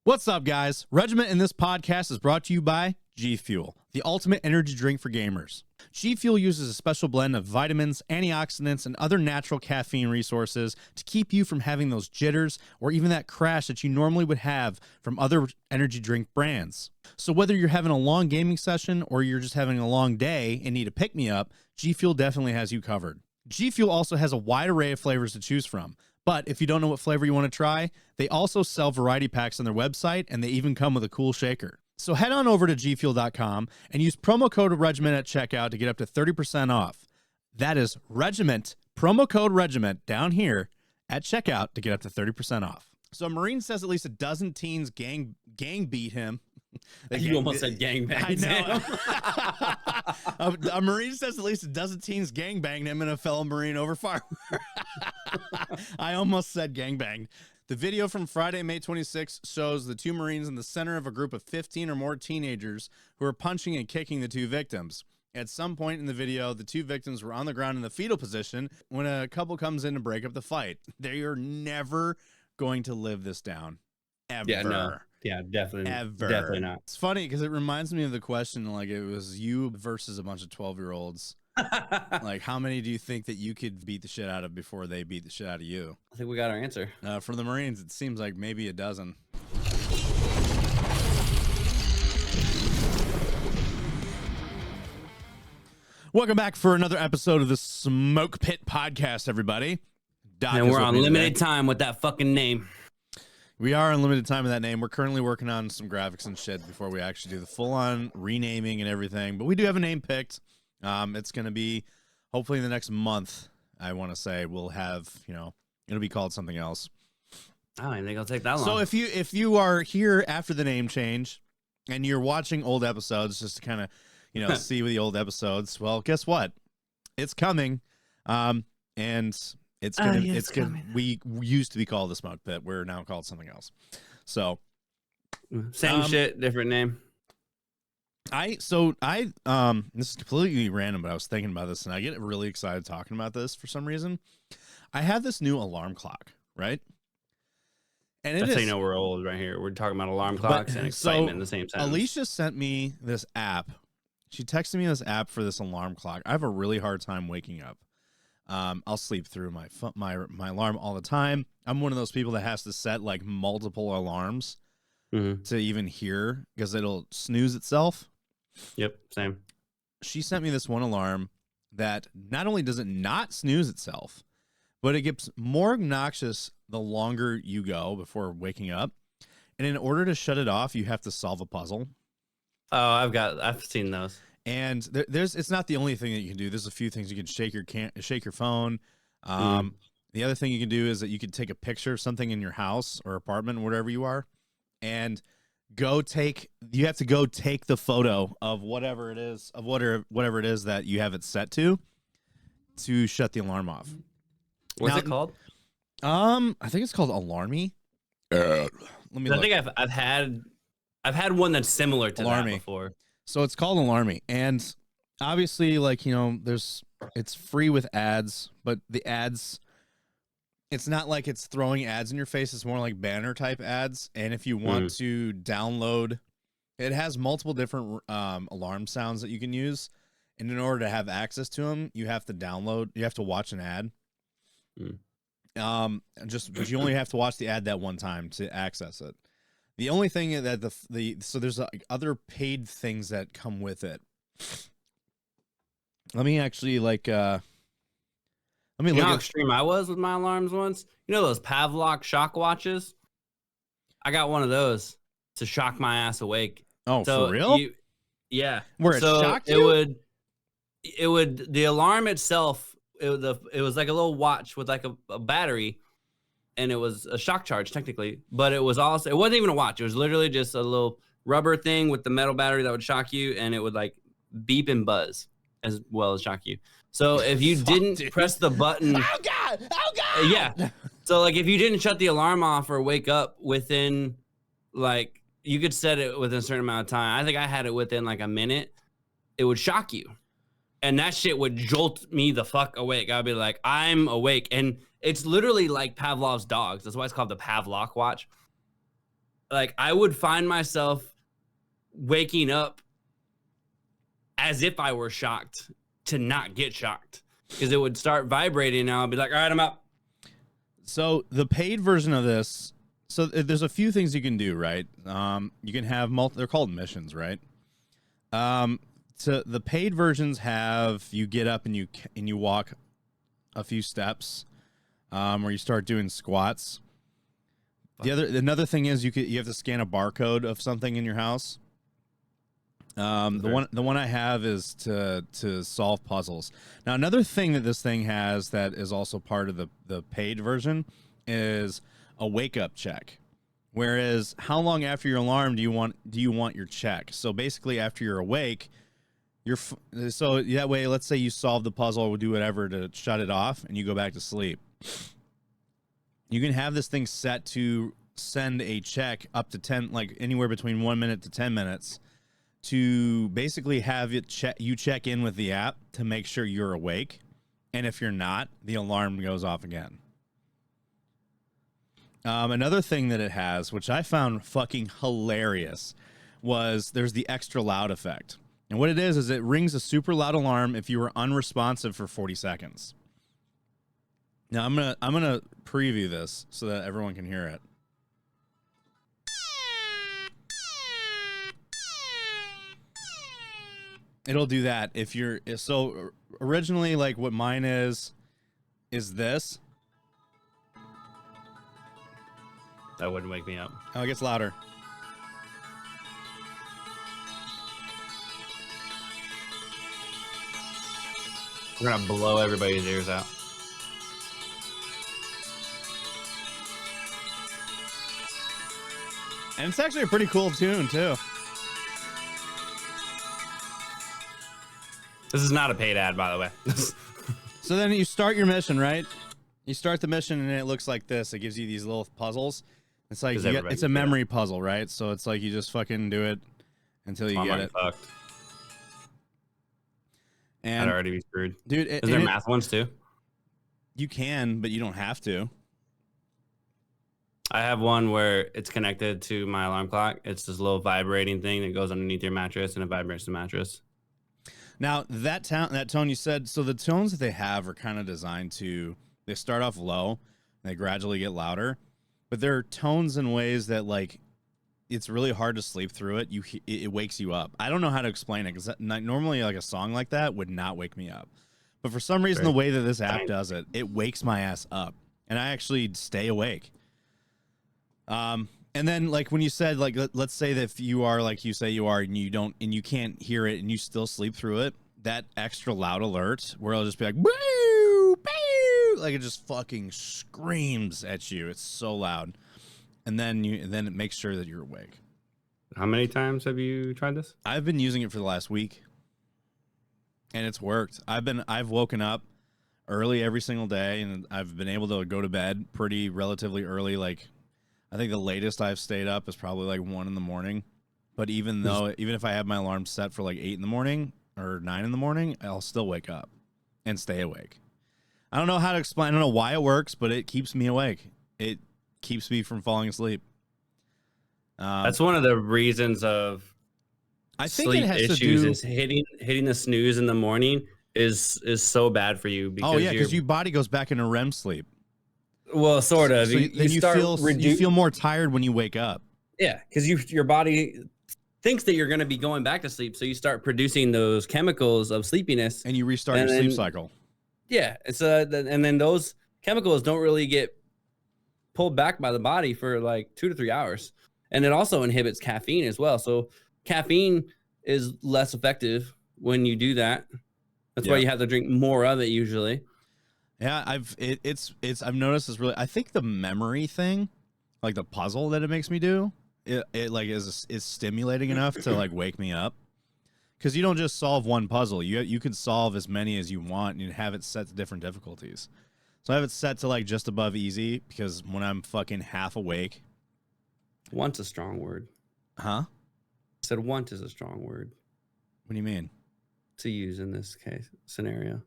What's up, guys? Regiment in this podcast is brought to you by G Fuel, the ultimate energy drink for gamers. G Fuel uses a special blend of vitamins, antioxidants, and other natural caffeine resources to keep you from having those jitters or even that crash that you normally would have from other energy drink brands. So whether you're having a long gaming session or you're just having a long day and need a pick-me-up, G Fuel definitely has you covered. G Fuel also has a wide array of flavors to choose from. But if you don't know what flavor you want to try, they also sell variety packs on their website, and they even come with a cool shaker. So head on over to gfuel.com and use promo code REGIMENT at checkout to get up to 30% off. That is REGIMENT, promo code REGIMENT down here at checkout to get up to 30% off. So a Marine says at least a dozen teens gang beat him. You almost said gangbang. I know. A Marine says at least a dozen teens gangbanged him and a fellow Marine over fire. I almost said gangbanged. The video from Friday, May 26th shows the two Marines in the center of a group of 15 or more teenagers who are punching and kicking the two victims. At some point in the video, the two victims were on the ground in the fetal position when a couple comes in to break up the fight. They are never going to live this down. Ever. Yeah, no. Yeah, definitely. Ever. Definitely not. It's funny because it reminds me of the question, like it was you versus a bunch of 12-year-olds. Like, how many do you think that you could beat the shit out of before they beat the shit out of you? I think we got our answer. For the Marines, it seems like maybe a dozen. Welcome back for another episode of the Smoke Pit Podcast, everybody. Doc And we're on limited time with that fucking name. We are on limited time with that name. We're currently working on some graphics and shit before we actually do the full-on renaming and everything. But we do have a name picked. It's going to be, hopefully in the next month, I want to say, we'll have, it'll be called something else. I don't think it'll take that long. So if you are here after the name change and you're watching old episodes just to kind of, see the old episodes, well, guess what? It's coming. And it's gonna. We used to be called the Smoke Pit. We're now called something else. So, same shit, different name. This is completely random, but I was thinking about this, and I get really excited talking about this for some reason. I have this new alarm clock, right? And That's how you know we're old right here. We're talking about alarm clocks and excitement in the same sentence. Alicia sent me this app. She texted me this app for this alarm clock. I have a really hard time waking up. I'll sleep through my alarm all the time. I'm one of those people that has to set like multiple alarms to even hear because it'll snooze itself. Yep, same. She sent me this one alarm that not only does it not snooze itself, but it gets more obnoxious the longer you go before waking up. And in order to shut it off, you have to solve a puzzle. Oh, I've seen those. And it's not the only thing that you can do. There's a few things you can shake your phone. The other thing you can do is that you can take a picture of something in your house or apartment, wherever you are, and you have to go take the photo of whatever it is that you have it set to shut the alarm off. What's it called? I think it's called Alarmy. Let me look. I think I've had one that's similar to Alarmy. that before. So it's called Alarmy, and obviously, it's free with ads, but the ads, it's not like it's throwing ads in your face. It's more like banner type ads. And if you want to download, it has multiple different alarm sounds that you can use. And in order to have access to them, you have to watch an ad. But you only have to watch the ad that one time to access it. The only thing that so there's other paid things that come with it. Let me actually look how extreme I was with my alarms once. You know those Pavlok shock watches? I got one of those to shock my ass awake. Oh, so for real? Yeah. Where it shocked you? It would the alarm itself. It was like a little watch with like a battery. And it was a shock charge technically, but it wasn't even a watch. It was literally just a little rubber thing with the metal battery that would shock you, and it would like beep and buzz as well as shock you. So if you didn't press the button, oh god, yeah. So like if you didn't shut the alarm off or wake up within, like you could set it within a certain amount of time. I think I had it within like a minute. It would shock you, and that shit would jolt me the fuck awake. I'd be like, I'm awake, and it's literally like Pavlov's dogs. That's why it's called the Pavlok watch. like I would find myself waking up as if I were shocked to not get shocked, because it would start vibrating and I'll be like, all right, I'm up. So the paid version of this, so there's a few things you can do, right? You can have they're called missions, right? So the paid versions have you get up and you walk a few steps, where you start doing squats. Another thing is you have to scan a barcode of something in your house. The one I have is to solve puzzles. Now, another thing that this thing has that is also part of the paid version is a wake up check. Whereas, how long after your alarm do you want your check? So basically, after you're awake, so that way, let's say you solve the puzzle or do whatever to shut it off, and you go back to sleep. You can have this thing set to send a check up to 10, like anywhere between 1 minute to 10 minutes, to basically have it check in with the app to make sure you're awake. And if you're not, the alarm goes off again. Another thing that it has, which I found fucking hilarious, was there's the extra loud effect. And what it is it rings a super loud alarm if you were unresponsive for 40 seconds. Now I'm gonna preview this so that everyone can hear it. It'll do that if you're so originally, like what mine is this. That wouldn't wake me up. Oh, it gets louder. We're gonna blow everybody's ears out. And it's actually a pretty cool tune, too. This is not a paid ad, by the way. So then you start your mission, right? You start the mission, and it looks like this. It gives you these little puzzles. It's like it's a memory puzzle, right? So it's like you just fucking do it until you get it. Fucked. And I'd already be screwed. Dude, is there math ones too? You can, but you don't have to. I have one where it's connected to my alarm clock. It's this little vibrating thing that goes underneath your mattress, and it vibrates the mattress. Now, that tone you said, so the tones that they have are kind of designed to, they start off low, and they gradually get louder, but there are tones in ways that, like, it's really hard to sleep through it. It wakes you up. I don't know how to explain it, because normally, like, a song like that would not wake me up. But for some reason, the way that this app does it, it wakes my ass up, and I actually stay awake. And then, like, when you said, like, let's say that if you are, like you say you are, and you can't hear it, and you still sleep through it, that extra loud alert where it'll just be like, boo, boo, like it just fucking screams at you. It's so loud. And then it makes sure that you're awake. How many times have you tried this? I've been using it for the last week, and it's worked. I've woken up early every single day, and I've been able to go to bed relatively early. Like, I think the latest I've stayed up is probably like 1 a.m. But even if I have my alarm set for like 8 a.m. or 9 a.m, I'll still wake up and stay awake. I don't know how to explain. I don't know why it works, but it keeps me awake. It keeps me from falling asleep. That's one of the reasons of I think sleep it has issues to do is hitting the snooze in the morning is so bad for you. Because your body goes back into REM sleep. Well, sort of. So you feel more tired when you wake up. Yeah, because your body thinks that you're going to be going back to sleep, so you start producing those chemicals of sleepiness, and you restart your sleep cycle. Yeah, and then those chemicals don't really get pulled back by the body for like 2 to 3 hours, and it also inhibits caffeine as well. So caffeine is less effective when you do that. That's why you have to drink more of it usually. Yeah, I've noticed this really. I think the memory thing, like the puzzle that it makes me do, it like is stimulating enough to like wake me up. Because you don't just solve one puzzle. You can solve as many as you want and have it set to different difficulties. So I have it set to like just above easy, because when I'm fucking half awake. Want's a strong word. Huh? I said want is a strong word. What do you mean? To use in this scenario.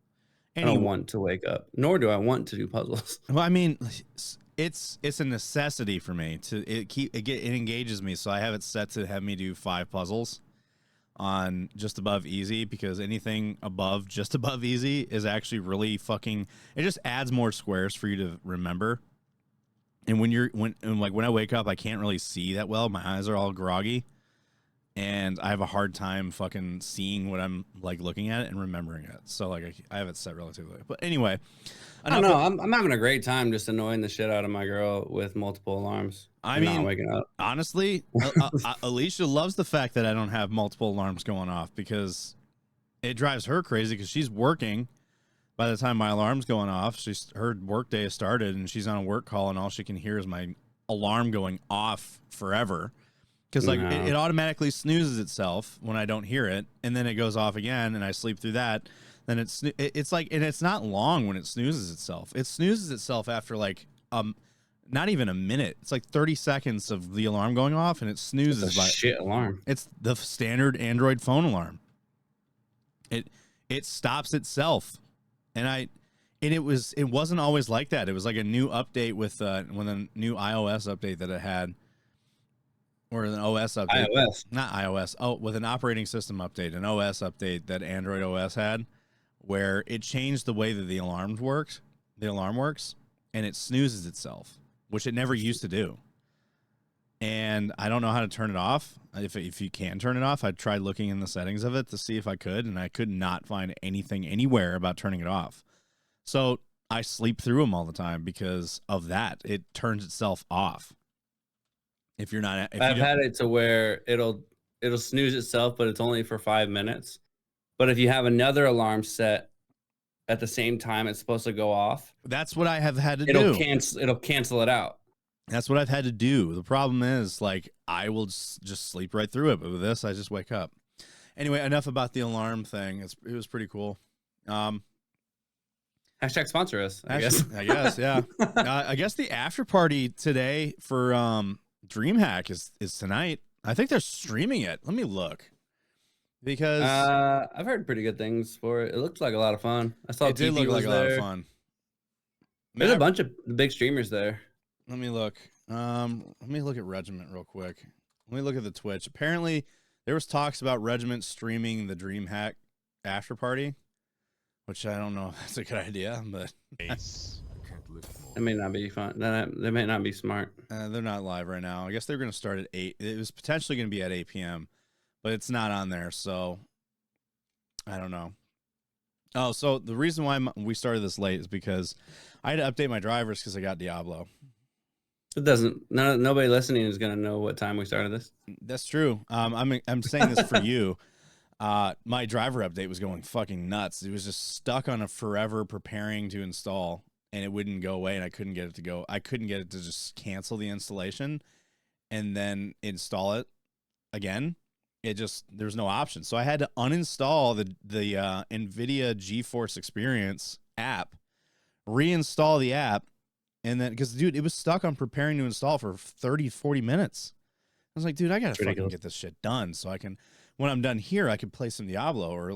I don't want to wake up, nor do I want to do puzzles. Well, I mean, it's a necessity for me it engages me, so I have it set to have me do 5 puzzles on just above easy, because anything above just above easy is actually really fucking, it just adds more squares for you to remember. And when I wake up, I can't really see that well. My eyes are all groggy, and I have a hard time fucking seeing what I'm like looking at it and remembering it. So like I have it set relatively. But anyway, I don't know. I'm having a great time just annoying the shit out of my girl with multiple alarms. I mean, not waking up. Honestly, Alicia loves the fact that I don't have multiple alarms going off, because it drives her crazy, because she's working. By the time my alarm's going off, her work day has started, and she's on a work call, and all she can hear is my alarm going off forever. Because like it automatically snoozes itself when I don't hear it, and then it goes off again, and I sleep through that. Then it's like, and it's not long when it snoozes itself. It snoozes itself after like not even a minute. It's like 30 seconds of the alarm going off, and it snoozes. It's a shit alarm. It's the standard Android phone alarm. It stops itself, and it wasn't always like that. It was like a new update with a new iOS update that it had, or an OS update. Not iOS. Oh, with an operating system update, an OS update that Android OS had, where it changed the way that the alarm works, and it snoozes itself, which it never used to do. And I don't know how to turn it off. If you can turn it off, I tried looking in the settings of it to see if I could, and I could not find anything anywhere about turning it off. So I sleep through them all the time because of that. It turns itself off. I've had it to where it'll snooze itself, but it's only for 5 minutes. But if you have another alarm set at the same time it's supposed to go off, that's what I have had to do. It'll cancel it out. That's what I've had to do. The problem is, like, I will just sleep right through it, but with this, I just wake up. Anyway, enough about the alarm thing. It was pretty cool. Hashtag sponsor us, I guess. Yeah. I guess the after party today for DreamHack is tonight. I think they're streaming it. Let me look. Because I've heard pretty good things for it. It looked like a lot of fun. I saw it did look like a lot of fun. There's a bunch of big streamers there. Let me look. Let me look at Regiment real quick. Let me look at the Twitch. Apparently, there was talks about Regiment streaming the DreamHack after party, which I don't know if that's a good idea, but it may not be fun. They may not be smart. They're not live right now. I guess they're going to start at 8. It was potentially going to be at 8 p.m., but it's not on there, so I don't know. Oh, so the reason why we started this late is because I had to update my drivers because I got Diablo. It doesn't. Nobody listening is gonna know what time we started this. That's true. I'm saying this for you. My driver update was going fucking nuts. It was just stuck on a forever preparing to install, and it wouldn't go away, and I couldn't get it to go. I couldn't get it to just cancel the installation and then install it again. There's no option. So I had to uninstall the NVIDIA GeForce Experience app, reinstall the app. And then, because, dude, it was stuck on preparing to install for 30, 40 minutes. I was like, dude, I got to fucking get this shit done so I can, when I'm done here, I can play some Diablo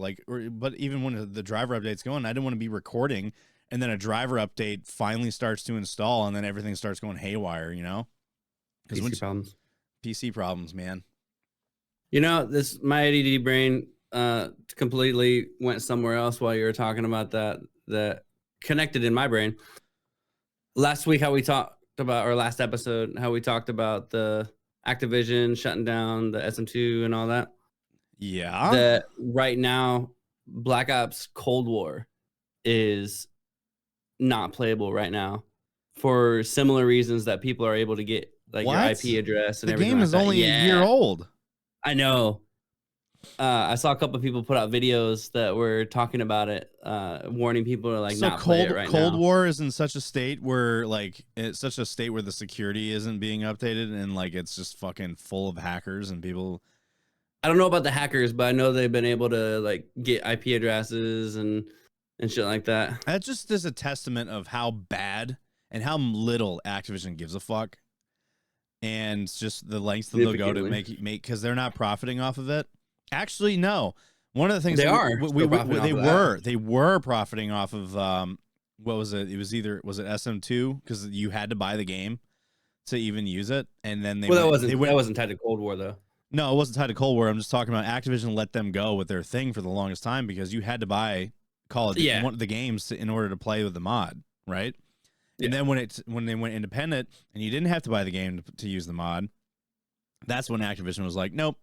but even when the driver update's going, I didn't want to be recording and then a driver update finally starts to install and then everything starts going haywire, you know? PC problems, man. You know, my ADD brain completely went somewhere else while you were talking about that connected in my brain. Last week, how we talked about, or last episode, how we talked about the Activision shutting down the SM2 and all that. Yeah. That right now, Black Ops Cold War is not playable right now for similar reasons that people are able to get like your IP address and everything. The game is only a year old. I know. I saw a couple of people put out videos that were talking about it, warning people to not play it right now. Cold War is in such a state where it's such a state where the security isn't being updated and it's just fucking full of hackers and people. I don't know about the hackers, but I know they've been able to get IP addresses and shit like that. That just is a testament of how bad and how little Activision gives a fuck, and just the lengths that they'll go to make because they're not profiting off of it. Actually, no. One of the things they were profiting off of what was it? It was was it SM2 because you had to buy the game to even use it, and then that wasn't tied to Cold War though. No, it wasn't tied to Cold War. I'm just talking about Activision let them go with their thing for the longest time because you had to buy Call of Duty, one of the games in order to play with the mod, right? And then when they went independent and you didn't have to buy the game to use the mod, that's when Activision was like, nope,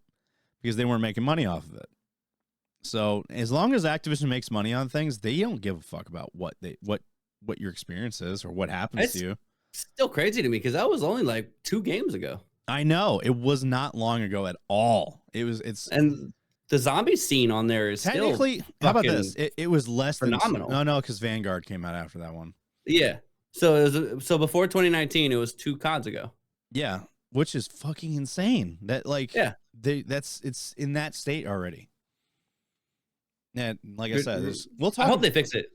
because they weren't making money off of it. So as long as Activision makes money on things, they don't give a fuck about what your experience is or what happens to you. Still crazy to me because that was only like 2 games ago. I know it was not long ago at all. And the zombie scene on there is technically. How about this? It was less phenomenal. No, because Vanguard came out after that one. Yeah. So before 2019, it was 2 CODs ago. Yeah, which is fucking insane. That it's in that state already. And like I said, we'll talk. I hope they fix it.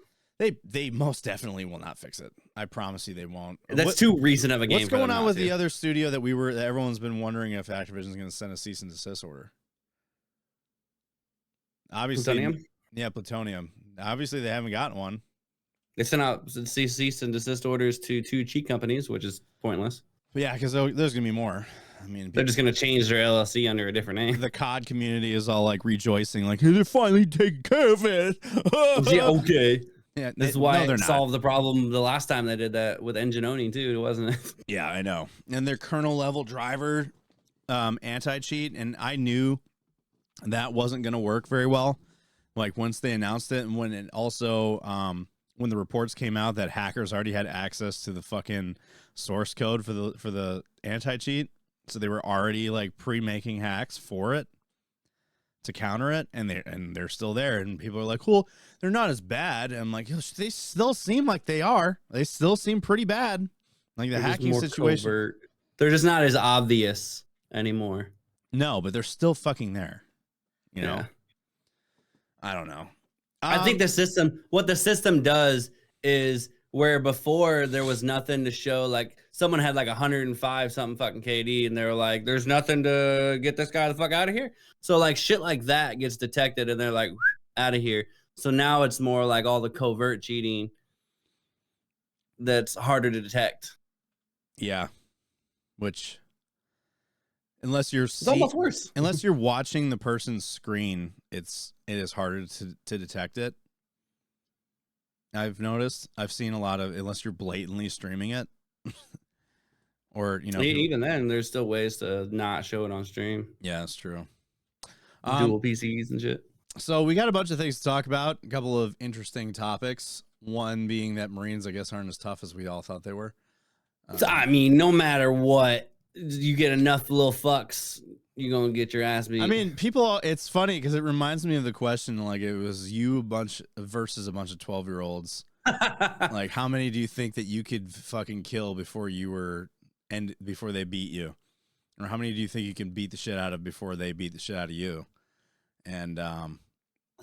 They most definitely will not fix it. I promise you they won't. That's too recent of a game. What's going on with the other studio that everyone's been wondering if Activision's going to send a cease and desist order? Obviously, Plutonium? Yeah, Plutonium. Obviously, they haven't gotten one. They sent out cease and desist orders to 2 cheat companies, which is pointless. But yeah, because there's going to be more. I mean, they're just going to change their LLC under a different name. The COD community is all like rejoicing, like, they're finally taking care of it. Yeah, okay. Yeah, this is why it solved the problem the last time they did that with engine owning too, wasn't it? Yeah, I know. And their kernel level driver anti-cheat, and I knew that wasn't going to work very well. Like once they announced it, and when it also when the reports came out that hackers already had access to the fucking source code for the anti-cheat, so they were already like pre-making hacks for it to counter it, and they're still there, and people are like, well, they're not as bad. And I'm like, they still seem like they are. They still seem pretty bad. Like the hacking situation. Covert. They're just not as obvious anymore. No, but they're still fucking there. You know? I don't know. I think what the system does is where before there was nothing to show, like someone had like 105 something fucking KD and they were like, there's nothing to get this guy the fuck out of here. So like shit like that gets detected and they're like out of here. So now it's more like all the covert cheating that's harder to detect. Yeah. Which unless you're almost worse. Unless you're watching the person's screen, it is harder to detect it. I've noticed. I've seen a lot of, unless you're blatantly streaming it. Or, you know, even then there's still ways to not show it on stream. Yeah, that's true. Dual PCs and shit. So we got a bunch of things to talk about, a couple of interesting topics. One being that Marines, I guess, aren't as tough as we all thought they were. I mean, no matter what, you get enough little fucks, you're going to get your ass beat. I mean, it's funny because it reminds me of the question, like it was you versus a bunch of 12-year-olds. Like, how many do you think that you could fucking kill before they beat you? Or how many do you think you can beat the shit out of before they beat the shit out of you? And I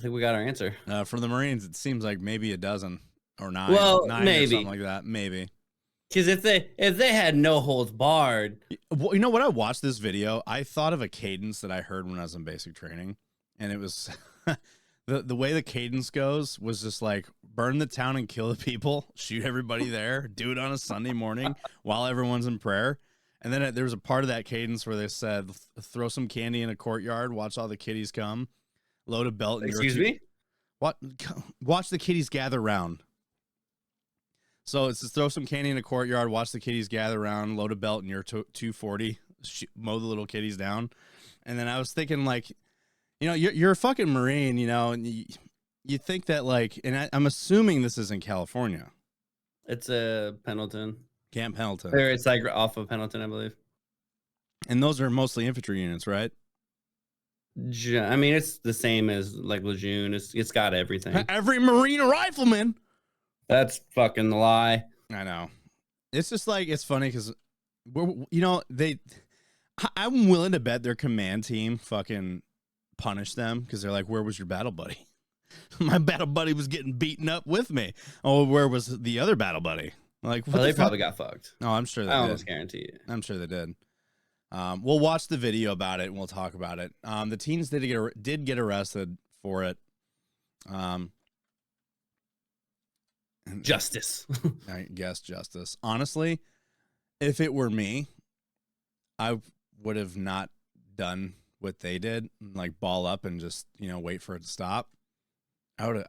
think we got our answer. For the Marines, it seems like maybe a dozen or 9. Well, 9 maybe. or something like that. Maybe. Because if they had no holds barred. Well, you know, when I watched this video, I thought of a cadence that I heard when I was in basic training. And it was the way the cadence goes was just like burn the town and kill the people, shoot everybody there, do it on a Sunday morning while everyone's in prayer. And then there was a part of that cadence where they said, throw some candy in a courtyard, watch all the kiddies come, load a belt. Excuse me? Watch the kiddies gather round. So it's just throw some candy in a courtyard, watch the kiddies gather around, load a belt in your 240, mow the little kiddies down. And then I was thinking, like, you know, you're a fucking Marine, you know, and you think that, like, and I'm assuming this is in California. It's Pendleton. Camp Pendleton. Or it's like off of Pendleton, I believe. And those are mostly infantry units, right? I mean, it's the same as like Lejeune. It's got everything. Every Marine a rifleman. That's fucking the lie. I know. It's just like, it's funny because, you know, I'm willing to bet their command team fucking punished them because they're like, where was your battle buddy? My battle buddy was getting beaten up with me. Oh, where was the other battle buddy? Like, well, they probably got fucked. Oh, I'm sure they did. I almost guarantee it. I'm sure they did. We'll watch the video about it and we'll talk about it. The teens did get arrested for it. Justice. I guess justice. Honestly, if it were me, I would have not done what they did, like ball up and just, wait for it to stop. I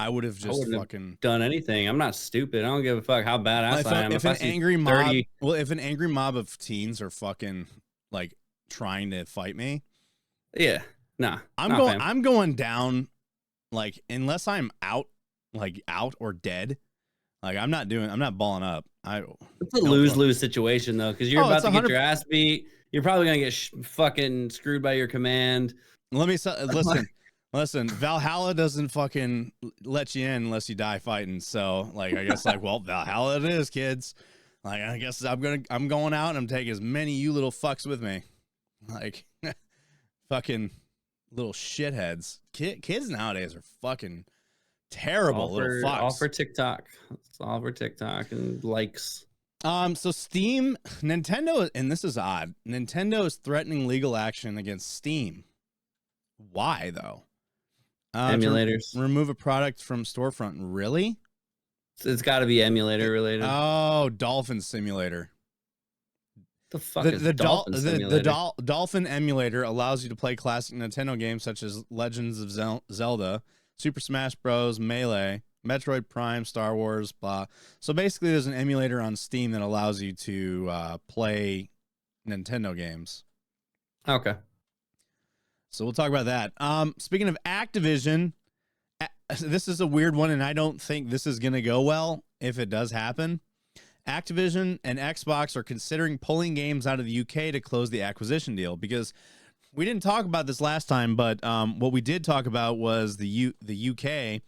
would have just fucking done anything. I'm not stupid. I don't give a fuck how badass I am. If an angry mob, if an angry mob of teens are fucking like trying to fight me, yeah, nah, I'm going down. Like, unless I'm out or dead, like I'm not balling up. It's a lose-lose situation though, because you're about to get your ass beat. You're probably gonna get fucking screwed by your command. Listen. Valhalla doesn't fucking let you in unless you die fighting. So, like, I guess, well, Valhalla it is, kids. Like, I guess I'm going out and I'm taking as many you little fucks with me, like, fucking little shitheads. Kids nowadays are fucking terrible little fucks. All for TikTok. It's all for TikTok and likes. So Steam, Nintendo, and this is odd. Nintendo is threatening legal action against Steam. Why though? Emulators. Remove a product from storefront. Really? It's got to be emulator related. Oh, Dolphin Simulator. The fuck is Dolphin Simulator? The Dolphin emulator allows you to play classic Nintendo games such as Legends of Zelda, Super Smash Bros., Melee, Metroid Prime, Star Wars, blah. So basically, there's an emulator on Steam that allows you to play Nintendo games. Okay. So we'll talk about that. Speaking of Activision, this is a weird one, and I don't think this is going to go well if it does happen. Activision and Xbox are considering pulling games out of the UK to close the acquisition deal, because we didn't talk about this last time, but what we did talk about was the UK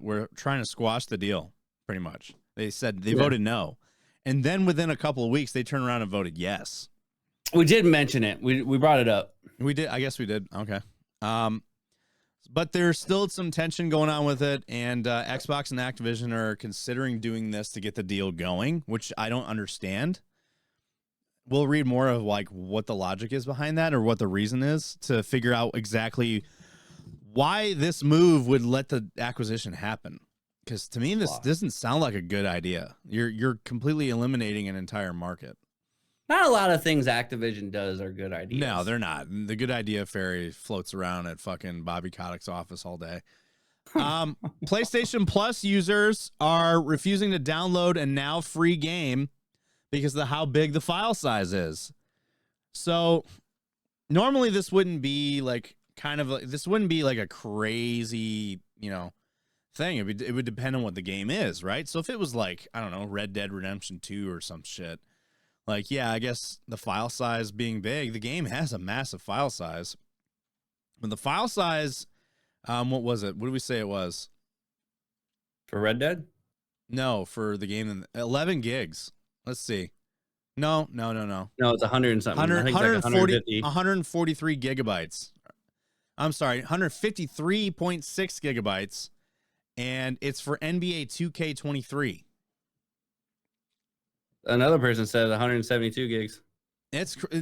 were trying to squash the deal, pretty much. They said they voted no. And then within a couple of weeks, they turned around and voted yes. We did mention it. We brought it up. We did. I guess we did. Okay. But there's still some tension going on with it, and Xbox and Activision are considering doing this to get the deal going, which I don't understand. We'll read more of like what the logic is behind that, or what the reason is, to figure out exactly why this move would let the acquisition happen. Because to me, this doesn't sound like a good idea. You're completely eliminating an entire market. Not a lot of things Activision does are good ideas. No, they're not. The good idea fairy floats around at fucking Bobby Kotick's office all day. PlayStation Plus users are refusing to download a now free game because of how big the file size is. So normally this wouldn't be like this wouldn't be like a crazy, thing. It would depend on what the game is, right? So if it was like, I don't know, Red Dead Redemption 2 or some shit, like, yeah, I guess the file size being big, the game has a massive file size. But the file size, what was it? What did we say it was? For Red Dead? No, for the game, 11 gigs. Let's see. No. No, it's 100 and something. 143 gigabytes. I'm sorry, 153.6 gigabytes. And it's for NBA 2K23. Another person said 172 gigs.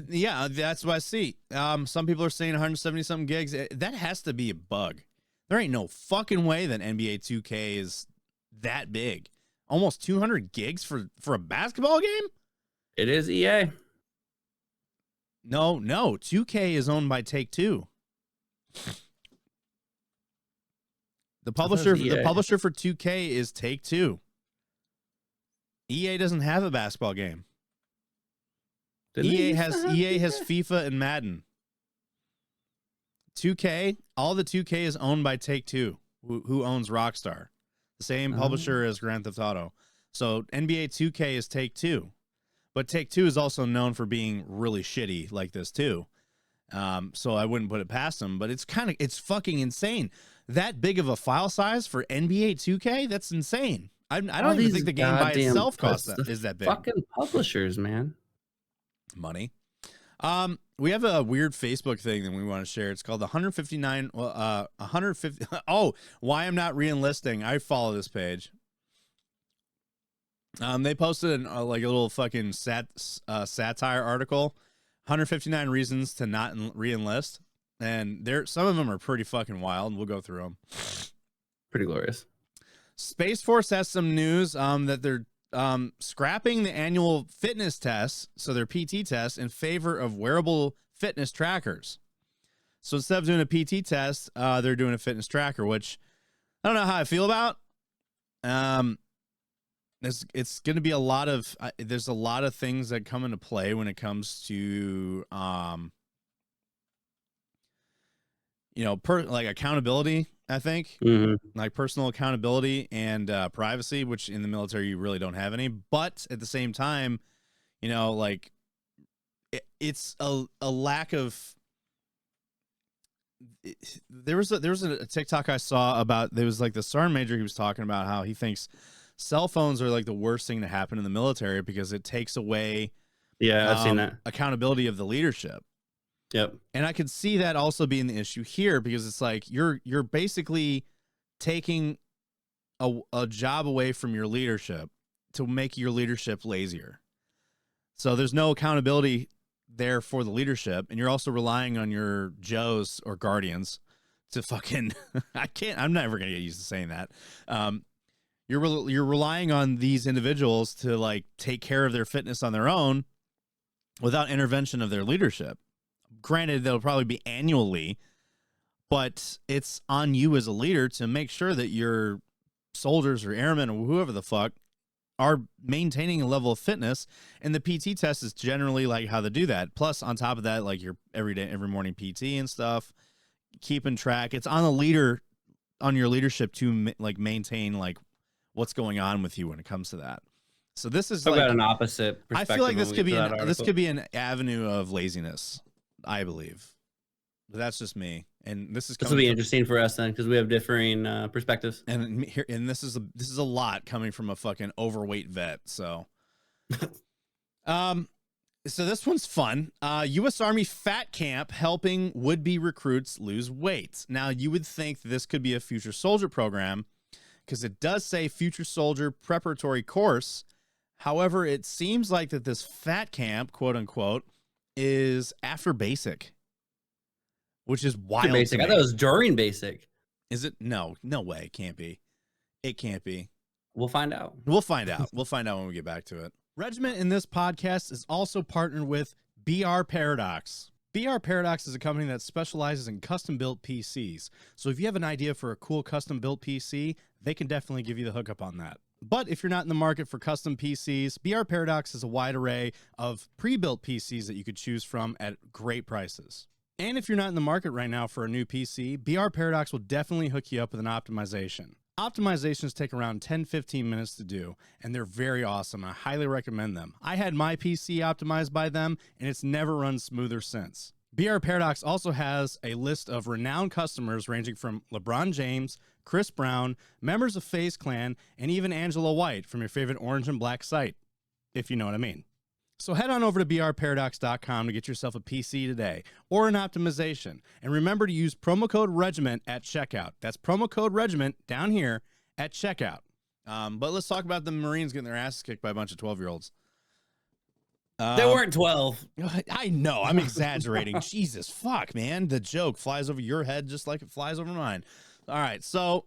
Yeah, that's what I see. Some people are saying 170 something gigs. That has to be a bug. There ain't no fucking way that NBA 2K is that big. Almost 200 gigs for a basketball game? It is EA. No. 2K is owned by Take-Two. The publisher for 2K is Take-Two. EA doesn't have a basketball game. EA has FIFA and Madden. 2K, all the 2K is owned by Take-Two, who owns Rockstar, the same publisher as Grand Theft Auto. So NBA 2K is Take-Two, but Take-Two is also known for being really shitty like this too. So I wouldn't put it past them, but it's fucking insane. That big of a file size for NBA 2K? That's insane. I don't even think the game by itself is that big. Fucking publishers, man. Money. We have a weird Facebook thing that we want to share. It's called the 150. Oh, why I'm not re-enlisting. I follow this page. They posted like a little fucking satire article, 159 reasons to not re-enlist, and some of them are pretty fucking wild. We'll go through them. Pretty glorious. Space Force has some news that they're scrapping the annual fitness tests, so their PT tests, in favor of wearable fitness trackers. So instead of doing a PT test, they're doing a fitness tracker, which I don't know how I feel about. It's going to be a lot of there's a lot of things that come into play when it comes to like accountability. I think like personal accountability and privacy, which in the military you really don't have any. But at the same time, like it's a lack of. There was a TikTok I saw about, there was like the sergeant major, he was talking about how he thinks cell phones are like the worst thing to happen in the military because it takes away I've seen that accountability of the leadership. Yep. And I could see that also being the issue here, because it's like you're basically taking a job away from your leadership to make your leadership lazier. So there's no accountability there for the leadership, and you're also relying on your Joes or Guardians to fucking I'm never gonna get used to saying that. You're relying on these individuals to like take care of their fitness on their own without intervention of their leadership. Granted, they'll probably be annually, but it's on you as a leader to make sure that your soldiers or airmen or whoever the fuck are maintaining a level of fitness, and the PT test is generally like how to do that. Plus, on top of that, like your every morning PT and stuff, keeping track. It's on the leader, on your leadership to like maintain like what's going on with you when it comes to that. So this is I've like got an opposite perspective. I feel like this could be an avenue of laziness, I believe. But that's just me. And this will be interesting for us then, because we have differing perspectives. And here, and this is a lot coming from a fucking overweight vet. So, so this one's fun. U.S. Army Fat Camp helping would-be recruits lose weight. Now, you would think this could be a future soldier program, because it does say future soldier preparatory course. However, it seems like that this Fat Camp, quote unquote, is after basic. Which is wild. Basic. I thought it was during basic. Is it? No way. It can't be. It can't be. We'll find out. We'll find out when we get back to it. Regiment in this podcast is also partnered with BR Paradox. BR Paradox is a company that specializes in custom-built PCs. So if you have an idea for a cool custom-built PC, they can definitely give you the hookup on that. But if you're not in the market for custom PCs, BR Paradox has a wide array of pre-built PCs that you could choose from at great prices. And if you're not in the market right now for a new PC, BR Paradox will definitely hook you up with an optimization. Optimizations take around 10-15 minutes to do, and they're very awesome. I highly recommend them. I had my PC optimized by them, and it's never run smoother since. BR Paradox also has a list of renowned customers ranging from LeBron James, Chris Brown, members of FaZe Clan, and even Angela White from your favorite orange and black site, if you know what I mean. So head on over to brparadox.com to get yourself a PC today or an optimization. And remember to use promo code REGIMENT at checkout. That's promo code REGIMENT down here at checkout. But let's talk about the Marines getting their asses kicked by a bunch of 12-year-olds. They weren't 12. I know. I'm exaggerating. Jesus, fuck, man. The joke flies over your head just like it flies over mine. All right, so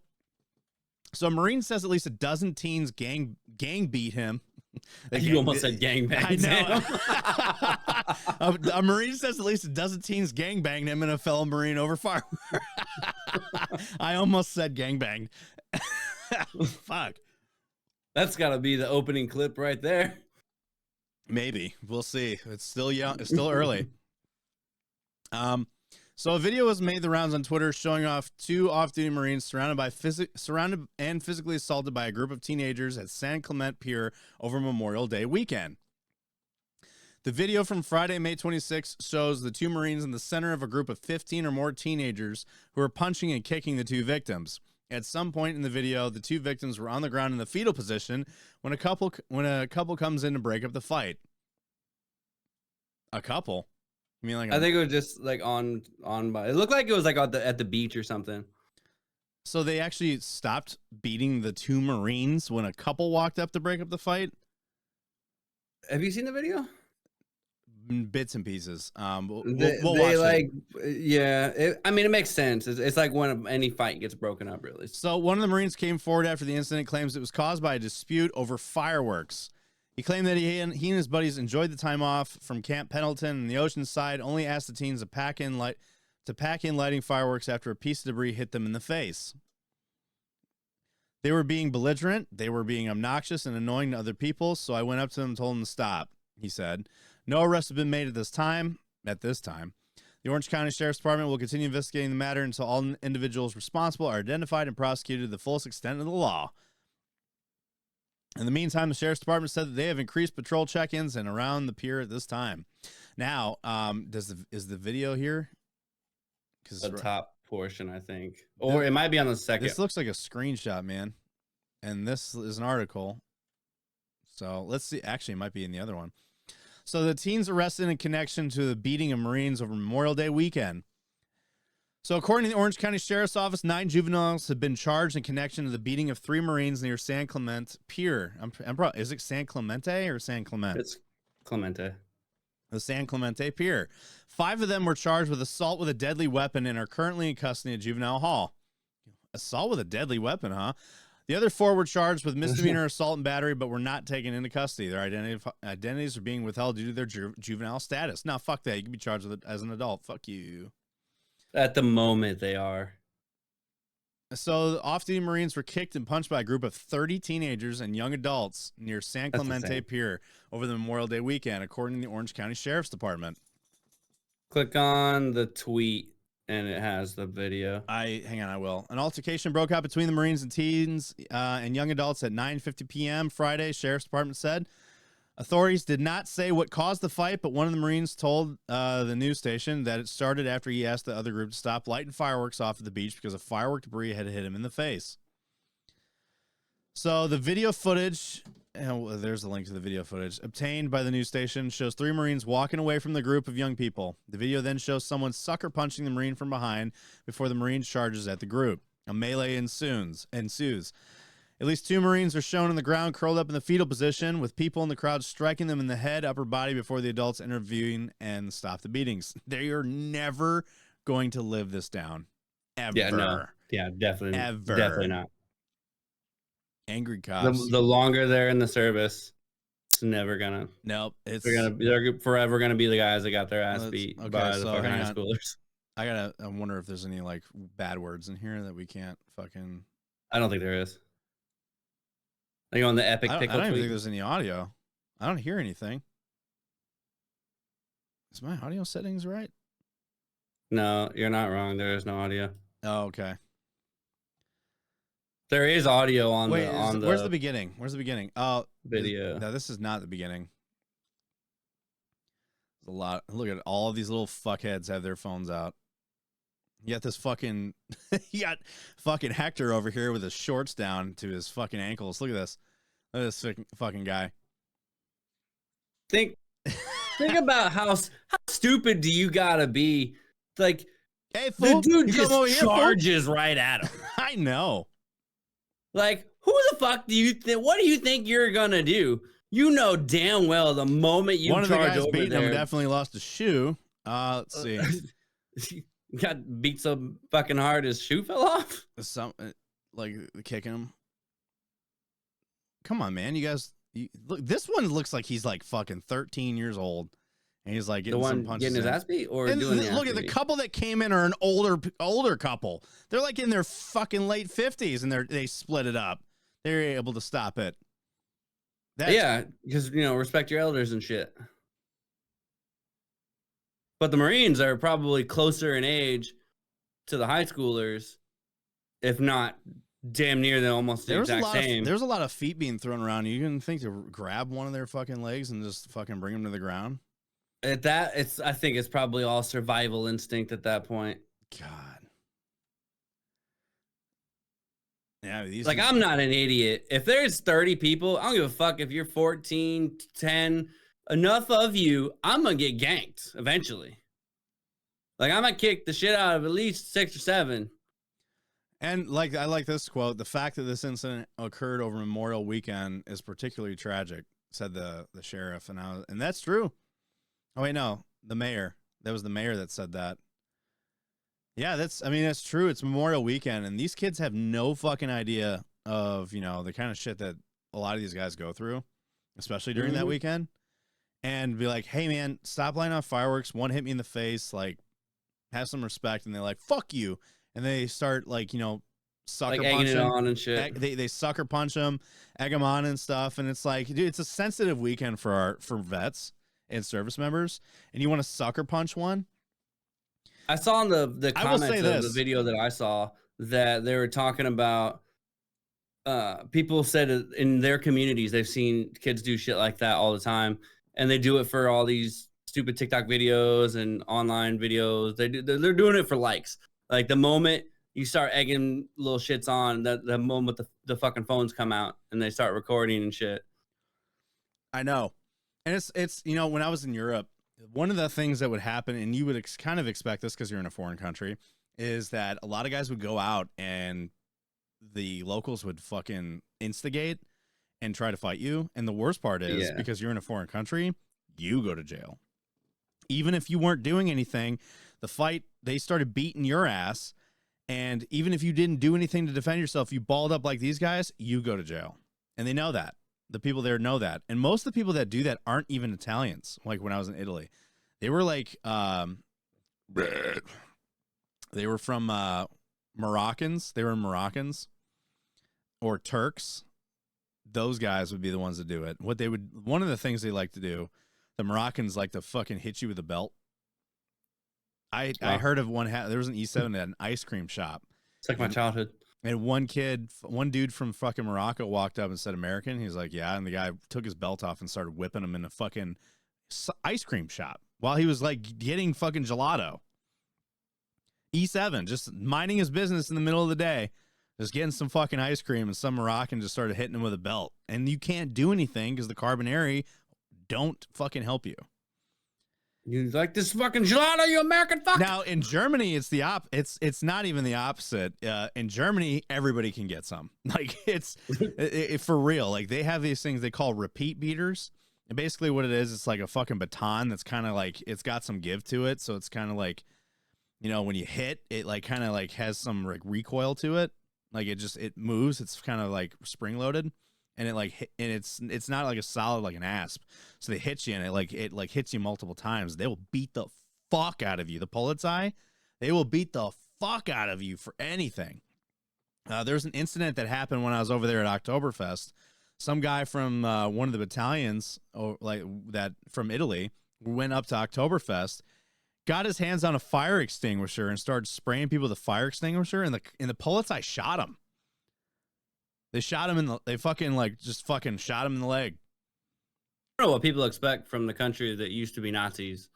a Marine says at least a dozen teens gang beat him. You almost said gangbang. I know. A Marine says at least a dozen teens gangbanged him and a fellow Marine over fire. I almost said gangbanged. Fuck. That's got to be the opening clip right there. Maybe. We'll see. It's still young. It's still early. So a video was made the rounds on Twitter showing off two off-duty Marines surrounded and physically assaulted by a group of teenagers at San Clemente Pier over Memorial Day weekend. The video from Friday, May 26, shows the two Marines in the center of a group of 15 or more teenagers who are punching and kicking the two victims. At some point in the video, the two victims were on the ground in the fetal position when a couple comes in to break up the fight. A couple? You mean like I think it was just like on by. It looked like it was like at the beach or something. So they actually stopped beating the two Marines when a couple walked up to break up the fight? Have you seen the video? bits and pieces. We'll They watch like, it. yeah. I mean, it makes sense. It's like when any fight gets broken up, really. So one of the Marines came forward after the incident, claims it was caused by a dispute over fireworks. He claimed that he and his buddies enjoyed the time off from Camp Pendleton and the Oceanside, only asked the teens to pack in lighting fireworks after a piece of debris hit them in the face. They were being belligerent, they were being obnoxious and annoying to other people, so I went up to them and told them to stop, he said. No arrests have been made at this time. The Orange County Sheriff's Department will continue investigating the matter until all individuals responsible are identified and prosecuted to the fullest extent of the law. In the meantime, the Sheriff's Department said that they have increased patrol check-ins and around the pier at this time. Now, is the video here? The top portion, I think. Or it might be on the second. This looks like a screenshot, man. And this is an article. So let's see. Actually, it might be in the other one. So the teens arrested in connection to the beating of Marines over Memorial Day weekend. So according to the Orange County Sheriff's Office, 9 juveniles have been charged in connection to the beating of 3 Marines near San Clemente Pier. Is it San Clemente or San Clemente? It's Clemente. The San Clemente Pier. 5 of them were charged with assault with a deadly weapon and are currently in custody at Juvenile Hall. Assault with a deadly weapon, huh? The other 4 were charged with misdemeanor assault and battery, but were not taken into custody. Their identities are being withheld due to their juvenile status. Now, fuck that. You can be charged with it as an adult. Fuck you. At the moment, they are. So, off-duty Marines were kicked and punched by a group of 30 teenagers and young adults near San Clemente Pier over the Memorial Day weekend, according to the Orange County Sheriff's Department. Click on the tweet, and it has the video. Hang on, I will. An altercation broke out between the Marines and teens and young adults at 9:50 p.m. Friday, Sheriff's Department said. Authorities did not say what caused the fight, but one of the Marines told the news station that it started after he asked the other group to stop lighting fireworks off at the beach because of firework debris had hit him in the face. So the video footage, there's a link to the video footage, obtained by the news station shows 3 Marines walking away from the group of young people. The video then shows someone sucker punching the Marine from behind before the Marine charges at the group. A melee ensues. At least 2 Marines are shown on the ground, curled up in the fetal position, with people in the crowd striking them in the head, upper body before the adults intervene and stop the beatings. They are never going to live this down. Ever. Yeah, no. Yeah, definitely. Ever. Definitely not. Angry cops. The longer they're in the service, it's never gonna. Nope. They're forever gonna be the guys that got their ass beat by the fucking high schoolers. I wonder if there's any like bad words in here that we can't fucking. I don't think there is. Are you on the epic pickle? I don't even think there's any audio. I don't hear anything. Is my audio settings right? No, you're not wrong. There is no audio. Oh, okay. There is audio on the. Where's the beginning? Where's the beginning? Oh, video. No, this is not the beginning. There's a lot. Look at all of these little fuckheads have their phones out. You got this fucking, you got fucking Hector over here with his shorts down to his fucking ankles. Look at this. Look at this fucking guy. Think about how stupid do you gotta be? Like, hey, fool, the dude just charges right at him. I know. Like, who the fuck do you think? What do you think you're gonna do? You know damn well the moment you one of charge the guys over beating there, him definitely lost a shoe. Let's see. Got beat so fucking hard his shoe fell off. Like kicking him. Come on, man. You guys, look. This one looks like he's like fucking 13 years old, and he's like getting some punches. Getting his ass beat, or and doing the look at the couple that came in are an older couple. They're like in their fucking late 50s, and they split it up. They're able to stop it. Yeah, because respect your elders and shit. But the Marines are probably closer in age to the high schoolers, if not damn near the almost the exact same. There's a lot of feet being thrown around. You can think to grab one of their fucking legs and just fucking bring them to the ground. I think it's probably all survival instinct at that point. God. Yeah, I'm not an idiot. If there's 30 people, I don't give a fuck if you're 14, 10. Enough of you, I'm gonna get ganked eventually. Like, I'm gonna kick the shit out of at least 6 or 7. And like, I like this quote: "The fact that this incident occurred over Memorial Weekend is particularly tragic," said the sheriff, and that's true. Oh wait, no, the mayor. That was the mayor that said that. Yeah, that's true. It's Memorial Weekend, and these kids have no fucking idea of, the kind of shit that a lot of these guys go through, especially during that weekend. And be like, hey man, stop lighting off fireworks. One hit me in the face, like, have some respect. And they're like, fuck you. And they start sucker like punch egging it them. on and shit. They sucker punch them, egg them on and stuff. And it's like, dude, it's a sensitive weekend for vets and service members. And you want to sucker punch one? I saw in the comments of the video that I saw that they were talking about people said in their communities they've seen kids do shit like that all the time, and they do it for all these stupid TikTok videos and online videos. They're doing it for likes. Like the moment you start egging little shits on, the moment the fucking phones come out and they start recording and shit. I know. And it's when I was in Europe, one of the things that would happen, and you would kind of expect this because you're in a foreign country, is that a lot of guys would go out and the locals would fucking instigate and try to fight you. And the worst part is because you're in a foreign country, you go to jail. Even if you weren't doing anything, they started beating your ass. And even if you didn't do anything to defend yourself, you balled up like these guys, you go to jail. And they know that. The people there know that. And most of the people that do that aren't even Italians. Like when I was in Italy, they were like, they were from Moroccans. They were Moroccans or Turks. Those guys would be the ones that do it. One of the things they like to do, the Moroccans like to fucking hit you with a belt. I heard of one. There was an E7 at an ice cream shop. It's like my childhood. And one dude from fucking Morocco walked up and said American. He's like, yeah. And the guy took his belt off and started whipping him in a fucking ice cream shop while he was like getting fucking gelato. E7, just minding his business in the middle of the day, just getting some fucking ice cream, and some Moroccan just started hitting him with a belt. And you can't do anything because the Carbonari don't fucking help you. You like this fucking gelato, you American fuck? Now in Germany, it's it's not even the opposite. In Germany, everybody can get some. Like it's for real. Like they have these things they call repeat beaters. And basically what it is, it's like a fucking baton that's kind of like, it's got some give to it. So it's kind of like, when you hit it, like kind of like has some like recoil to it. Like it moves. It's kind of like spring loaded. And it's not like a solid like an asp. So they hit you and it hits you multiple times. They will beat the fuck out of you. The Polizei, they will beat the fuck out of you for anything. There's an incident that happened when I was over there at Oktoberfest. Some guy from one of the battalions, from Italy, went up to Oktoberfest, got his hands on a fire extinguisher and started spraying people with a fire extinguisher, and the Polizei shot him. They shot him they fucking shot him in the leg. I don't know what people expect from the country that used to be Nazis.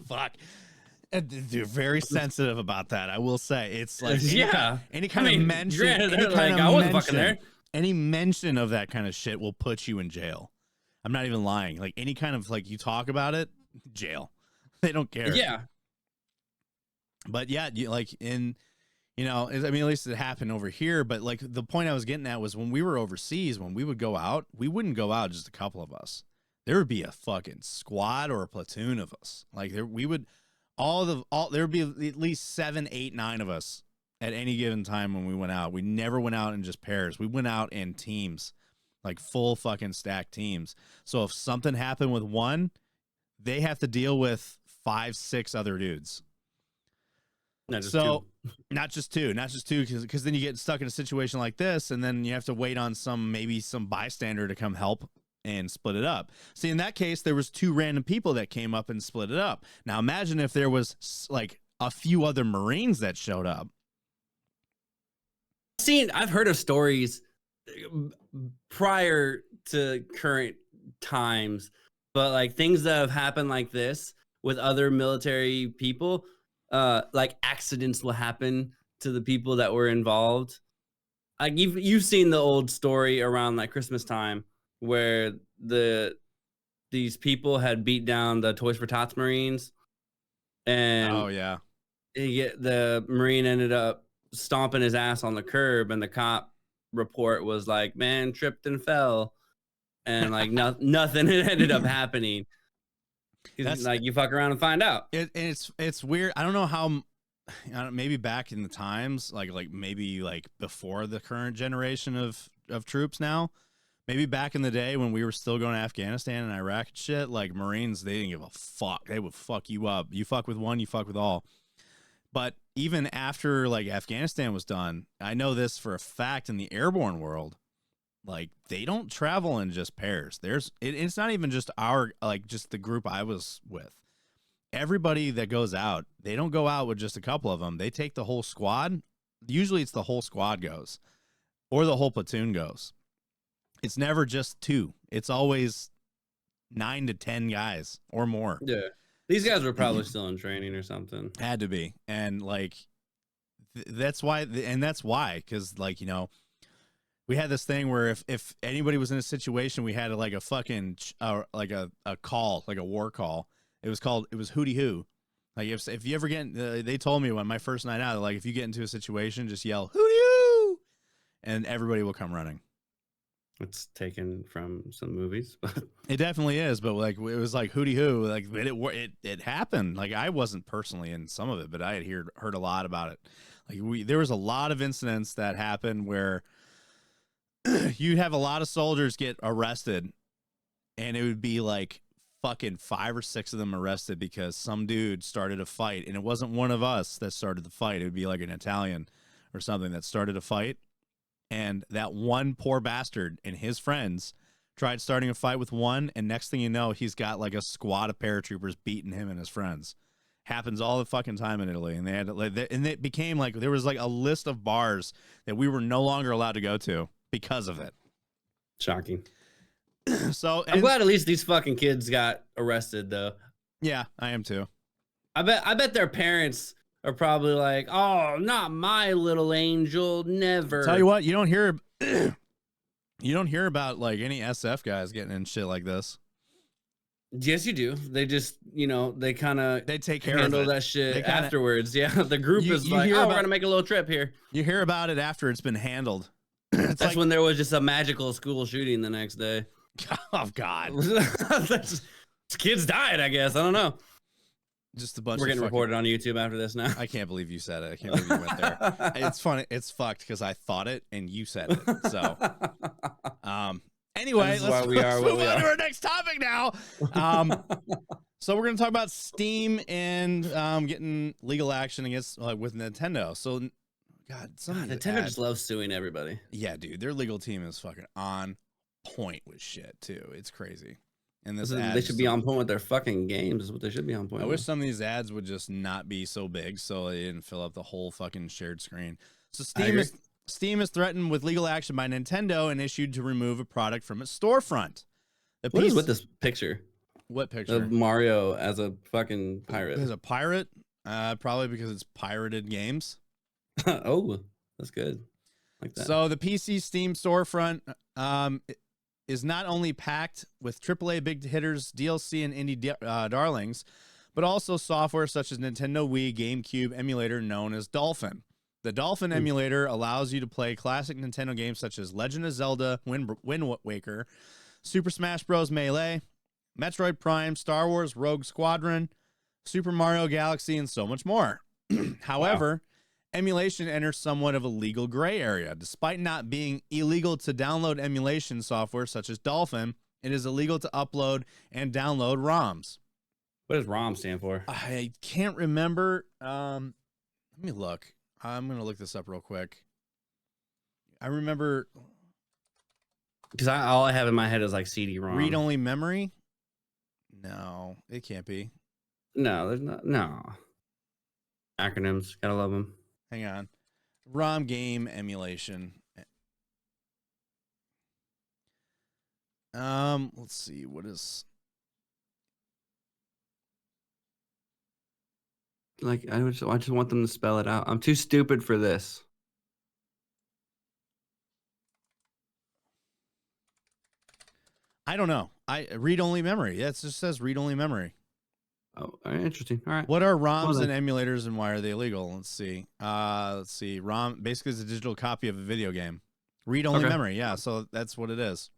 Fuck. They're very sensitive about that. I will say it's like any kind of mention. I wasn't fucking there. Any mention of that kind of shit will put you in jail. I'm not even lying. Like any kind of you talk about it, jail. They don't care. Yeah. But yeah, at least it happened over here. But the point I was getting at was when we were overseas, when we would go out, we wouldn't go out just a couple of us. There would be a fucking squad or a platoon of us. There would be at least 7, 8, 9 of us at any given time when we went out. We never went out in just pairs. We went out in teams, like full fucking stacked teams. So if something happened with one, they have to deal with 5, 6 other dudes. Not just two, because then you get stuck in a situation like this, and then you have to wait on some bystander to come help and split it up. See, in that case, there was 2 random people that came up and split it up. Now imagine if there was a few other Marines that showed up. I've heard of stories prior to current times, but things that have happened like this with other military people. Accidents will happen to the people that were involved. You've seen the old story around Christmas time where these people had beat down the Toys for Tots Marines, and the Marine ended up stomping his ass on the curb, and the cop report was man tripped and fell, and nothing had ended up happening. That's like, you fuck around and find out. It's weird. I don't know how. Maybe back in the times, like maybe like before the current generation of troops now. Maybe back in the day when we were still going to Afghanistan and Iraq and shit, like Marines, they didn't give a fuck. They would fuck you up. You fuck with one, you fuck with all. But even after like Afghanistan was done, I know this for a fact in the airborne world, like they don't travel in just pairs. It's not even just just the group I was with. Everybody that goes out, they don't go out with just a couple of them. They take the whole squad. Usually it's the whole squad goes or the whole platoon goes. It's never just 2. It's always 9 to 10 guys or more. Yeah. These guys were probably still in training or something. Had to be. And like, that's why, because like, you know, we had this thing where if anybody was in a situation, we had like a fucking, like a call, like a war call. It was hootie hoo. Like if you ever get, they told me when my first night out, like if you get into a situation, just yell hootie hoo, and everybody will come running. It's taken from some movies. It definitely is, but like it was like hootie hoo, like it happened. Like I wasn't personally in some of it, but I had heard a lot about it. Like there was a lot of incidents that happened where you have a lot of soldiers get arrested, and it would be like fucking 5 or 6 of them arrested because some dude started a fight, and it wasn't one of us that started the fight. It would be like an Italian or something that started a fight. And that one poor bastard and his friends tried starting a fight with one, and next thing you know, he's got like a squad of paratroopers beating him and his friends. Happens all the fucking time in Italy, and and it became like there was like a list of bars that we were no longer allowed to go to because of it. Shocking. So I'm glad at least these fucking kids got arrested, though. Yeah, I am too. I bet their parents are probably like, "Oh, not my little angel, never." Tell you what, you don't hear about like any SF guys getting in shit like this. Yes, you do. They just, they kind of take care handle of it. that shit afterwards. Yeah, the group is like, "Oh, we're gonna make a little trip here." You hear about it after it's been handled. That's like, when there was just a magical school shooting the next day. Oh God, kids died. I guess I don't know. Just a bunch. We're getting reported on YouTube after this now. I can't believe you said it. I can't believe you went there. It's funny. It's fucked because I thought it and you said it. So, anyway, let's move on to our next topic now. So we're gonna talk about Steam and getting legal action against with Nintendo. So, Nintendo just loves suing everybody. Yeah, dude, their legal team is fucking on point with shit too. It's crazy. And they should be on point with their fucking games. Is what they should be on point. I wish some of these ads would just not be so big, so they didn't fill up the whole fucking shared screen. So Steam is threatened with legal action by Nintendo and issued to remove a product from its storefront. What is with this picture? What picture? Of Mario as a fucking pirate. As a pirate? Probably because it's pirated games. Oh, that's good. Like that. So the PC Steam storefront is not only packed with AAA big hitters, DLC, and indie darlings, but also software such as Nintendo Wii GameCube emulator known as Dolphin. The Dolphin emulator allows you to play classic Nintendo games such as Legend of Zelda, Wind Waker, Super Smash Bros. Melee, Metroid Prime, Star Wars Rogue Squadron, Super Mario Galaxy, and so much more. However, emulation enters somewhat of a legal gray area. Despite not being illegal to download emulation software such as Dolphin, it is illegal to upload and download ROMs. What does ROM stand for? I can't remember. Let me look. I'm going to look this up real quick. I remember. Because all I have in my head is like CD-ROM. Read-only memory? No, it can't be. No, there's not. No. Acronyms. Gotta love them. Hang on. ROM game emulation. Let's see. What is... Like, I just want them to spell it out. I'm too stupid for this. I don't know. Read-only memory. Yeah, it just says read-only memory. Oh, interesting. All right. What are ROMs and emulators, and why are they illegal? Let's see. ROM basically is a digital copy of a video game. Read-only memory. Yeah, so that's what it is.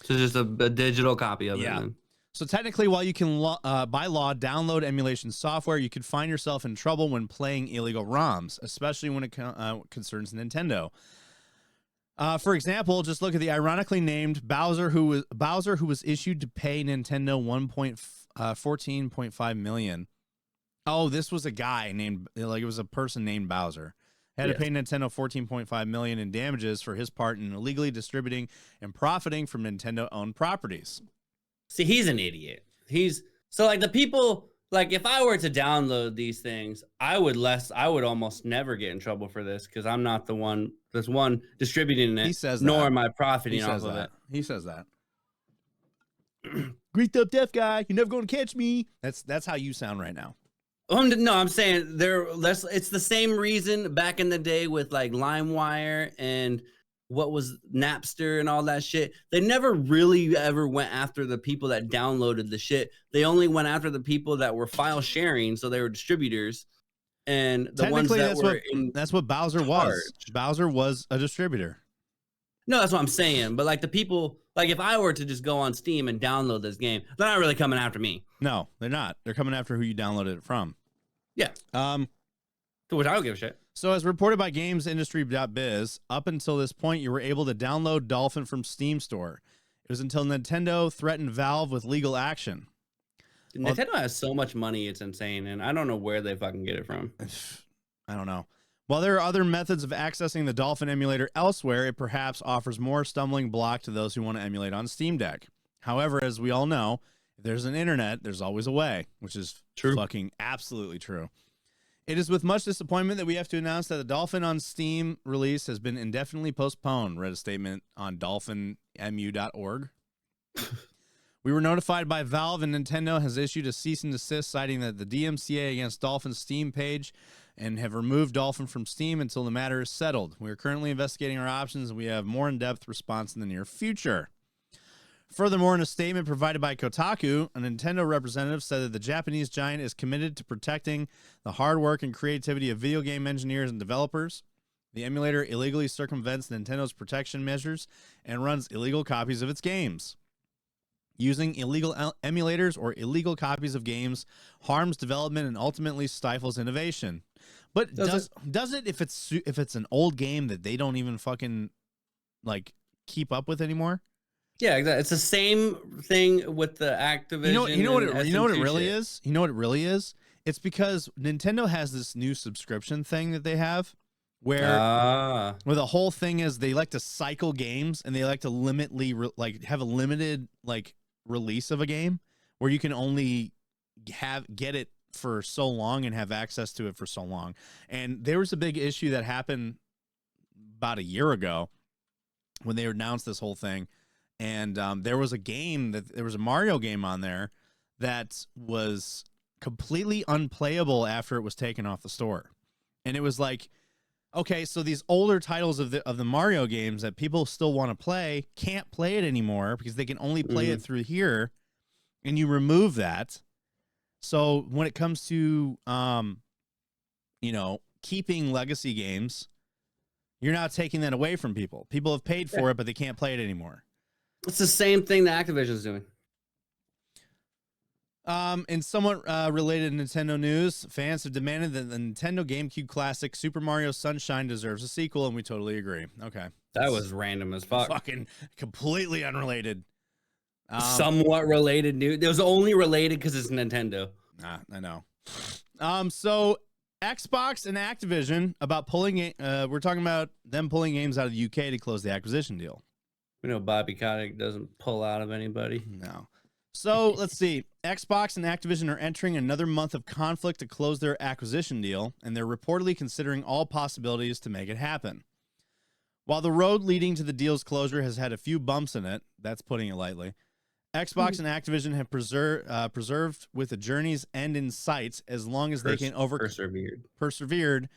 So just a digital copy of it. Then. So technically, while you can by law download emulation software, you could find yourself in trouble when playing illegal ROMs, especially when it concerns Nintendo. For example, just look at the ironically named Bowser, who was issued to pay Nintendo 14.5 million. Oh, this was a guy named, like, it was a person named Bowser. Had to pay Nintendo 14.5 million in damages for his part in illegally distributing and profiting from Nintendo-owned properties. See, he's an idiot. So like the people, like if I were to download these things, I would almost never get in trouble for this because I'm not the one distributing it. He says nor that. am I profiting He off says of that. it. He says that. Greased up deaf guy, you're never going to catch me. That's how you sound right now. No, I'm saying it's the same reason back in the day with like LimeWire and what was Napster and all that shit. They never really ever went after the people that downloaded the shit. They only went after the people that were file sharing, so they were distributors, and the ones that that's what Bowser was. Bowser was a distributor. No, that's what I'm saying. But like the people, like if I were to just go on Steam and download this game, they're not really coming after me. No, they're not. They're coming after who you downloaded it from. Yeah. To which I don't give a shit. So as reported by GamesIndustry.biz, up until this point, you were able to download Dolphin from Steam Store. It was until Nintendo threatened Valve with legal action. Nintendo has so much money, it's insane, and I don't know where they fucking get it from. I don't know. While there are other methods of accessing the Dolphin emulator elsewhere, it perhaps offers more stumbling block to those who want to emulate on Steam Deck. However, as we all know, if there's an internet, there's always a way, which is true. Fucking absolutely true. It is with much disappointment that we have to announce that the Dolphin on Steam release has been indefinitely postponed, read a statement on dolphinmu.org. We were notified by Valve, and Nintendo has issued a cease and desist citing that the DMCA against Dolphin's Steam page and have removed Dolphin from Steam until the matter is settled. We are currently investigating our options, and we have more in-depth response in the near future. Furthermore, in a statement provided by Kotaku, a Nintendo representative said that the Japanese giant is committed to protecting the hard work and creativity of video game engineers and developers. The emulator illegally circumvents Nintendo's protection measures and runs illegal copies of its games. Using illegal emulators or illegal copies of games harms development and ultimately stifles innovation. But does it if it's an old game that they don't even fucking like keep up with anymore? Yeah, exactly. It's the same thing with the Activision. You know what it really is? You know what it really is? It's because Nintendo has this new subscription thing that they have where the whole thing is they like to cycle games and they like to have a limited like release of a game where you can only get it for so long and have access to it for so long. And there was a big issue that happened about a year ago when they announced this whole thing. And there was a Mario game on there that was completely unplayable after it was taken off the store. And it was like, okay, so these older titles of the Mario games that people still want to play can't play it anymore because they can only play it through here, and you remove that. So when it comes to keeping legacy games, you're not taking that away from people. People have paid for it, but they can't play it anymore. It's the same thing that Activision's doing. In somewhat related Nintendo news, fans have demanded that the Nintendo GameCube classic Super Mario Sunshine deserves a sequel, and we totally agree. Okay. That was random as fuck. Fucking completely unrelated. Somewhat related news. It was only related because it's Nintendo. I know. So Xbox and Activision about pulling. We're talking about them pulling games out of the UK to close the acquisition deal. We know Bobby Kotick doesn't pull out of anybody. No. So let's see. Xbox and Activision are entering another month of conflict to close their acquisition deal, and they're reportedly considering all possibilities to make it happen. While the road leading to the deal's closure has had a few bumps in it, that's putting it lightly, Xbox and Activision have persevered with the journey's end in sight as long as they can persevered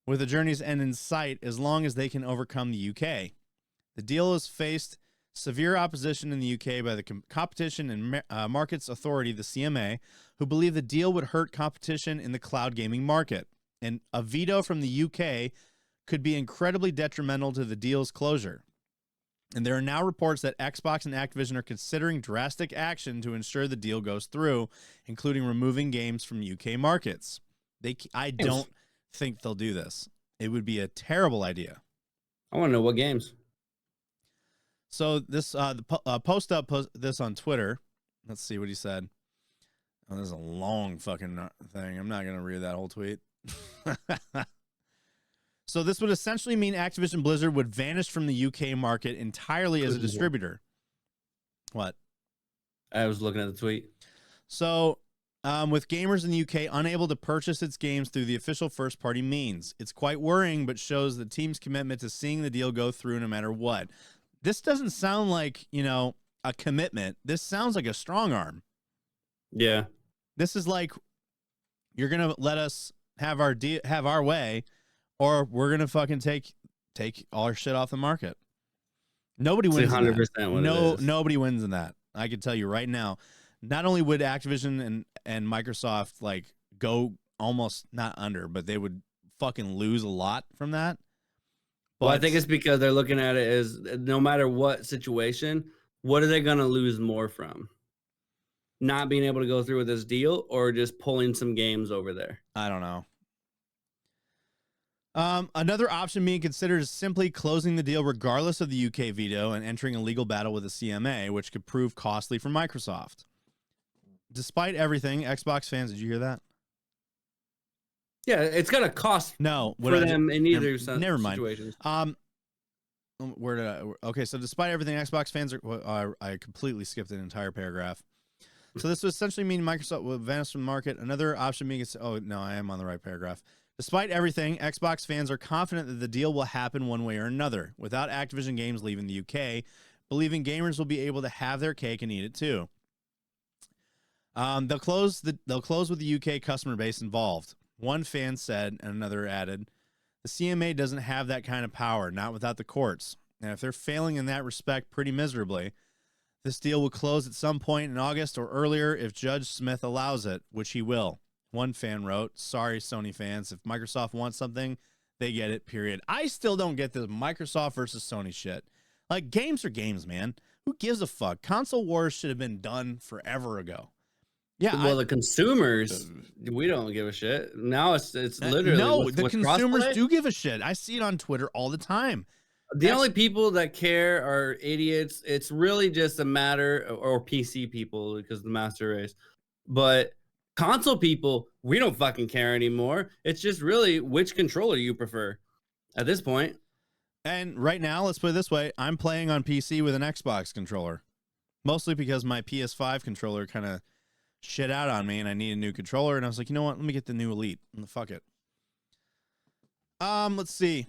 with the journey's end in sight as long as they can overcome the UK. The deal has faced severe opposition in the UK by the Competition and Markets Authority, the CMA, who believe the deal would hurt competition in the cloud gaming market. And a veto from the UK could be incredibly detrimental to the deal's closure. And there are now reports that Xbox and Activision are considering drastic action to ensure the deal goes through, including removing games from UK markets. I don't think they'll do this. It would be a terrible idea. I want to know what games. So this post this on Twitter. Let's see what he said. Oh, this is a long fucking thing. I'm not going to read that whole tweet. So this would essentially mean Activision Blizzard would vanish from the UK market entirely as a distributor. What? I was looking at the tweet. So with gamers in the UK unable to purchase its games through the official first-party means. It's quite worrying, but shows the team's commitment to seeing the deal go through no matter what. This doesn't sound like, a commitment. This sounds like a strong arm. Yeah. This is like, you're going to let us have our way, or we're going to fucking take all our shit off the market. Nobody wins 100% nobody wins in that. I can tell you right now. Not only would Activision and Microsoft like go almost not under, but they would fucking lose a lot from that. But I think it's because they're looking at it as no matter what situation, what are they going to lose more from? Not being able to go through with this deal or just pulling some games over there? I don't know. Another option being considered is simply closing the deal regardless of the UK veto and entering a legal battle with the CMA, which could prove costly for Microsoft. Despite everything, Xbox fans, did you hear that? Yeah, it's going to cost for them in either never mind. situations. Okay, so despite everything, Xbox fans are I completely skipped an entire paragraph. So this would essentially mean Microsoft will vanish from the market. Another option being, oh no, I am on the right paragraph. Despite everything, Xbox fans are confident that the deal will happen one way or another, without Activision games leaving the UK, believing gamers will be able to have their cake and eat it too. They'll close with the UK customer base involved. One fan said, and another added, the CMA doesn't have that kind of power, not without the courts. And if they're failing in that respect pretty miserably, this deal will close at some point in August or earlier if Judge Smith allows it, which he will. One fan wrote, sorry, Sony fans, if Microsoft wants something, they get it, period. I still don't get this Microsoft versus Sony shit. Like, games are games, man. Who gives a fuck? Console wars should have been done forever ago. Yeah. Well, the consumers, we don't give a shit. Now it's literally no. The consumers do give a shit. I see it on Twitter all the time. The only people that care are idiots. It's really just a matter, or PC people because the master race. But console people, we don't fucking care anymore. It's just really which controller you prefer at this point. And right now, let's put it this way: I'm playing on PC with an Xbox controller, mostly because my PS5 controller kind of shit out on me and I need a new controller, and I was like, you know what, let me get the new Elite. Fuck it. Let's see,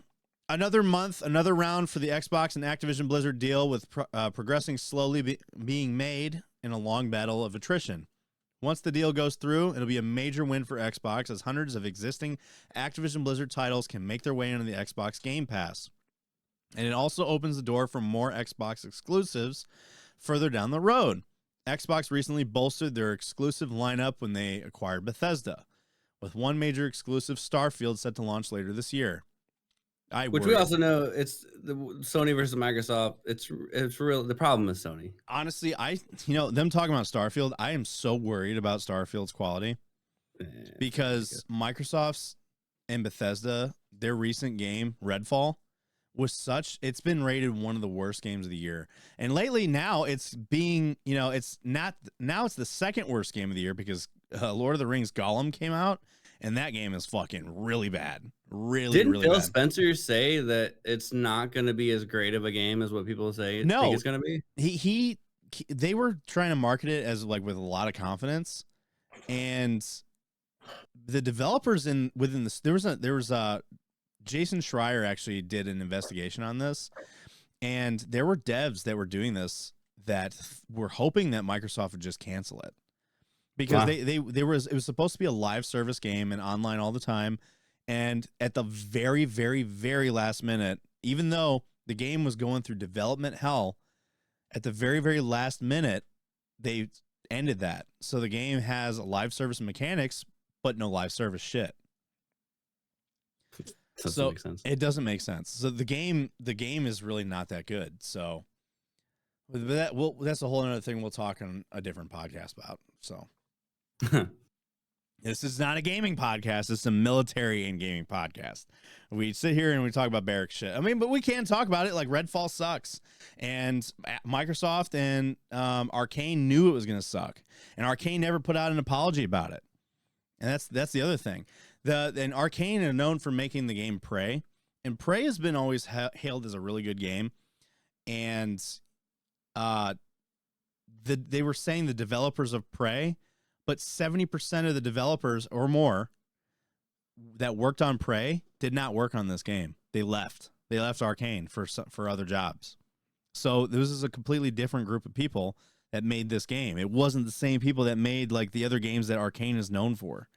another month, another round for the Xbox and Activision Blizzard deal, with progressing slowly being made in a long battle of attrition. Once the deal goes through, it'll be a major win for Xbox, as hundreds of existing Activision Blizzard titles can make their way into the Xbox Game Pass, and it also opens the door for more Xbox exclusives further down the road. Xbox recently bolstered their exclusive lineup when they acquired Bethesda, with one major exclusive, Starfield, set to launch later this year. We also know it's the Sony versus Microsoft. It's real. The problem is Sony. Honestly, them talking about Starfield, I am so worried about Starfield's quality because Microsoft's and Bethesda, their recent game, Redfall, it's been rated one of the worst games of the year. And lately now it's being, it's the second worst game of the year because Lord of the Rings Gollum came out, and that game is fucking really bad. Didn't Phil Spencer say that it's not going to be as great of a game as what people say think it's going to be? They were trying to market it as like with a lot of confidence, and the developers within this, there was Jason Schreier actually did an investigation on this, and there were devs that were doing this that were hoping that Microsoft would just cancel it because it was supposed to be a live service game and online all the time. And at the very, very, very last minute, even though the game was going through development hell, at the very, very last minute, they ended that. So the game has live service mechanics, but no live service shit. Doesn't make sense. It doesn't make sense. So the game is really not that good. So But that's a whole other thing we'll talk on a different podcast about. So this is not a gaming podcast. It's a military and gaming podcast. We sit here and we talk about barrack shit. I mean, but we can talk about it. Like Redfall sucks, and Microsoft and Arcane knew it was going to suck, and Arcane never put out an apology about it. And that's the other thing. And Arcane are known for making the game Prey, and Prey has been always hailed as a really good game. And they were saying the developers of Prey, but 70% of the developers or more that worked on Prey did not work on this game. They left. They left Arcane for other jobs. So this is a completely different group of people that made this game. It wasn't the same people that made like the other games that Arcane is known for.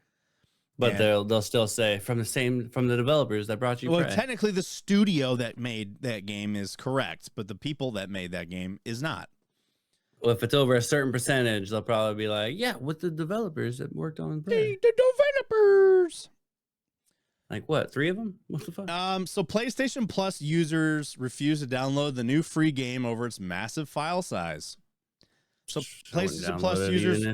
But they'll still say from the developers that brought you. Well, Prey. technically the studio that made that game is correct, but the people that made that game is not. Well, if it's over a certain percentage, they'll probably be like, yeah, with the developers that worked on Prey. The developers. Like what? 3 of them? What the fuck? So PlayStation Plus users refuse to download the new free game over its massive file size. So PlayStation Plus users,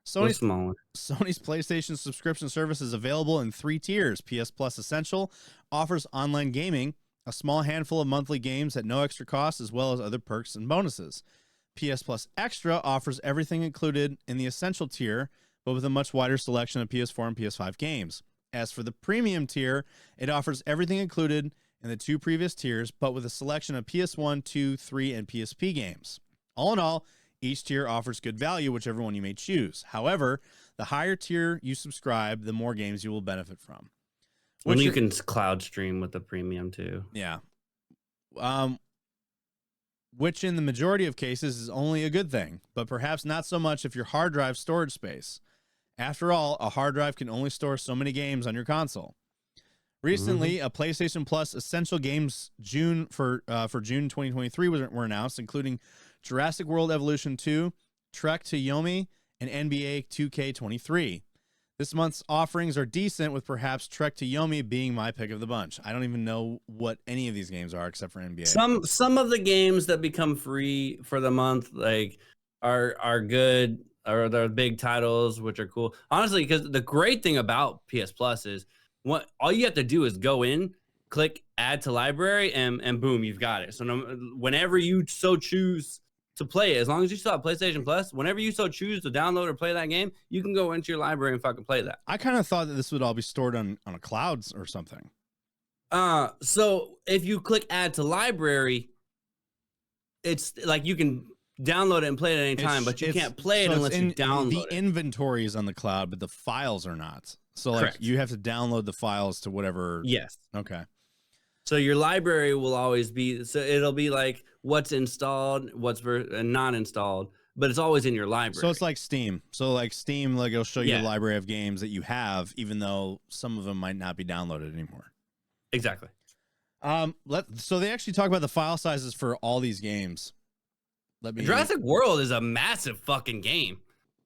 Sony's PlayStation subscription service is available in 3 tiers. PS Plus Essential offers online gaming, a small handful of monthly games at no extra cost, as well as other perks and bonuses. PS Plus Extra offers everything included in the Essential tier, but with a much wider selection of PS4 and PS5 games. As for the Premium tier, it offers everything included in the 2 previous tiers, but with a selection of PS1, 2, 3, and PSP games. All in all, each tier offers good value, whichever one you may choose. However, the higher tier you subscribe, the more games you will benefit from. When you can cloud stream with the Premium too. Yeah. Which in the majority of cases is only a good thing, but perhaps not so much if your hard drive storage space. After all, a hard drive can only store so many games on your console. Recently, a PlayStation Plus Essential Games for June 2023 were announced, including Jurassic World Evolution 2, Trek to Yomi, and NBA 2K23. This month's offerings are decent, with perhaps Trek to Yomi being my pick of the bunch. I don't even know what any of these games are except for NBA. Some of the games that become free for the month are good, or they're big titles, which are cool. Honestly, because the great thing about PS Plus is all you have to do is go in, click add to library, and boom, you've got it. So whenever you so choose to play it, as long as you still have PlayStation Plus, whenever you so choose to download or play that game, you can go into your library and fucking play that. I kind of thought that this would all be stored on a cloud or something. So if you click add to library, it's like you can download it and play it at any time, but you can't play it unless you download it. The inventory is on the cloud, but the files are not. So like you have to download the files to whatever. Yes. Okay. So your library will always be, so it'll be like what's installed, what's not installed, but it's always in your library. So it's like Steam. So like Steam, like it'll show you a library of games that you have, even though some of them might not be downloaded anymore. Exactly. So they actually talk about the file sizes for all these games. Jurassic World is a massive fucking game.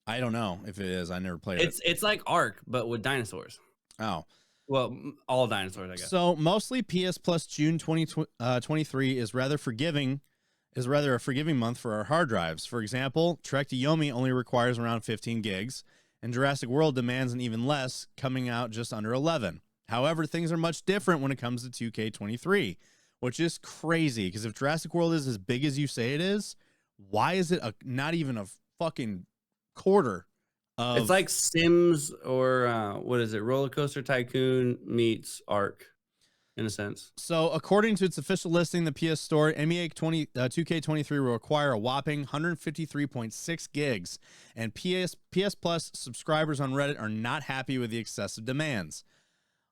I don't know if it is. I never played it. It's like Ark, but with dinosaurs. Oh. Well, all dinosaurs, I guess. So mostly PS Plus June 2023 is rather a forgiving month for our hard drives. For example, Trek to Yomi only requires around 15 gigs, and Jurassic World demands an even less, coming out just under 11. However, things are much different when it comes to 2K23, which is crazy, because if Jurassic World is as big as you say it is, why is it not even a fucking quarter of... It's like Sims or what is it? Roller Coaster Tycoon meets Ark, in a sense. So according to its official listing, the PS Store, NBA 2K23 will require a whopping 153.6 gigs, and PS Plus subscribers on Reddit are not happy with the excessive demands.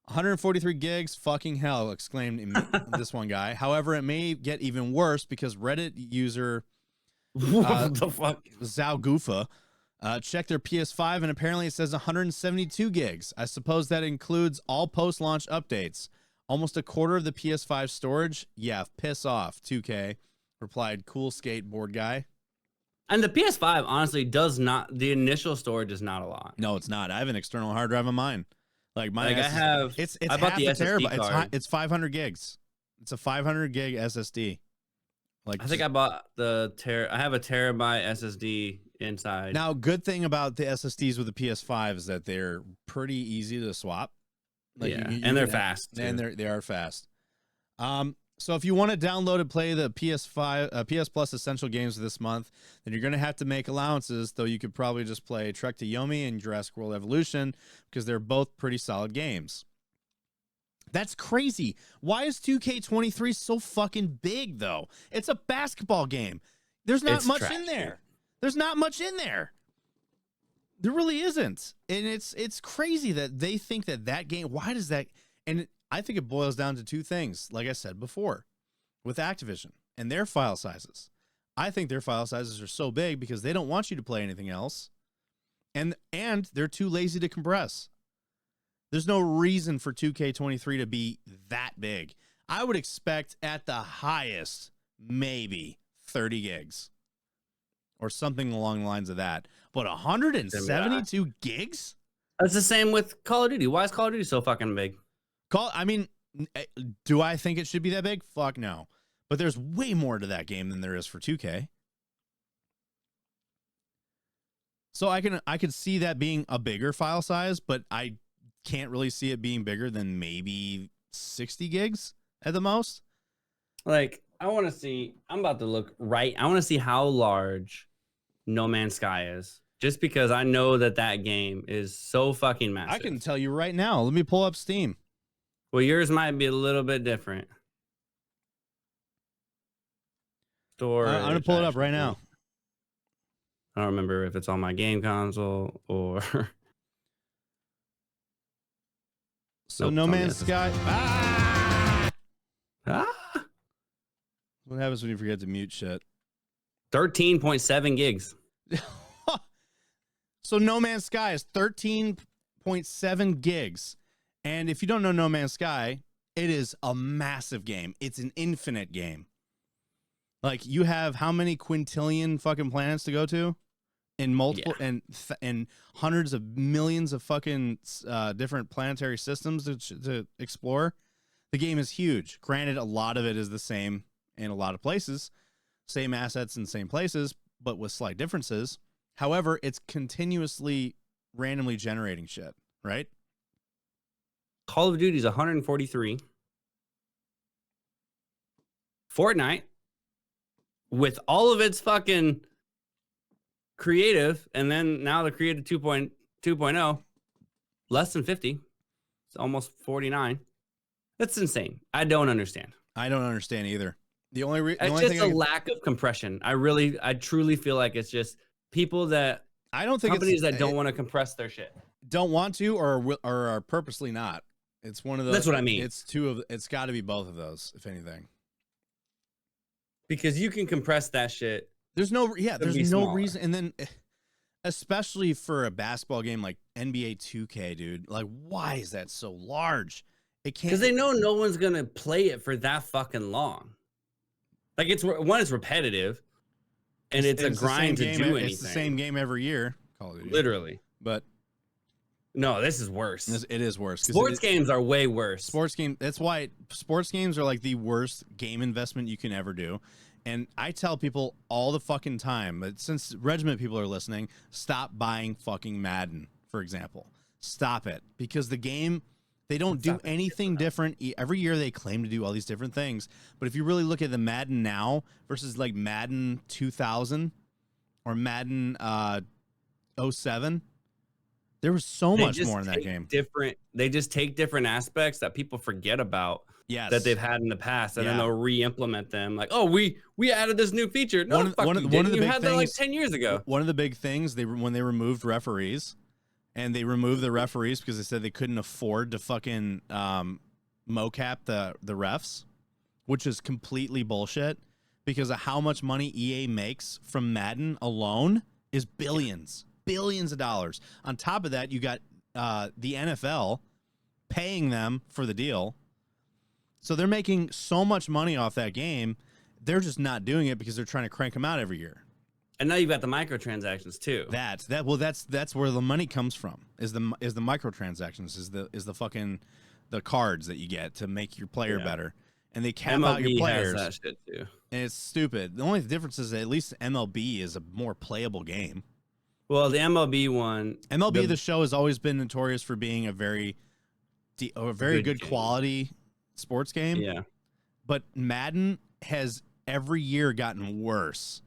143 gigs, fucking hell, exclaimed this one guy. However, it may get even worse because Reddit user what the fuck? Zalgoofa checked their PS5, and apparently it says 172 gigs. I suppose that includes all post-launch updates. Almost a quarter of the PS5 storage? Yeah, piss off, 2K, replied Cool Skateboard Guy. And the PS5, honestly, the initial storage is not a lot. No, it's not. I have an external hard drive on mine. Like mine, it's I bought half the a SSD terabyte. card. It's 500 gigs. It's a 500 gig SSD. Like I think I bought I have a terabyte SSD inside. now, good thing about the SSDs with the PS5 is that they're pretty easy to swap. Like yeah, you and they're can fast. and Too. they are fast. So if you want to download and play the PS5, PS Plus Essential games this month, then you're going to have to make allowances, though you could probably just play Trek to Yomi and Jurassic World Evolution because they're both pretty solid games. That's crazy. Why is 2K23 so fucking big, though? It's a basketball game. There's not much in there. There's not much in there. There really isn't. And it's crazy that they think that game, why does that, and I think it boils down to two things, like I said before, with Activision and their file sizes. I think their file sizes are so big because they don't want you to play anything else, and they're too lazy to compress. There's no reason for 2K23 to be that big. I would expect at the highest, maybe 30 gigs or something along the lines of that. But 172 gigs? That's the same with Call of Duty. Why is Call of Duty so fucking big? Do I think it should be that big? Fuck no. But there's way more to that game than there is for 2K. So I could see that being a bigger file size, but I can't really see it being bigger than maybe 60 gigs at the most. Like, I want to see, I'm about to look right. I want to see how large No Man's Sky is, just because I know that game is so fucking massive. I can tell you right now. Let me pull up Steam. Well, yours might be a little bit different. Storage. I'm going to pull it up right now. I don't remember if it's on my game console or... So nope, No Man's Sky. What happens when you forget to mute shit? 13.7 gigs. So No Man's Sky is 13.7 gigs. And if you don't know No Man's Sky, it is a massive game. It's an infinite game. Like, you have how many quintillion fucking planets to go to? In multiple and hundreds of millions of fucking different planetary systems to explore. The game is huge. Granted, a lot of it is the same in a lot of places, same assets in same places, but with slight differences. However, it's continuously randomly generating shit, right? Call of Duty is 143. Fortnite, with all of its fucking creative, and then now the creative 2.0, less than 50. It's almost 49. That's insane. I don't understand. I don't understand either. The only it's just a lack of compression. I truly feel like it's just people that I don't think companies that don't want to compress their shit. Don't want to or are purposely not. It's one of those. That's what I mean. It's got to be both of those, if anything. Because you can compress that shit. There's no reason. And then, especially for a basketball game like NBA 2K, dude, like, why is that so large? It can't, because they know no one's gonna play it for that fucking long. Like, it's repetitive, and it's a grind to do anything. It's the same game every year, Call of Duty. Literally. But no, this is worse. It is worse. Sports games are way worse. That's why sports games are like the worst game investment you can ever do. And I tell people all the fucking time, but since Regiment people are listening, stop buying fucking Madden, for example. Stop it. Because the game, they don't do anything different. Every year they claim to do all these different things. But if you really look at the Madden now versus like Madden 2000 or Madden 07, there was so much more in that game. They just take different aspects that people forget about. Yes. That they've had in the past, and then they'll re-implement them. Like, oh, we added this new feature. No, one of the big things, that like 10 years ago. One of the big things when they removed referees, and they removed the referees because they said they couldn't afford to fucking mocap the refs, which is completely bullshit. Because of how much money EA makes from Madden alone is billions of dollars. On top of that, you got the NFL paying them for the deal. So they're making so much money off that game. They're just not doing it because they're trying to crank them out every year. And now you've got the microtransactions too. That's where the money comes from. Is the microtransactions, is the fucking the cards that you get to make your player better. and they cap out your MLB players. has that shit too. And it's stupid. The only difference is that at least MLB is a more playable game. Well, the MLB one, the show has always been notorious for being a very good quality sports game. Yeah. But Madden has every year gotten worse.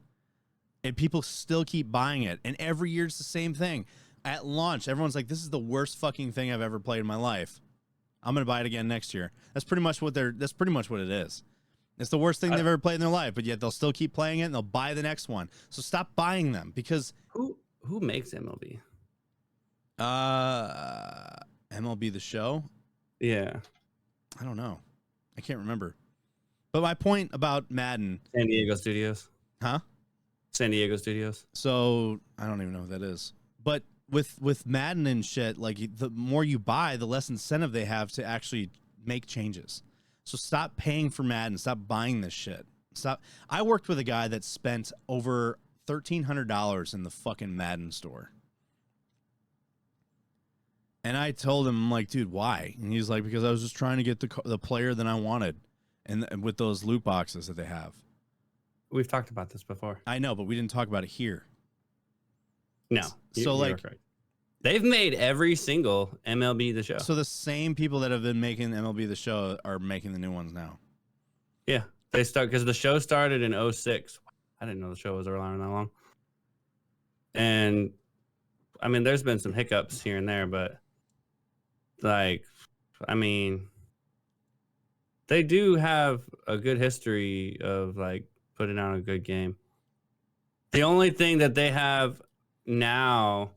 And people still keep buying it. And every year it's the same thing. At launch, everyone's like, this is the worst fucking thing I've ever played in my life. I'm going to buy it again next year. That's pretty much what it is. It's the worst thing they've ever played in their life, but yet they'll still keep playing it and they'll buy the next one. So stop buying them because who makes MLB? MLB the show? Yeah. I don't know. I can't remember. But my point about Madden, San Diego Studios. Huh? San Diego Studios. So I don't even know who that is. But with Madden and shit, like the more you buy, the less incentive they have to actually make changes. So stop paying for Madden. Stop buying this shit. Stop. I worked with a guy that spent over $1,300 in the fucking Madden store. And I told him, I'm like, dude, why? And he's like, because I was just trying to get the player that I wanted, and with those loot boxes that they have. We've talked about this before. I know, but we didn't talk about it here. No. So like, they've made every single MLB the show. So the same people that have been making MLB the show are making the new ones now. Yeah, they start because the show started in 2006. I didn't know the show was around that long. And I mean, there's been some hiccups here and there, but like, I mean, they do have a good history of like putting out a good game. The only thing that they have now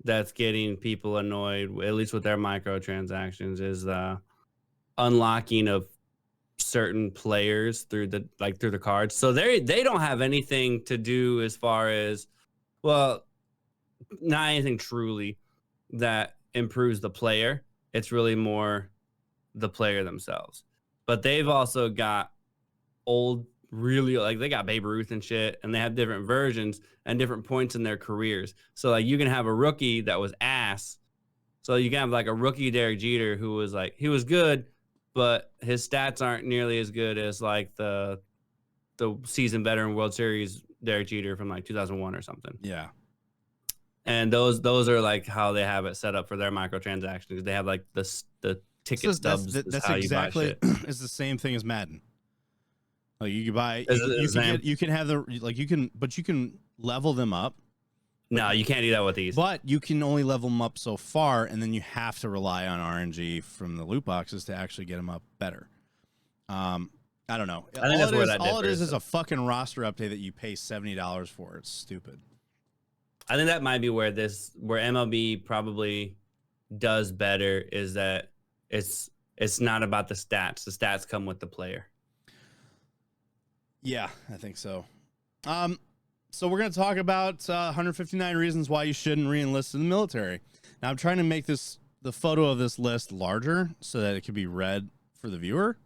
that's getting people annoyed, at least with their microtransactions, is the unlocking of certain players through the cards. So they don't have anything to do as far as, well, not anything truly that improves the player. It's really more the player themselves. But they've also got old, really, like they got Babe Ruth and shit, and they have different versions and different points in their careers. So like you can have a rookie that was ass. So you can have like a rookie Derek Jeter who was like, he was good, but his stats aren't nearly as good as like the seasoned veteran World Series Derek Jeter from like 2001 or something. Yeah. And those are like how they have it set up for their microtransactions. They have like the ticket stubs. That's how exactly you buy shit. It's the same thing as Madden. Like you can buy, you can level them up. No, you can't do that with these. But you can only level them up so far, and then you have to rely on RNG from the loot boxes to actually get them up better. I don't know. I think that's where that all it differs. is a fucking roster update that you pay $70 for. It's stupid. I think that might be where MLB probably does better, is that it's not about the stats. The stats come with the player. Yeah, I think so. So we're going to talk about 159 reasons why you shouldn't re-enlist in the military. Now, I'm trying to make the photo of this list larger so that it can be read for the viewer,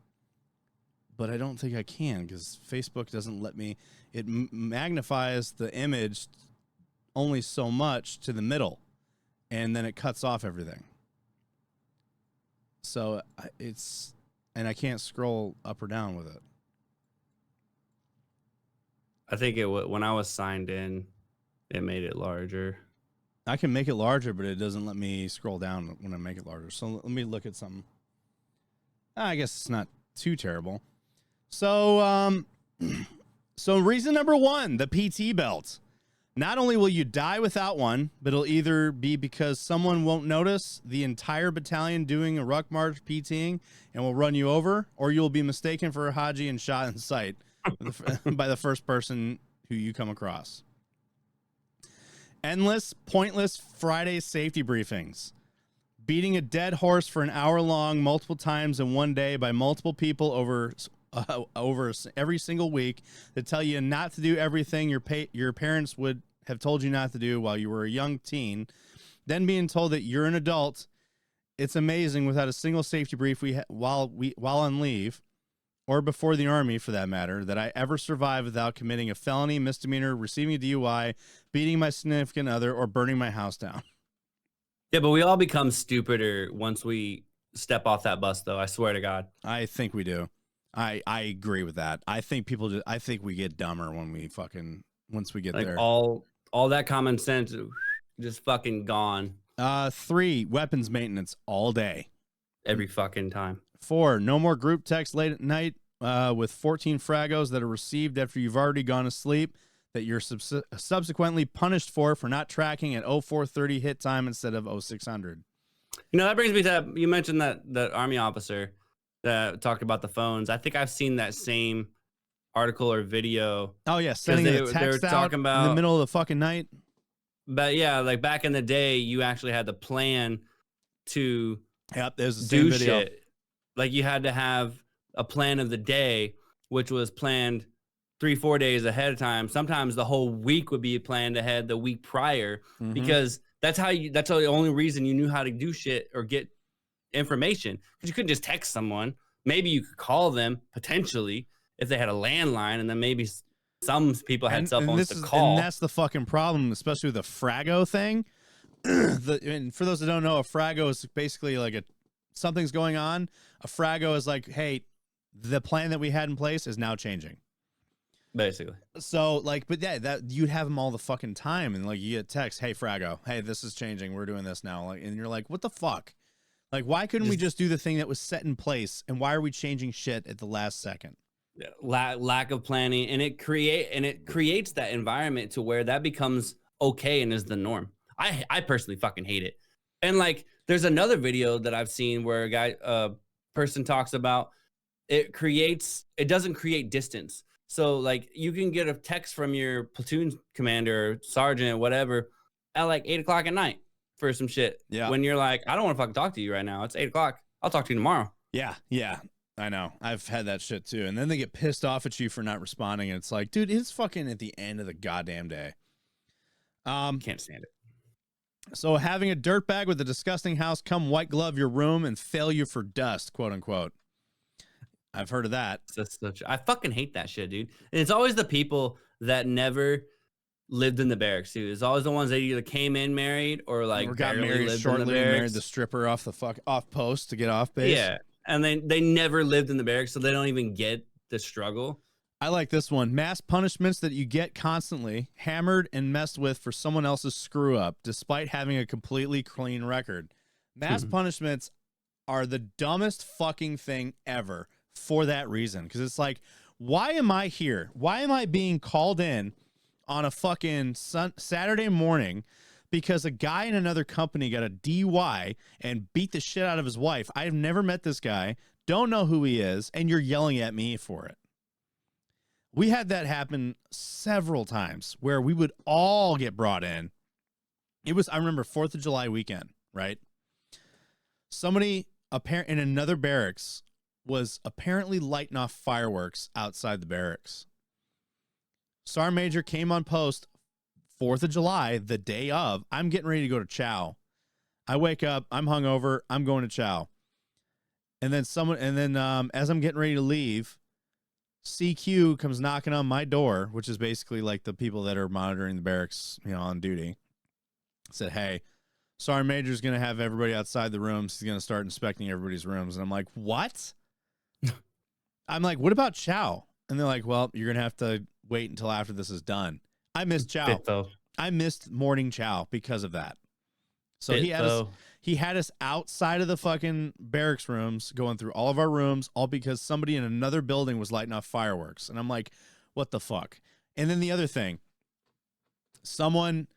but I don't think I can because Facebook doesn't let me. It magnifies the image only so much to the middle, and then it cuts off everything. So and I can't scroll up or down with it. I think when I was signed in, it made it larger. I can make it larger, but it doesn't let me scroll down when I make it larger. So let me look at something. I guess it's not too terrible. So, so reason number 1, the PT belt. Not only will you die without one, but it'll either be because someone won't notice the entire battalion doing a ruck march PTing and will run you over, or you'll be mistaken for a Haji and shot in sight by the first person who you come across. Endless, pointless Friday safety briefings. Beating a dead horse for an hour long, multiple times in one day by multiple people over every single week that tell you not to do everything your parents would have told you not to do while you were a young teen, then being told that you're an adult. It's amazing without a single safety brief while on leave, or before the Army for that matter, that I ever survived without committing a felony, misdemeanor, receiving a DUI, beating my significant other, or burning my house down. Yeah, but we all become stupider once we step off that bus, though. I swear to God. I think we do. I agree with that. I think I think we get dumber when we once we get Like there. all that common sense just fucking gone 3, weapons maintenance all day. every fucking time. 4, no more group text late at night with 14 fragos that are received after you've already gone to sleep that you're subsequently punished for not tracking at 0430 hit time instead of 0600. You know, that brings me to you mentioned that Army officer that talked about the phones. I think I've seen that same article or video. Oh yeah, sending a text out in the middle of the fucking night. But yeah, like back in the day, you actually had the plan to there's the same video. Shit. Like you had to have a plan of the day, which was planned 3-4 days ahead of time. Sometimes the whole week would be planned ahead the week prior, because that's the only reason you knew how to do shit or get information, because you couldn't just text someone. Maybe you could call them potentially if they had a landline, and then maybe some people had cell phones to call. And that's the fucking problem, especially with the Frago thing. And for those that don't know, a Frago is basically like something's going on. A Frago is like, hey, the plan that we had in place is now changing. Basically. So like, but yeah, that you'd have them all the fucking time, and like you get text, hey Frago, hey, this is changing, we're doing this now, like, and you're like, what the fuck? Like, why couldn't we just do the thing that was set in place, and why are we changing shit at the last second? Lack of planning, and it creates that environment to where that becomes okay and is the norm. I personally fucking hate it. And like, there's another video that I've seen where a person talks about it doesn't create distance. So like, you can get a text from your platoon commander, sergeant, whatever, at like 8 o'clock at night for some shit. Yeah. When you're like, I don't want to fucking talk to you right now. It's 8 o'clock. I'll talk to you tomorrow. Yeah. I know. I've had that shit too. And then they get pissed off at you for not responding. And it's like, dude, it's fucking at the end of the goddamn day. Can't stand it. So having a dirtbag with a disgusting house come white glove your room and fail you for dust, quote unquote. I've heard of that. I fucking hate that shit, dude. And it's always the people that never lived in the barracks, dude. It's always the ones that either came in married or like got married shortly and married the stripper off post to get off base. Yeah. And they never lived in the barracks, so they don't even get the struggle. I like this one. Mass punishments that you get constantly hammered and messed with for someone else's screw up, despite having a completely clean record. Mass punishments are the dumbest fucking thing ever for that reason. Because it's like, why am I here? Why am I being called in on a fucking Saturday morning because a guy in another company got a DUI and beat the shit out of his wife? I've never met this guy, don't know who he is, and you're yelling at me for it. We had that happen several times where we would all get brought in. I remember 4th of July weekend, right? Somebody in another barracks was apparently lighting off fireworks outside the barracks. Sergeant Major came on post 4th of July, the day of. I'm getting ready to go to chow. I wake up, I'm hungover, I'm going to chow. And then as I'm getting ready to leave, CQ comes knocking on my door, which is basically like the people that are monitoring the barracks, on duty. Said, hey, Sergeant Major's going to have everybody outside the rooms. He's going to start inspecting everybody's rooms. And I'm like, what? I'm like, what about chow? And they're like, well, you're going to have to wait until after this is done. I missed chow. I missed morning chow because of that. So he had us outside of the fucking barracks rooms, going through all of our rooms, all because somebody in another building was lighting off fireworks. And I'm like, what the fuck? And then the other thing, someone,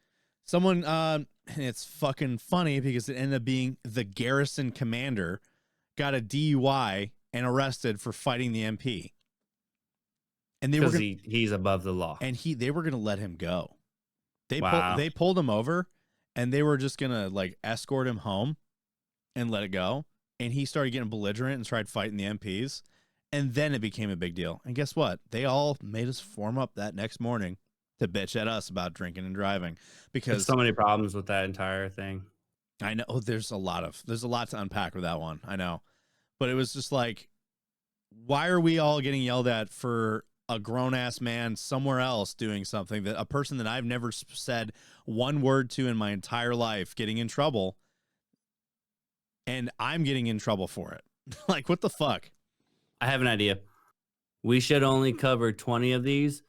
and it's fucking funny because it ended up being the garrison commander got a DUI and arrested for fighting the MP. And he's above the law. And they were going to let him go. They pulled him over. And they were just going to like escort him home and let it go. And he started getting belligerent and tried fighting the MPs. And then it became a big deal. And guess what? They all made us form up that next morning to bitch at us about drinking and driving. Because there's so many problems with that entire thing. I know there's a lot to unpack with that one. I know. But it was just like, why are we all getting yelled at for a grown-ass man somewhere else doing something, that a person that I've never said one word to in my entire life getting in trouble, and I'm getting in trouble for it? Like, what the fuck? I have an idea. We should only cover 20 of these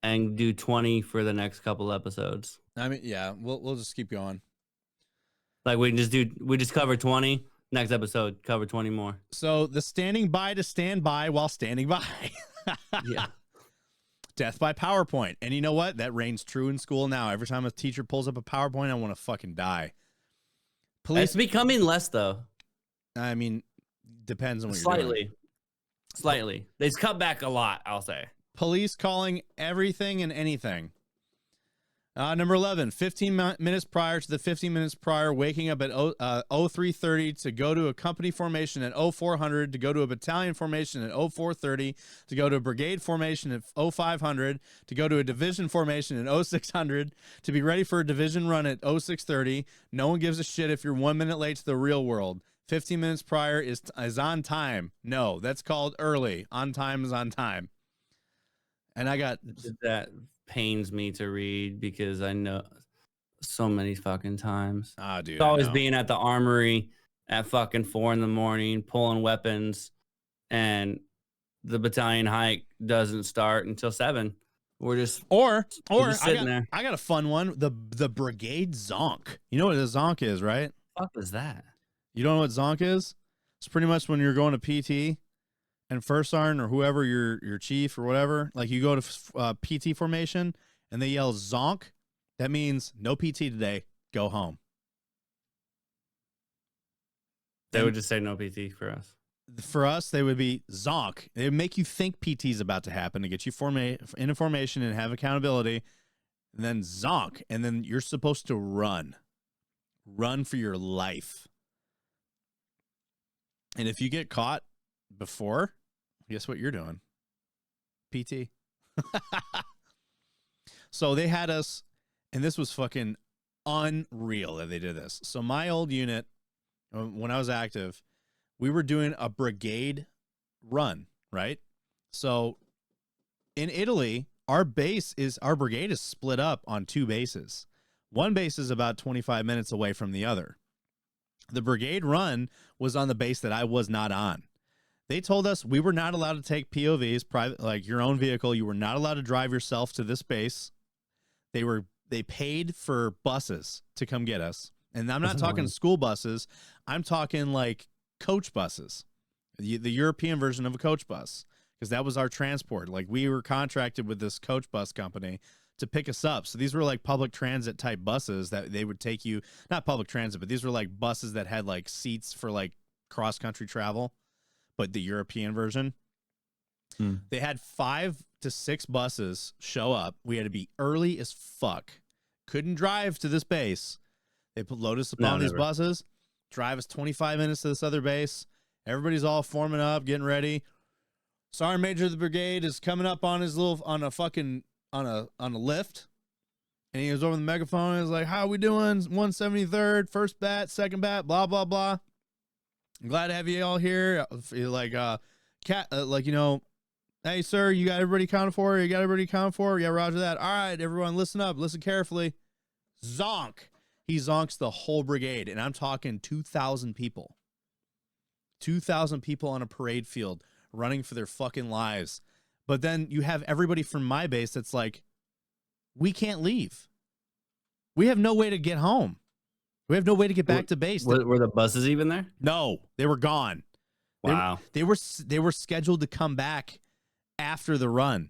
and do 20 for the next couple episodes. I mean, yeah, we'll just keep going. Like we just cover 20. Next episode, cover 20 more. So the standing by to stand by while standing by. Yeah. Death by PowerPoint. And you know what? That reigns true in school now. Every time a teacher pulls up a PowerPoint, I want to fucking die. Police. It's becoming less though. I mean, depends on what you're doing. Slightly. They've cut back a lot, I'll say. Police calling everything and anything. Number 11, 15 minutes prior to the 15 minutes prior, waking up at 0330 to go to a company formation at 0400, to go to a battalion formation at 0430, to go to a brigade formation at 0500, to go to a division formation at 0600, to be ready for a division run at 0630. No one gives a shit if you're 1 minute late to the real world. 15 minutes prior is on time. No, that's called early. On time is on time. And I got... That pains me to read because I know so many fucking times. Ah, dude. It's always being at the armory at fucking 4 a.m, pulling weapons, and the battalion hike doesn't start until 7. We're just sitting there. I got a fun one. The brigade zonk. You know what a zonk is, right? What is that? You don't know what zonk is? It's pretty much when you're going to PT and first sergeant or whoever your chief or whatever, like you go to PT formation and they yell zonk. That means no PT today. Go home. They would just say no PT for us. For us, they would be zonk. They would make you think PT is about to happen to get you in a formation and have accountability. And then zonk. And then you're supposed to run. Run for your life. And if you get caught before, guess what you're doing? PT. So they had us, and this was fucking unreal that they did this. So my old unit, when I was active, we were doing a brigade run, right? So in Italy, our brigade is split up on 2 bases. One base is about 25 minutes away from the other. The brigade run was on the base that I was not on. They told us we were not allowed to take POVs, private, like your own vehicle. You were not allowed to drive yourself to this base. They paid for buses to come get us. And I'm not talking school buses. I'm talking like coach buses, the European version of a coach bus, because that was our transport. Like we were contracted with this coach bus company to pick us up. So these were like public transit type buses that they would take you, not public transit, but these were like buses that had like seats for like cross country travel, but the European version. They had 5 to 6 buses show up. We had to be early as fuck. Couldn't drive to this base. They load us upon these buses, drive us 25 minutes to this other base. Everybody's all forming up, getting ready. Sergeant Major of the brigade is coming up on his little, on a lift, and he was over the megaphone and was like, how we doing? 173rd, first bat, second bat, blah blah blah. I'm glad to have you all here. Like like, you know, hey sir, you got everybody accounted for? You got everybody accounted for? Yeah, roger that. All right, everyone, listen up, listen carefully. Zonk. He zonks the whole brigade, and I'm talking 2,000 people. 2,000 people on a parade field running for their fucking lives. But then you have everybody from my base that's like, we can't leave. We have no way to get home. We have no way to get back to base. Were the buses even there? No, they were gone. Wow. They were scheduled to come back after the run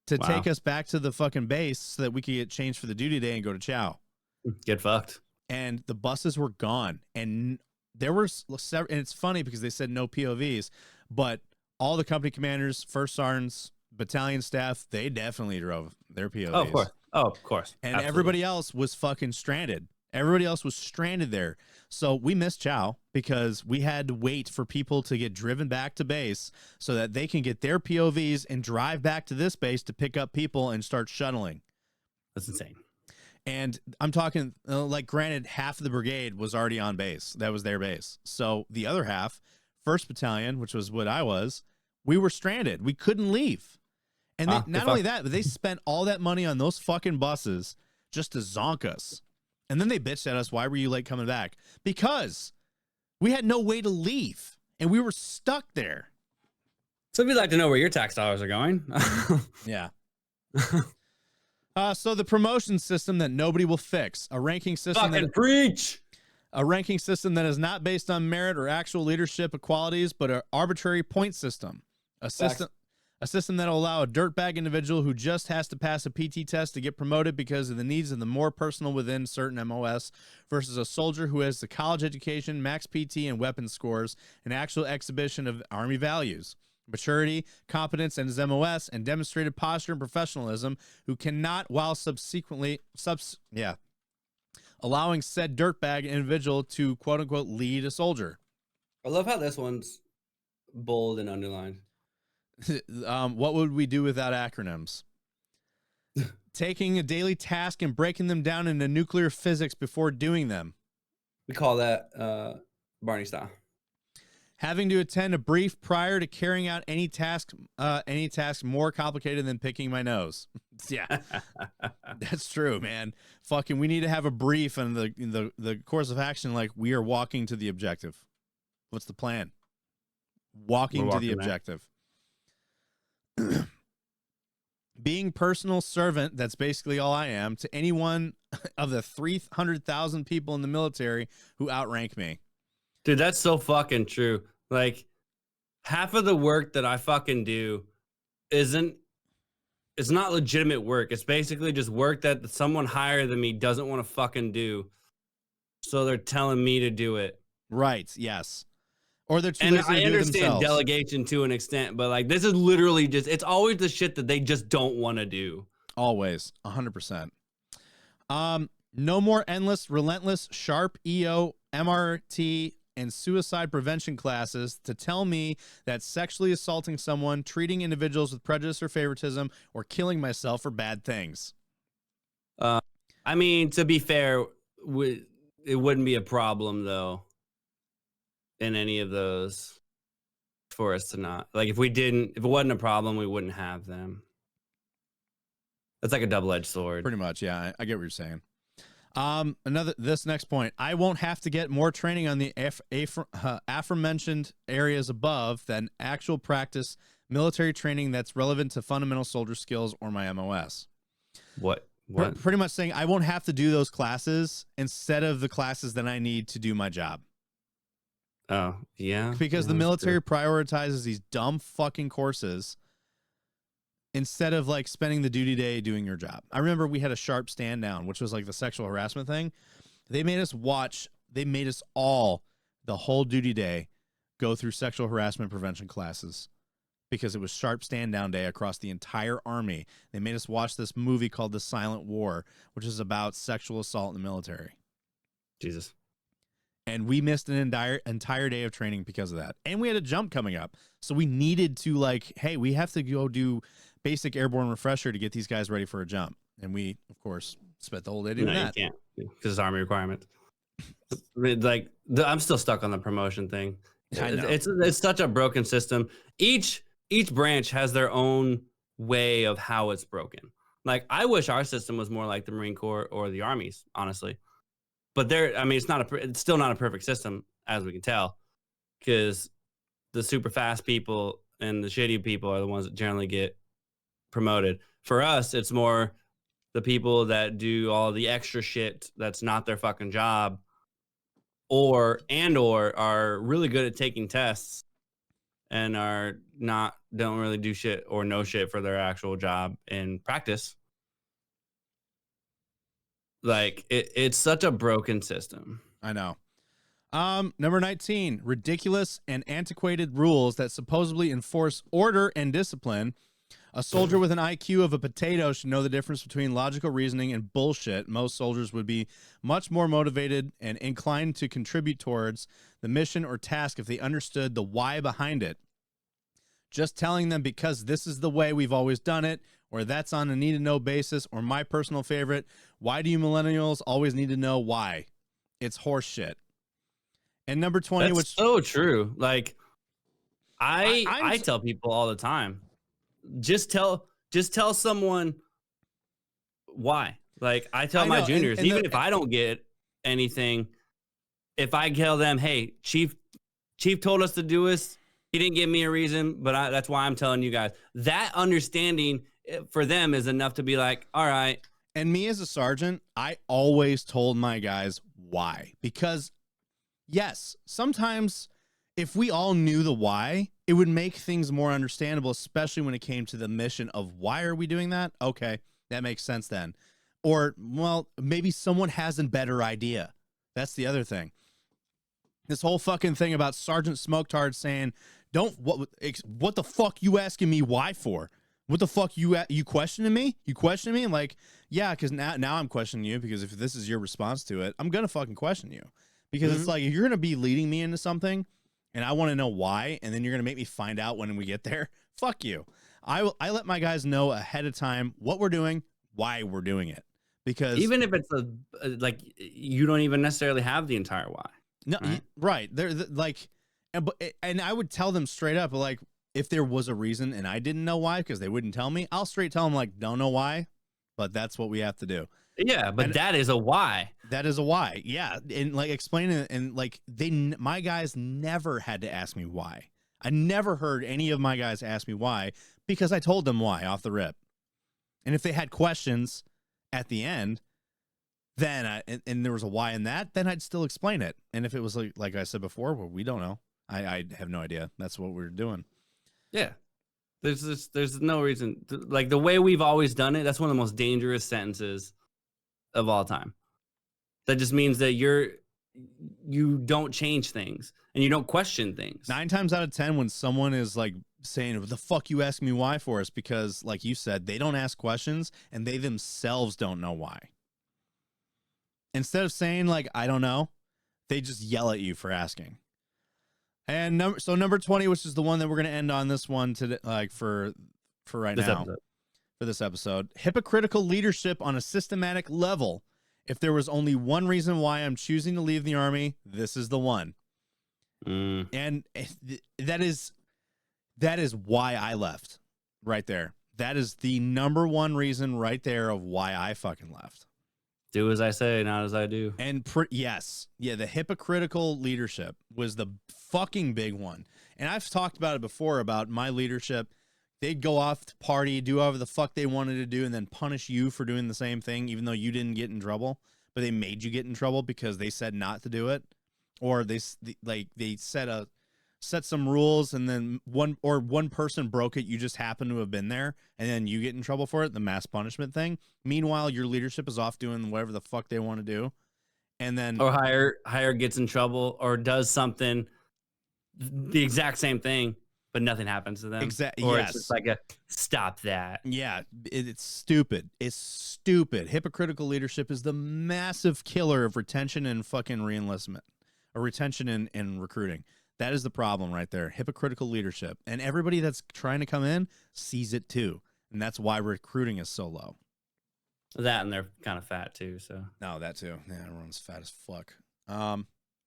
to take us back to the fucking base so that we could get changed for the duty day and go to chow. Get fucked. And the buses were gone. And there were several, and it's funny because they said no POVs, but all the company commanders, first sergeants, battalion staff, they definitely drove their POVs. Oh, of course. Oh, of course. And absolutely. Everybody else was fucking stranded. Everybody else was stranded there. So we missed chow because we had to wait for people to get driven back to base so that they can get their POVs and drive back to this base to pick up people and start shuttling. That's insane. And I'm talking, like, granted, half of the brigade was already on base. That was their base. So the other half, 1st Battalion, which was what I was, we were stranded. We couldn't leave. And not only that, but they spent all that money on those fucking buses just to zonk us. And then they bitched at us, why were you late coming back? Because we had no way to leave, and we were stuck there. So if you'd like to know where your tax dollars are going. Yeah. So the promotion system that nobody will fix, a ranking system Fucking preach. A ranking system that is not based on merit or actual leadership qualities, but an arbitrary point system. A system that will allow a dirtbag individual who just has to pass a PT test to get promoted because of the needs of the more personal within certain MOS versus a soldier who has the college education, max PT, and weapon scores, an actual exhibition of Army values, maturity, competence, and his MOS, and demonstrated posture and professionalism, who cannot, while allowing said dirtbag individual to quote unquote lead a soldier. I love how this one's bold and underlined. What would we do without acronyms? Taking a daily task and breaking them down into nuclear physics before doing them. We call that Barney style. Having to attend a brief prior to carrying out any task more complicated than picking my nose. Yeah, that's true, man. Fucking, we need to have a brief and the course of action. Like, we are walking to the objective. What's the plan? Walking to the objective. Being personal servant, that's basically all I am, to any one of the 300,000 people in the military who outrank me. Dude, that's so fucking true. Like, half of the work that I fucking do it's not legitimate work. It's basically just work that someone higher than me doesn't want to fucking do. So they're telling me to do it. Right, yes. Or they're too and lazy to I do understand themselves. Delegation to an extent, but like, this is literally just, it's always the shit that they just don't want to do. Always, 100%. No more endless, relentless, sharp EO, MRT, and suicide prevention classes to tell me that sexually assaulting someone, treating individuals with prejudice or favoritism, or killing myself are bad things. I mean, to be fair, it wouldn't be a problem though in any of those for us to not, like, if it wasn't a problem, we wouldn't have them. It's like a double-edged sword. Pretty much, yeah. I get what you're saying. This next point, I won't have to get more training on the aforementioned areas above than actual practice military training that's relevant to fundamental soldier skills or my MOS. What? Pretty much saying I won't have to do those classes instead of the classes that I need to do my job. Oh, yeah. Because the military prioritizes these dumb fucking courses instead of like spending the duty day doing your job. I remember we had a sharp stand down, which was like the sexual harassment thing. They made us all the whole duty day go through sexual harassment prevention classes because it was sharp stand down day across the entire army. They made us watch this movie called The Silent War, which is about sexual assault in the military. Jesus. And we missed an entire day of training because of that. And we had a jump coming up. So we needed to like, hey, we have to go do basic airborne refresher to get these guys ready for a jump. And we, of course, spent the whole day doing that. You can't, because it's Army requirement. Like, I'm still stuck on the promotion thing. I know. It's such a broken system. Each branch has their own way of how it's broken. Like, I wish our system was more like the Marine Corps or the Army's, honestly. But it's still not a perfect system, as we can tell, because the super fast people and the shitty people are the ones that generally get promoted. For us, it's more the people that do all the extra shit that's not their fucking job, or are really good at taking tests and don't really do shit or know shit for their actual job in practice. Like, it's such a broken system. I know. Number 19, ridiculous and antiquated rules that supposedly enforce order and discipline. A soldier with an IQ of a potato should know the difference between logical reasoning and bullshit. Most soldiers would be much more motivated and inclined to contribute towards the mission or task if they understood the why behind it. Just telling them because this is the way we've always done it, or that's on a need-to-know basis, or my personal favorite, why do you millennials always need to know why? It's horse shit. And number 20, That's which so true. Like, I tell people all the time, just tell someone why. Like, I tell my juniors, even if I don't get anything, if I tell them, hey, chief told us to do this, He didn't give me a reason, but that's why I'm telling you guys. That understanding for them is enough to be like, all right. And me as a sergeant, I always told my guys why. Because, yes, sometimes if we all knew the why, it would make things more understandable, especially when it came to the mission of why are we doing that? Okay, that makes sense then. Or, well, maybe someone has a better idea. That's the other thing. This whole fucking thing about Sergeant Smoketard saying, what the fuck you asking me why for? What the fuck you questioning me? You questioning me? Like, yeah, because now I'm questioning you, because if this is your response to it, I'm going to fucking question you. Because it's like, if you're going to be leading me into something and I want to know why, and then you're going to make me find out when we get there, fuck you. I let my guys know ahead of time what we're doing, why we're doing it. Because even if it's like you don't even necessarily have the entire why. No, right. They're like, and I would tell them straight up, like, if there was a reason and I didn't know why, because they wouldn't tell me, I'll straight tell them, like, don't know why, but that's what we have to do. Yeah, but that is a why. That is a why. Yeah, and like explaining it, and like my guys never had to ask me why. I never heard any of my guys ask me why, because I told them why off the rip. And if they had questions at the end, then and there was a why in that, then I'd still explain it. And if it was like I said before, well, we don't know. I have no idea. That's what we're doing. Yeah. There's no reason like the way we've always done it. That's one of the most dangerous sentences of all time. That just means that you don't change things and you don't question things. 9 times out of 10, when someone is like saying, what the fuck you asking me why for, us, because like you said, they don't ask questions and they themselves don't know why. Instead of saying, like, I don't know, they just yell at you for asking. And number 20, which is the one that we're going to end on this one today, like for right now, episode. For this episode, hypocritical leadership on a systematic level. If there was only one reason why I'm choosing to leave the Army, this is the one. And that is why I left right there. That is the number one reason right there of why I fucking left. Do as I say, not as I do. And yes. Yeah, the hypocritical leadership was the fucking big one. And I've talked about it before about my leadership. They'd go off to party, do whatever the fuck they wanted to do, and then punish you for doing the same thing, even though you didn't get in trouble. But they made you get in trouble because they said not to do it. Or they set some rules, and then one person broke it. You just happen to have been there, and then you get in trouble for it, the mass punishment thing. Meanwhile, your leadership is off doing whatever the fuck they want to do. And then or higher gets in trouble or does something the exact same thing, but nothing happens to them. Exactly. Or yes. it's just like a stop that. Yeah, it's stupid. It's stupid. Hypocritical leadership is the massive killer of retention and fucking reenlistment, or retention and recruiting. That is the problem right there. Hypocritical leadership. And everybody that's trying to come in sees it too. And that's why recruiting is so low. That, and they're kind of fat too. So no, that too. Yeah, everyone's fat as fuck. But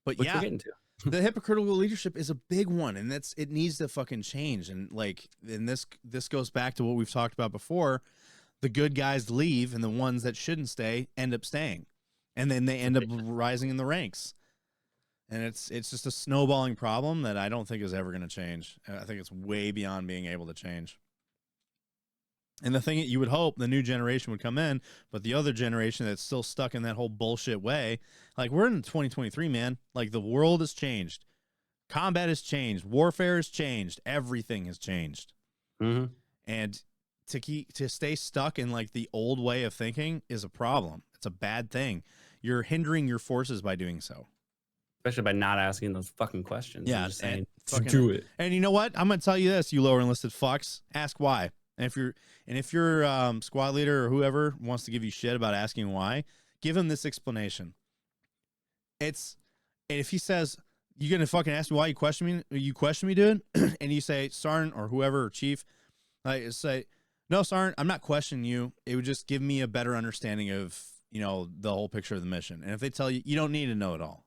which yeah, we're getting to. The hypocritical leadership is a big one, and it needs to fucking change. And this goes back to what we've talked about before. The good guys leave, and the ones that shouldn't stay end up staying, and then they end up rising in the ranks. And it's just a snowballing problem that I don't think is ever going to change. I think it's way beyond being able to change. And the thing that you would hope the new generation would come in, but the other generation that's still stuck in that whole bullshit way, like we're in 2023, man. Like the world has changed. Combat has changed. Warfare has changed. Everything has changed. Mm-hmm. And to stay stuck in like the old way of thinking is a problem. It's a bad thing. You're hindering your forces by doing so. Especially by not asking those fucking questions. Yeah, just saying, fucking do it. And you know what? I'm gonna tell you this, you lower enlisted fucks. Ask why. And if your squad leader or whoever wants to give you shit about asking why, give him this explanation. And if he says, you're gonna fucking ask me why you question me, dude, and you say, Sergeant or whoever or chief, say, no, Sergeant, I'm not questioning you. It would just give me a better understanding of, the whole picture of the mission. And if they tell you you don't need to know it all,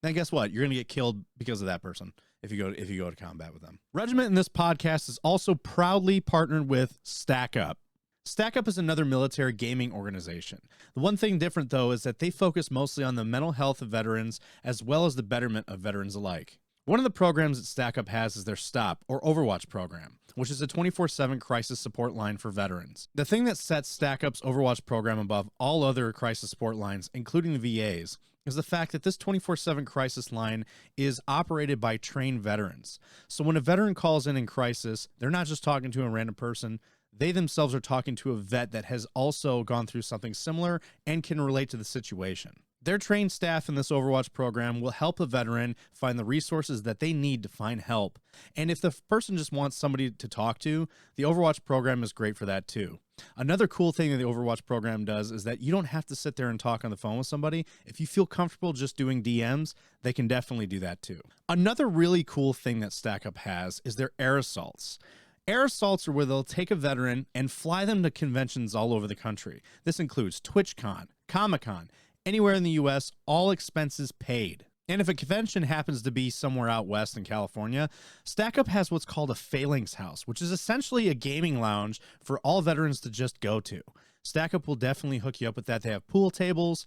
then guess what? You're going to get killed because of that person if you go to combat with them. Regiment in this podcast is also proudly partnered with Stack Up. Stack Up is another military gaming organization. The one thing different, though, is that they focus mostly on the mental health of veterans as well as the betterment of veterans alike. One of the programs that Stack Up has is their STOP, or Overwatch program, which is a 24/7 crisis support line for veterans. The thing that sets Stack Up's Overwatch program above all other crisis support lines, including the VAs, is the fact that this 24/7 crisis line is operated by trained veterans. So when a veteran calls in crisis, they're not just talking to a random person. They themselves are talking to a vet that has also gone through something similar and can relate to the situation. Their trained staff in this Overwatch program will help a veteran find the resources that they need to find help. And if the person just wants somebody to talk to, the Overwatch program is great for that too. Another cool thing that the Overwatch program does is that you don't have to sit there and talk on the phone with somebody. If you feel comfortable just doing DMs, they can definitely do that too. Another really cool thing that Stack Up has is their air assaults. Air assaults are where they'll take a veteran and fly them to conventions all over the country. This includes TwitchCon, Comic-Con, anywhere in the US, all expenses paid. And if a convention happens to be somewhere out west in California, Stack Up has what's called a Phalanx House, which is essentially a gaming lounge for all veterans to just go to. Stack Up will definitely hook you up with that. They have pool tables,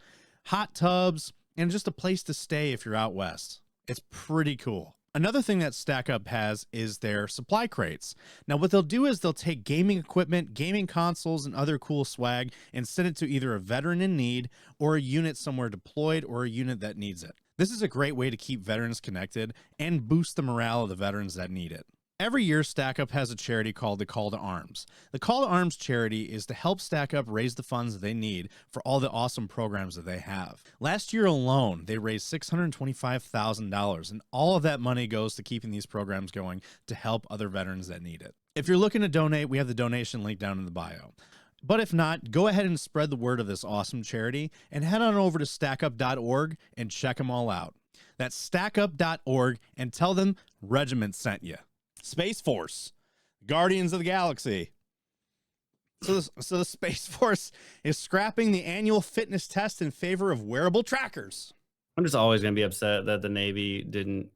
hot tubs, and just a place to stay if you're out west. It's pretty cool. Another thing that Stack Up has is their supply crates. Now, what they'll do is they'll take gaming equipment, gaming consoles, and other cool swag and send it to either a veteran in need or a unit somewhere deployed or a unit that needs it. This is a great way to keep veterans connected and boost the morale of the veterans that need it. Every year, Stack Up has a charity called the Call to Arms. The Call to Arms charity is to help Stack Up raise the funds that they need for all the awesome programs that they have. Last year alone, they raised $625,000, and all of that money goes to keeping these programs going to help other veterans that need it. If you're looking to donate, we have the donation link down in the bio. But if not, go ahead and spread the word of this awesome charity and head on over to stackup.org and check them all out. That's stackup.org and tell them Regiment sent you. Space Force, Guardians of the Galaxy. So the Space Force is scrapping the annual fitness test in favor of wearable trackers. I'm just always going to be upset that the Navy didn't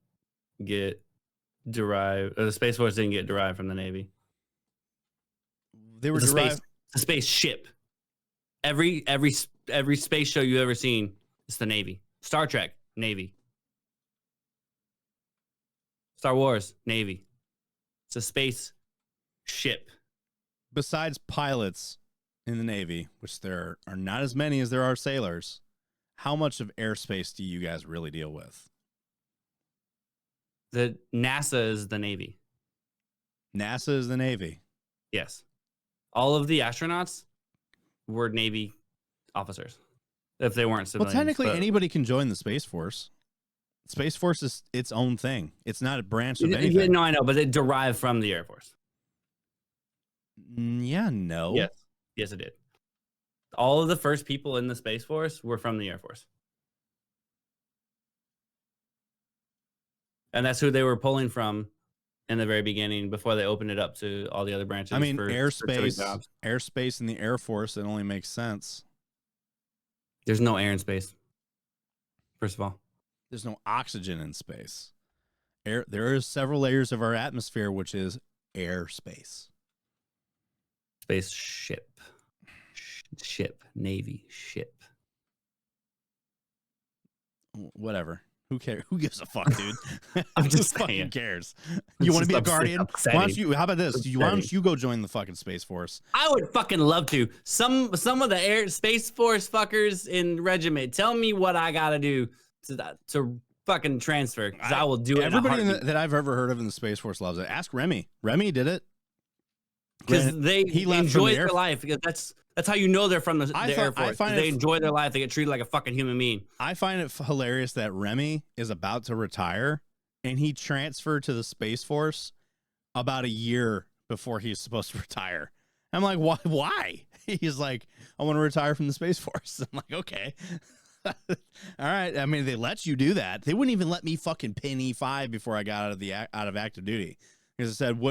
get derived, or the Space Force didn't get derived from the Navy. They were derived. It's a spaceship. Every space show you've ever seen, it's the Navy. Star Trek, Navy. Star Wars, Navy. It's a space ship. Besides pilots in the Navy, which there are not as many as there are sailors, how much of airspace do you guys really deal with? The NASA is the Navy. NASA is the Navy. Yes. All of the astronauts were Navy officers. If they weren't civilians. Well, technically, anybody can join the Space Force. Space Force is its own thing. It's not a branch of anything. Yeah, no, I know, but it derived from the Air Force. Yeah, no. Yes, it did. All of the first people in the Space Force were from the Air Force. And that's who they were pulling from in the very beginning before they opened it up to all the other branches. I mean, airspace in the Air Force, it only makes sense. There's no air in space, first of all. There's no oxygen in space. There are several layers of our atmosphere, which is airspace. Spaceship. Ship. Navy. Ship. Whatever. Who cares? Who gives a fuck, dude? I'm just Who fucking saying. cares? You want to be a guardian? Upsetting. Why don't you? How about this? Why don't you go join the fucking Space Force? I would fucking love to. Some of the Air Space Force fuckers in regiment, tell me what I gotta do to fucking transfer, because I will do it. Everybody that I've ever heard of in the Space Force loves it. Ask Remy. Remy did it because they enjoy their life. Because that's how you know they're from the Air Force. They enjoy their life. They get treated like a fucking human being. I find it hilarious that Remy is about to retire, and he transferred to the Space Force about a year before he's supposed to retire. I'm like, why? He's like, I want to retire from the Space Force. I'm like, okay. All right. I mean, they let you do that. They wouldn't even let me fucking pin E5 before I got out of active duty, because I said,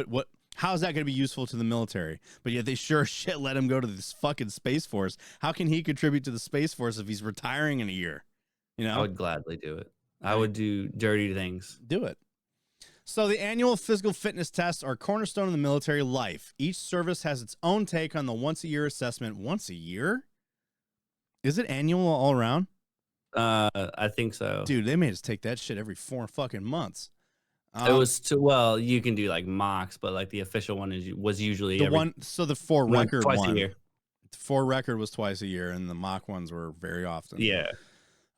how is that going to be useful to the military? But yet they sure shit let him go to this fucking Space Force. How can he contribute to the Space Force if he's retiring in a year? You know, I would gladly do it. I would do dirty things. Do it. So the annual physical fitness tests are cornerstone of the military life. Each service has its own take on the once-a-year assessment. Once a year? Is it annual all around? I think so. Dude, they made us take that shit every 4 fucking months. It was well, you can do like mocks, but like the official one was usually the for record twice one. a year. For record was twice a year, and the mock ones were very often. Yeah.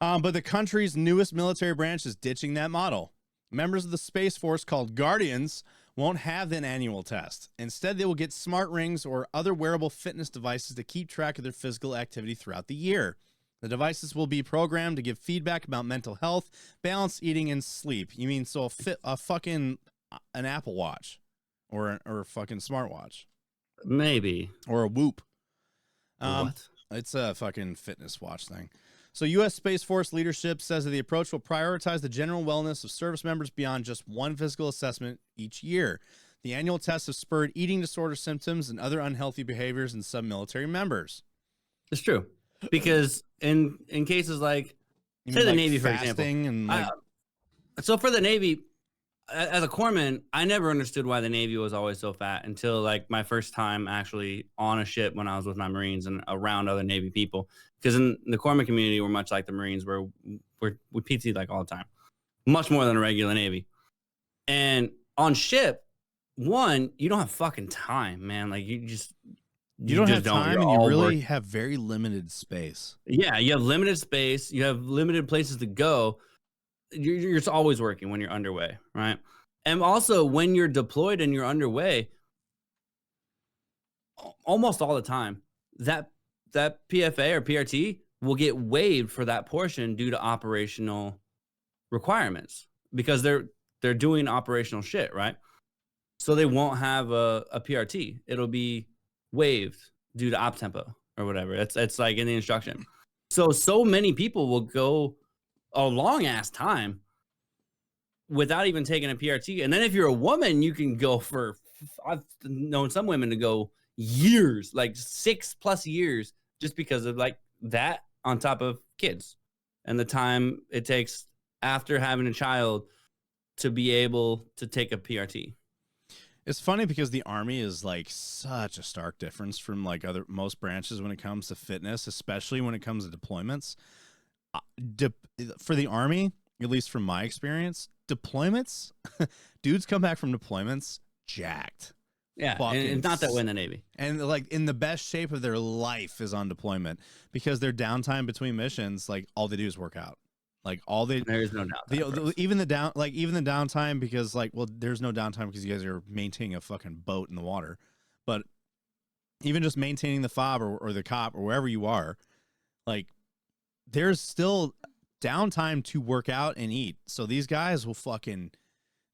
But the country's newest military branch is ditching that model. Members of the Space Force called Guardians won't have an annual test. Instead, they will get smart rings or other wearable fitness devices to keep track of their physical activity throughout the year. The devices will be programmed to give feedback about mental health, balance, eating, and sleep. You mean a fucking an Apple Watch or a fucking smartwatch? Maybe. Or a Whoop. What? It's a fucking fitness watch thing. So U.S. Space Force leadership says that the approach will prioritize the general wellness of service members beyond just one physical assessment each year. The annual tests have spurred eating disorder symptoms and other unhealthy behaviors in some military members. It's true. Because in cases like, say the Navy, for example. And so for the Navy, as a corpsman, I never understood why the Navy was always so fat until like my first time actually on a ship when I was with my Marines and around other Navy people. Because in the corpsman community, we're much like the Marines, where we PT like all the time, much more than a regular Navy. And on ship, one, you don't have fucking time, man. Like you don't have time, and you really have very limited space. Yeah, you have limited space. You have limited places to go. You're always working when you're underway, right? And also when you're deployed and you're underway, almost all the time, that PFA or PRT will get waived for that portion due to operational requirements because they're doing operational shit, right? So they won't have a PRT. It'll be waived due to op tempo or whatever. It's like in the instruction. So many people will go a long ass time without even taking a PRT. And then if you're a woman, you can go I've known some women to go years, like 6+ years, just because of like that on top of kids and the time it takes after having a child to be able to take a PRT. It's funny because the Army is like such a stark difference from like most branches when it comes to fitness, especially when it comes to deployments. For the Army, at least from my experience, deployments, dudes come back from deployments jacked. Yeah, and not that way in the Navy. And like in the best shape of their life is on deployment because their downtime between missions, like all they do is work out. Like there's no downtime. Even the downtime because like, well, there's no downtime because you guys are maintaining a fucking boat in the water. But even just maintaining the fob or the cop or wherever you are, like there's still downtime to work out and eat. So these guys getting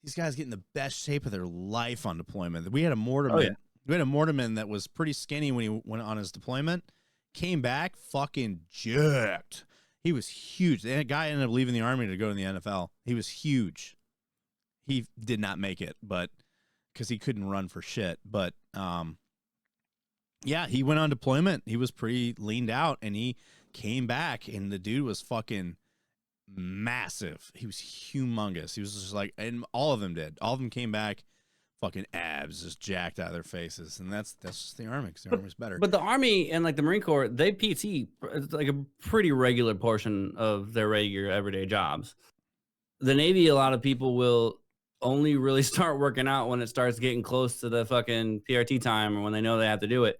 the best shape of their life on deployment. We had a mortarman. Oh, yeah. We had a mortarman that was pretty skinny when he went on his deployment. Came back fucking jerked. He was huge. The guy ended up leaving the Army to go to the NFL. He was huge. He did not make it, but because he couldn't run for shit. But yeah, he went on deployment. He was pretty leaned out, and he came back, and the dude was fucking massive. He was humongous. He was just like, and all of them did. All of them came back, fucking abs just jacked out of their faces, and that's just the Army. Because the Army's better. But the Army and like the Marine Corps, they PT like a pretty regular portion of their regular everyday jobs. The Navy, a lot of people will only really start working out when it starts getting close to the fucking PRT time or when they know they have to do it,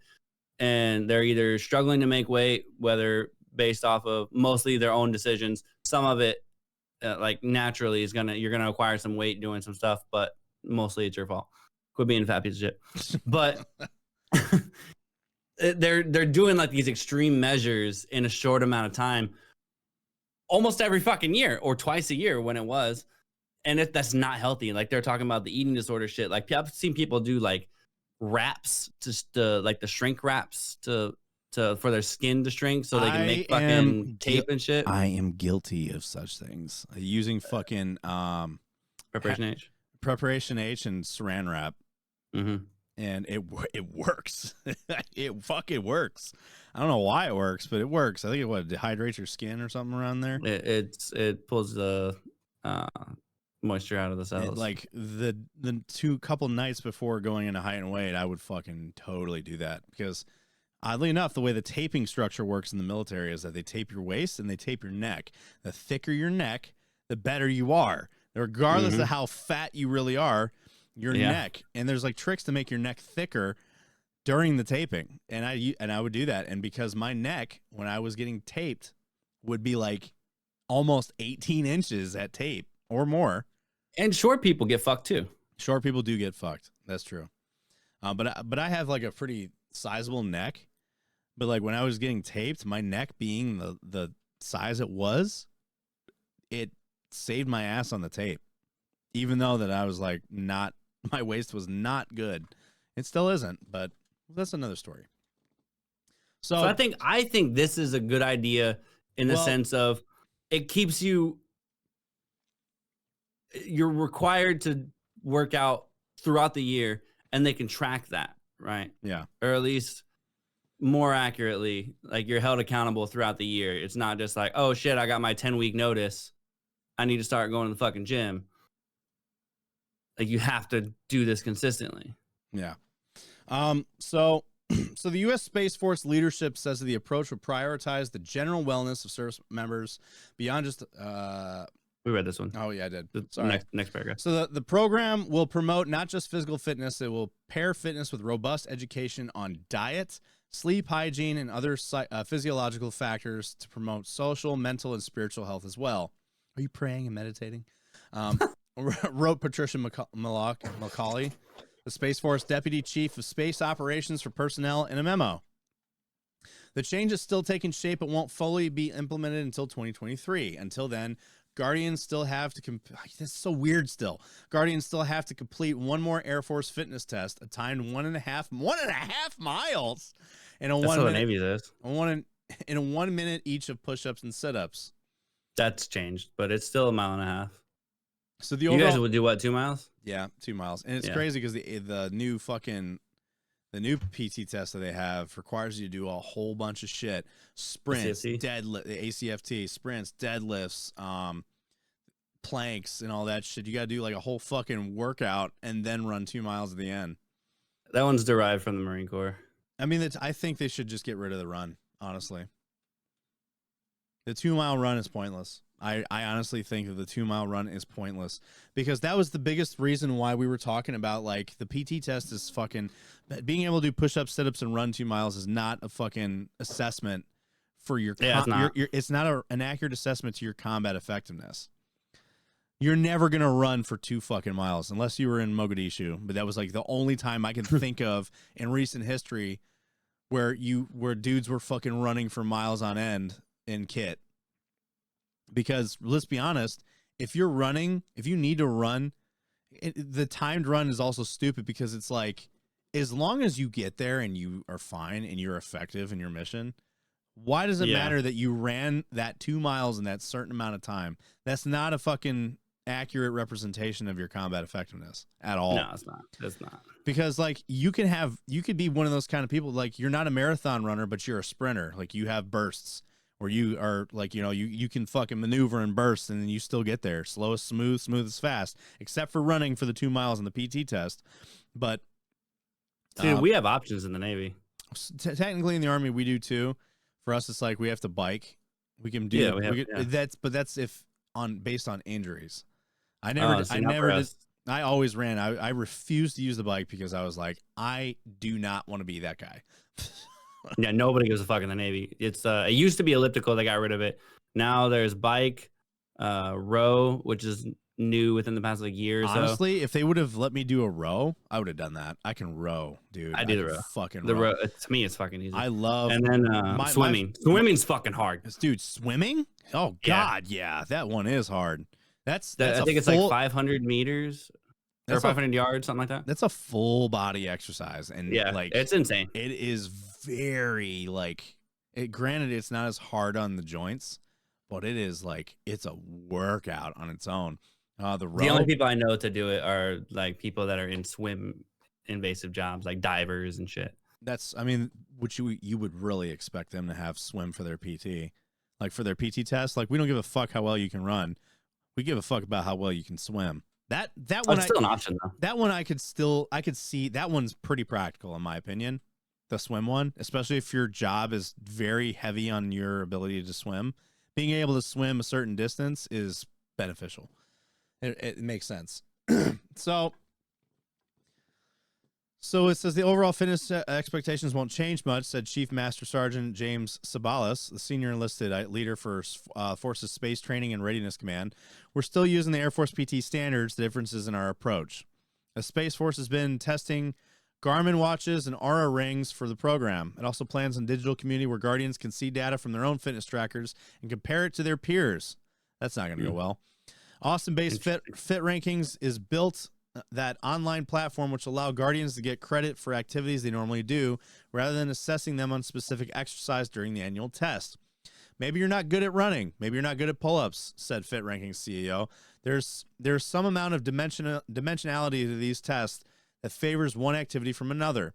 and they're either struggling to make weight, whether based off of mostly their own decisions. Some of it, like naturally, you're gonna acquire some weight doing some stuff, but mostly it's your fault. Quit being a fat piece of shit. But they're doing like these extreme measures in a short amount of time, almost every fucking year or twice a year when it was, and that's not healthy. Like they're talking about the eating disorder shit. Like I've seen people do like wraps, just like the shrink wraps for their skin to shrink so they can make fucking tape and shit. I am guilty of such things. Using fucking Preparation H and Saran wrap. Mm-hmm. And it works. It fucking works. I don't know why it works, but it works. I think it dehydrates your skin or something around there. It pulls the moisture out of the cells. Like the couple nights before going into height and weight, I would fucking totally do that because oddly enough, the way the taping structure works in the military is that they tape your waist and they tape your neck. The thicker your neck, the better you are. regardless of how fat you really are, your neck, and there's like tricks to make your neck thicker during the taping. And I would do that. And because my neck, when I was getting taped, would be like almost 18 inches at tape or more. And short people get fucked too. Short people do get fucked. That's true. But I have like a pretty sizable neck. But like when I was getting taped, my neck being the size it was, it saved my ass on the tape. Even though that I was like not, my waist was not good. It still isn't, but that's another story. So I think this is a good idea in the sense of it keeps you're required to work out throughout the year, and they can track that, right? Yeah. Or at least more accurately, like you're held accountable throughout the year. It's not just like, oh shit, I got my 10-week notice, I need to start going to the fucking gym. Like you have to do this consistently. Yeah. So the U.S. Space Force leadership says that the approach will prioritize the general wellness of service members beyond just. We read this one. Oh yeah, I did. Sorry. Next paragraph. So the program will promote not just physical fitness; it will pair fitness with robust education on diet, sleep hygiene, and other physiological factors to promote social, mental, and spiritual health as well. Are you praying and meditating? Wrote Patricia McCauley, the Space Force Deputy Chief of Space Operations for Personnel, in a memo. The change is still taking shape but won't fully be implemented until 2023. Until then, Guardians still have to this is so weird still. Guardians still have to complete one more Air Force fitness test, a timed 1.5 miles, and That's what the Navy is. In a 1 minute each of push-ups and sit-ups. That's changed, but it's still 1.5 miles. So you guys would do what, 2 miles? Yeah, 2 miles. And it's crazy because the new PT test that they have requires you to do a whole bunch of shit. Sprints, deadlift, ACFT, sprints, deadlifts, planks, and all that shit. You got to do like a whole fucking workout and then run 2 miles at the end. That one's derived from the Marine Corps. I mean, I think they should just get rid of the run, honestly. The 2 mile run is pointless. I honestly think that the 2 mile run is pointless because that was the biggest reason why we were talking about like the PT test is fucking being able to do push-ups, sit-ups, and run 2 miles is not a fucking assessment for your. It's not an accurate assessment to your combat effectiveness. You're never gonna run for 2 fucking miles unless you were in Mogadishu, but that was like the only time I can think of in recent history where dudes were fucking running for miles on end in kit. Because let's be honest, if you need to run, the timed run is also stupid because it's like, as long as you get there and you are fine and you're effective in your mission, why does it matter that you ran that 2 miles in that certain amount of time? That's not a fucking accurate representation of your combat effectiveness at all. No, it's not. It's not. Because like you could be one of those kind of people, like you're not a marathon runner, but you're a sprinter. Like you have bursts. Where you are like, you can fucking maneuver and burst and then you still get there. Slow as smooth as fast, except for running for the 2 miles in the PT test. But dude, we have options in the Navy. Technically in the Army, we do too. For us, it's like we have to bike. We can do that's based on injuries. I always ran. I refused to use the bike because I was like, I do not want to be that guy. Yeah, nobody gives a fuck in the Navy. It's it used to be elliptical, they got rid of it. Now there's bike, row, which is new within the past like year or so. Honestly, if they would have let me do a row, I would have done that. I can row, dude. I do the row. Fucking the row. To me, it's fucking easy. I love. And then swimming. Swimming's fucking hard, dude. Swimming? Oh god, yeah, that one is hard. That's I think it's like 500 meters. Or 500 yards, something like that. That's a full body exercise, and like it's insane. It is very granted, it's not as hard on the joints, but it is like it's a workout on its own. The only people I know to do it are like people that are in swim invasive jobs, like divers and shit. Which you would really expect them to have swim for their PT, like for their PT test. Like we don't give a fuck how well you can run, we give a fuck about how well you can swim. That one still an option though. That one I could see that one's pretty practical in my opinion. The swim one, especially if your job is very heavy on your ability to swim, being able to swim a certain distance is beneficial. It makes sense. So it says the overall fitness expectations won't change much, said Chief Master Sergeant James Sabalas, the senior enlisted leader for Forces Space Training and Readiness Command. We're still using the Air Force PT standards. The difference is in our approach. The Space Force has been testing Garmin watches and Aura rings for the program. It also plans a digital community where Guardians can see data from their own fitness trackers and compare it to their peers. That's not going to go well. Austin-based Fit Rankings is built that online platform which allow Guardians to get credit for activities they normally do rather than assessing them on specific exercise during the annual test. Maybe you're not good at running. Maybe you're not good at pull-ups, said Fit Rankings CEO. There's some amount of dimensionality to these tests that favors one activity from another.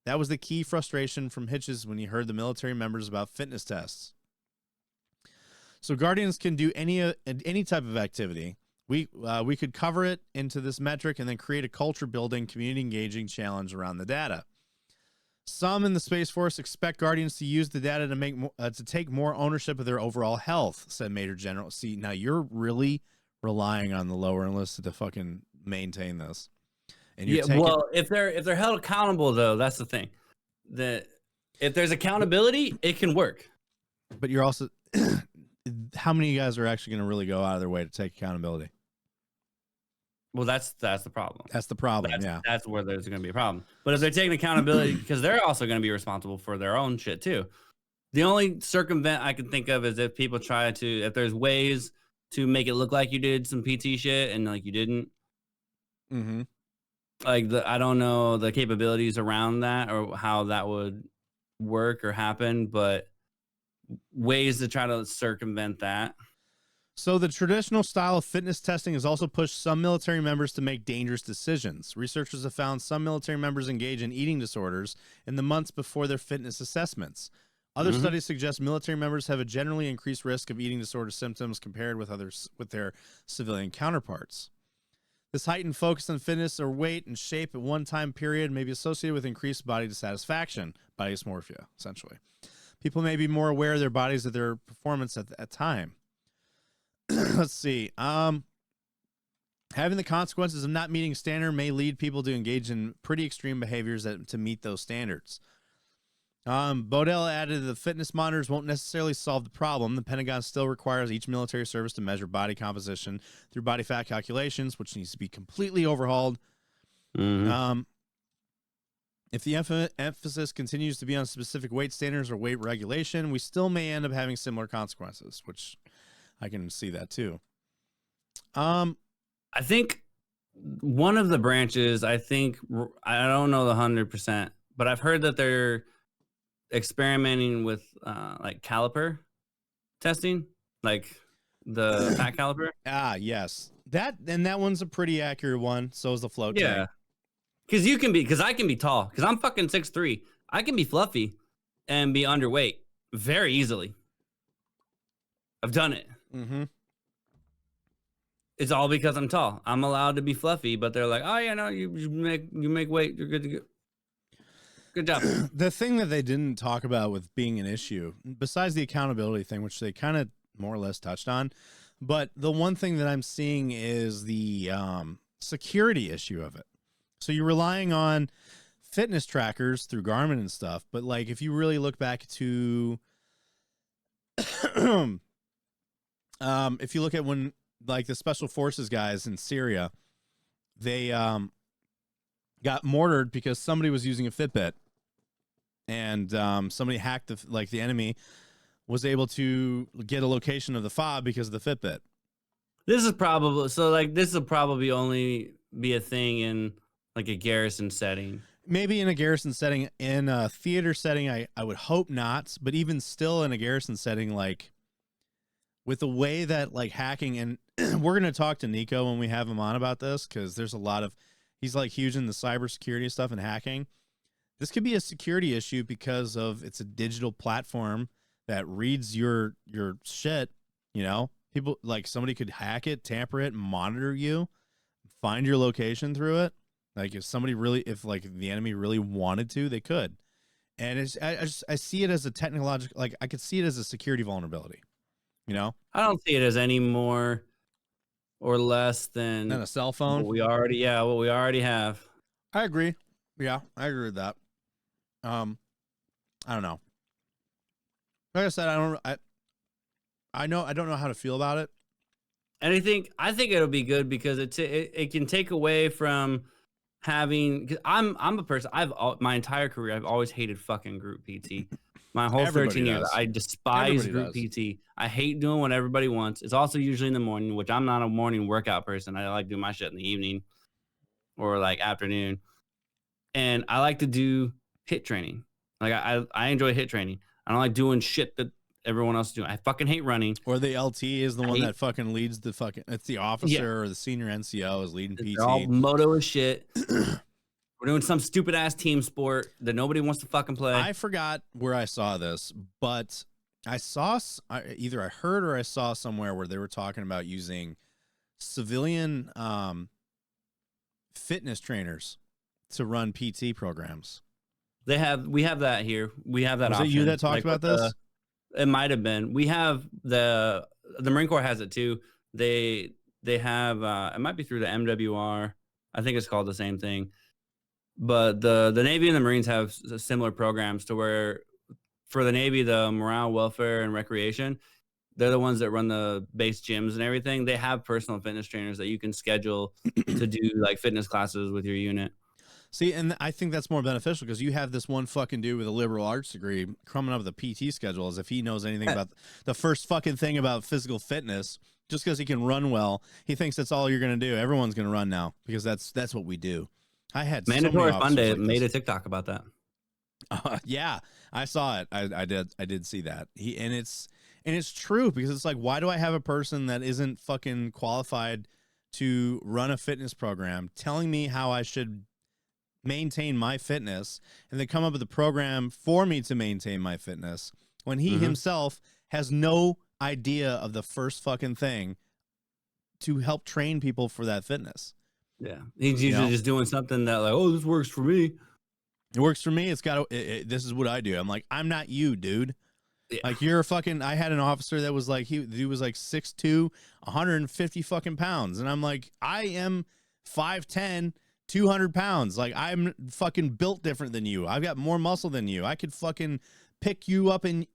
That was the key frustration from Hitches when he heard the military members about fitness tests. So Guardians can do any type of activity. We could cover it into this metric and then create a culture building, community engaging challenge around the data. Some in the Space Force expect Guardians to use the data to take more ownership of their overall health, said Major General. See, now you're really relying on the lower enlisted to fucking maintain this. And you're well, if they're held accountable though, that's the thing. That if there's accountability, it can work. But you're also how many guys are actually going to really go out of their way to take accountability? Well, that's the problem. That's the problem. That's where there's going to be a problem. But if they're taking accountability, because they're also going to be responsible for their own shit too. The only circumvent I can think of is if people try to, if there's ways to make it look like you did some PT shit and like you didn't. Mm-hmm. Like I don't know the capabilities around that or how that would work or happen, but ways to try to circumvent that. So the traditional style of fitness testing has also pushed some military members to make dangerous decisions. Researchers have found some military members engage in eating disorders in the months before their fitness assessments. Other studies suggest military members have a generally increased risk of eating disorder symptoms compared with their civilian counterparts. This heightened focus on fitness or weight and shape at one time period may be associated with increased body dissatisfaction, body dysmorphia, essentially. People may be more aware of their bodies at their performance at that time. Let's see. Having the consequences of not meeting standard may lead people to engage in pretty extreme behaviors to meet those standards. Bodell added the fitness monitors won't necessarily solve the problem. The Pentagon still requires each military service to measure body composition through body fat calculations, which needs to be completely overhauled. If the emphasis continues to be on specific weight standards or weight regulation, we still may end up having similar consequences, which I can see that too. I think one of the branches, I don't know the 100%, but I've heard that they're experimenting with like caliper testing, like the fat caliper. Yes. That one's a pretty accurate one. So is the float tank. Because I can be tall, because I'm fucking 6'3". I can be fluffy and be underweight very easily. I've done it. Mm-hmm. It's all because I'm tall. I'm allowed to be fluffy, but they're like, oh yeah, no, you make weight, you're good to go. Good job. The thing that they didn't talk about with being an issue, besides the accountability thing, which they kind of more or less touched on, but the one thing that I'm seeing is the security issue of it. So you're relying on fitness trackers through Garmin and stuff, but like if you really look back to if you look at when like the special forces guys in Syria, they got mortared because somebody was using a Fitbit, and somebody hacked the enemy was able to get a location of the fob because of the Fitbit. This will probably only be a thing in like a garrison setting. Maybe in a garrison setting. In a theater setting, I would hope not, but even still in a garrison setting, like with the way that like hacking, and we're going to talk to Nico when we have him on about this, because there's a lot of, he's like huge in the cybersecurity stuff and hacking. This could be a security issue because of it's a digital platform that reads your shit. You know, people like somebody could hack it, tamper it, monitor you, find your location through it. Like if like the enemy really wanted to, they could. And I see it as a technological, like I could see it as a security vulnerability. You know, I don't see it as any more or less than a cell phone. what we already have. I agree. Yeah, I agree with that. I don't know. Like I said, I don't know how to feel about it. And I think it'll be good because it can take away from having. Cause I'm a person. My entire career I've always hated fucking group PT. My whole Everybody 13 years, does. I despise Everybody group does. PT. I hate doing what everybody wants. It's also usually in the morning, which I'm not a morning workout person. I like doing my shit in the evening or like afternoon. And I like to do HIIT training. Like I enjoy HIIT training. I don't like doing shit that everyone else is doing. I fucking hate running. Or the LT is the one that fucking leads the fucking. It's the officer or the senior NCO is leading PT. They're all moto as shit. We're doing some stupid ass team sport that nobody wants to fucking play. I forgot where I saw this, but I saw either I heard or I saw somewhere where they were talking about using civilian fitness trainers to run PT programs. We have that here. We have that. Was option. it you that talked about this? It might have been. We have the Marine Corps has it too. They have it might be through the MWR. I think it's called the same thing. But the Navy and the Marines have similar programs to where for the Navy, the morale, welfare, and recreation, they're the ones that run the base gyms and everything. They have personal fitness trainers that you can schedule to do like fitness classes with your unit. See, and I think that's more beneficial because you have this one fucking dude with a liberal arts degree coming up with a PT schedule as if he knows anything about the first fucking thing about physical fitness. Just because he can run well, he thinks that's all you're going to do. Everyone's going to run now because that's what we do. I had Mandatory Fun Day like made a TikTok about that. Yeah, I saw it. I did see that. And it's true because it's like, why do I have a person that isn't fucking qualified to run a fitness program telling me how I should maintain my fitness and then come up with a program for me to maintain my fitness when he himself has no idea of the first fucking thing to help train people for that fitness. Yeah, he's usually just doing something that like, oh, this works for me. It works for me. It's got to. This is what I do. I'm like, I'm not you, dude. Yeah. Like you're a fucking. I had an officer that was like he was like 6'2", 150 fucking pounds, and I'm like, I am 5'10", 200 pounds. Like I'm fucking built different than you. I've got more muscle than you. I could fucking pick you up and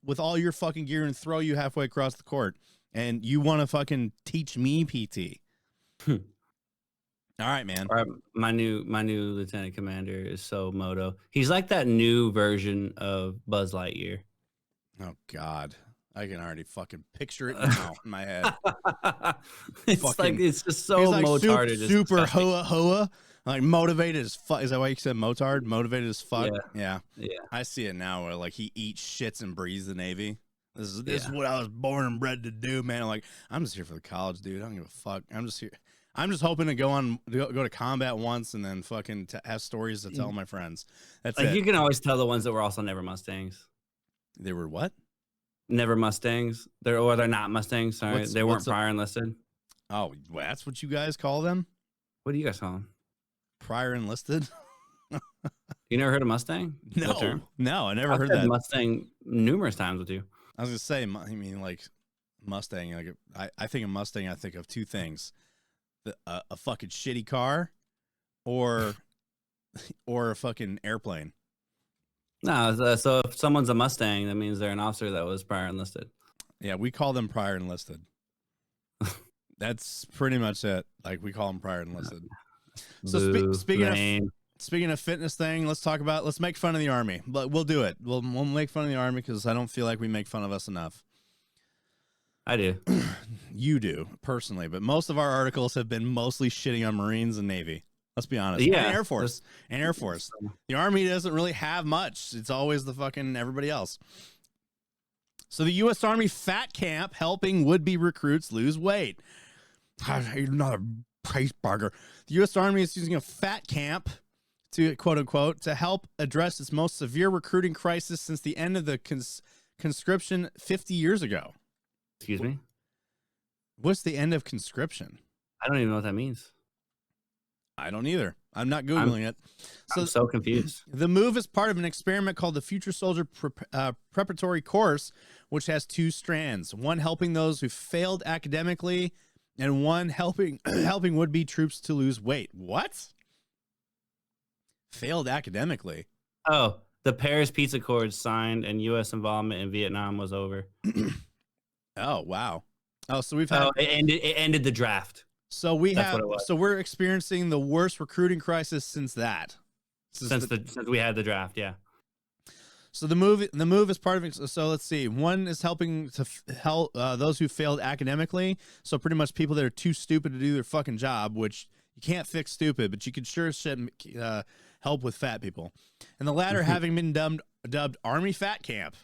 with all your fucking gear and throw you halfway across the court. And you want to fucking teach me PT? All right, man. All right, my new lieutenant commander is so moto. He's like that new version of Buzz Lightyear. Oh God, I can already fucking picture it now in my head. It's fucking, like it's just so like motarded. Super hoa, like motivated as fuck. Is that why you said motard? Motivated as fuck. Yeah. I see it now. Where like he eats, shits, and breathes the Navy. This is what I was born and bred to do, man. I'm like, I'm just here for the college, dude. I don't give a fuck. I'm just here. I'm just hoping to go to combat once and then fucking have stories to tell my friends. That's like it. You can always tell the ones that were also never Mustangs. They were what? Never Mustangs. They're not Mustangs. Sorry, they weren't prior enlisted. Oh, well, that's what you guys call them? What do you guys call them? Prior enlisted. You never heard of Mustang? No, I never heard that. Mustang numerous times with you. I was gonna say, I mean, like Mustang. Like I think of Mustang. I think of two things. A fucking shitty car or a fucking airplane. No, so if someone's a Mustang, that means they're an officer that was prior enlisted. Yeah, we call them prior enlisted. That's pretty much it. Like we call them prior enlisted. So speaking of fitness thing, let's make fun of the Army. But we'll do it. We'll make fun of the Army because I don't feel like we make fun of us enough. I do. You do, personally, but most of our articles have been mostly shitting on Marines and Navy. Let's be honest. Yeah. And Air Force. The Army doesn't really have much. It's always the fucking everybody else. So the U.S. Army fat camp helping would-be recruits lose weight. Another price burger. The U.S. Army is using a fat camp to, quote-unquote, to help address its most severe recruiting crisis since the end of the conscription 50 years ago. Excuse me? What's the end of conscription? I don't even know what that means. I don't either. I'm not Googling it. I'm so confused. The move is part of an experiment called the Future Soldier Preparatory Course, which has two strands. One helping those who failed academically and one helping would-be troops to lose weight. What? Failed academically. Oh, the Paris Peace Accords signed and U.S. involvement in Vietnam was over. Oh, wow. Oh, so we've had... Oh, it ended the draft. So we're experiencing the worst recruiting crisis since that. Since we had the draft, yeah. So the move is part of it. So let's see. One is helping to help those who failed academically. So pretty much people that are too stupid to do their fucking job, which you can't fix stupid, but you can sure help with fat people. And the latter having been dubbed Army Fat Camp.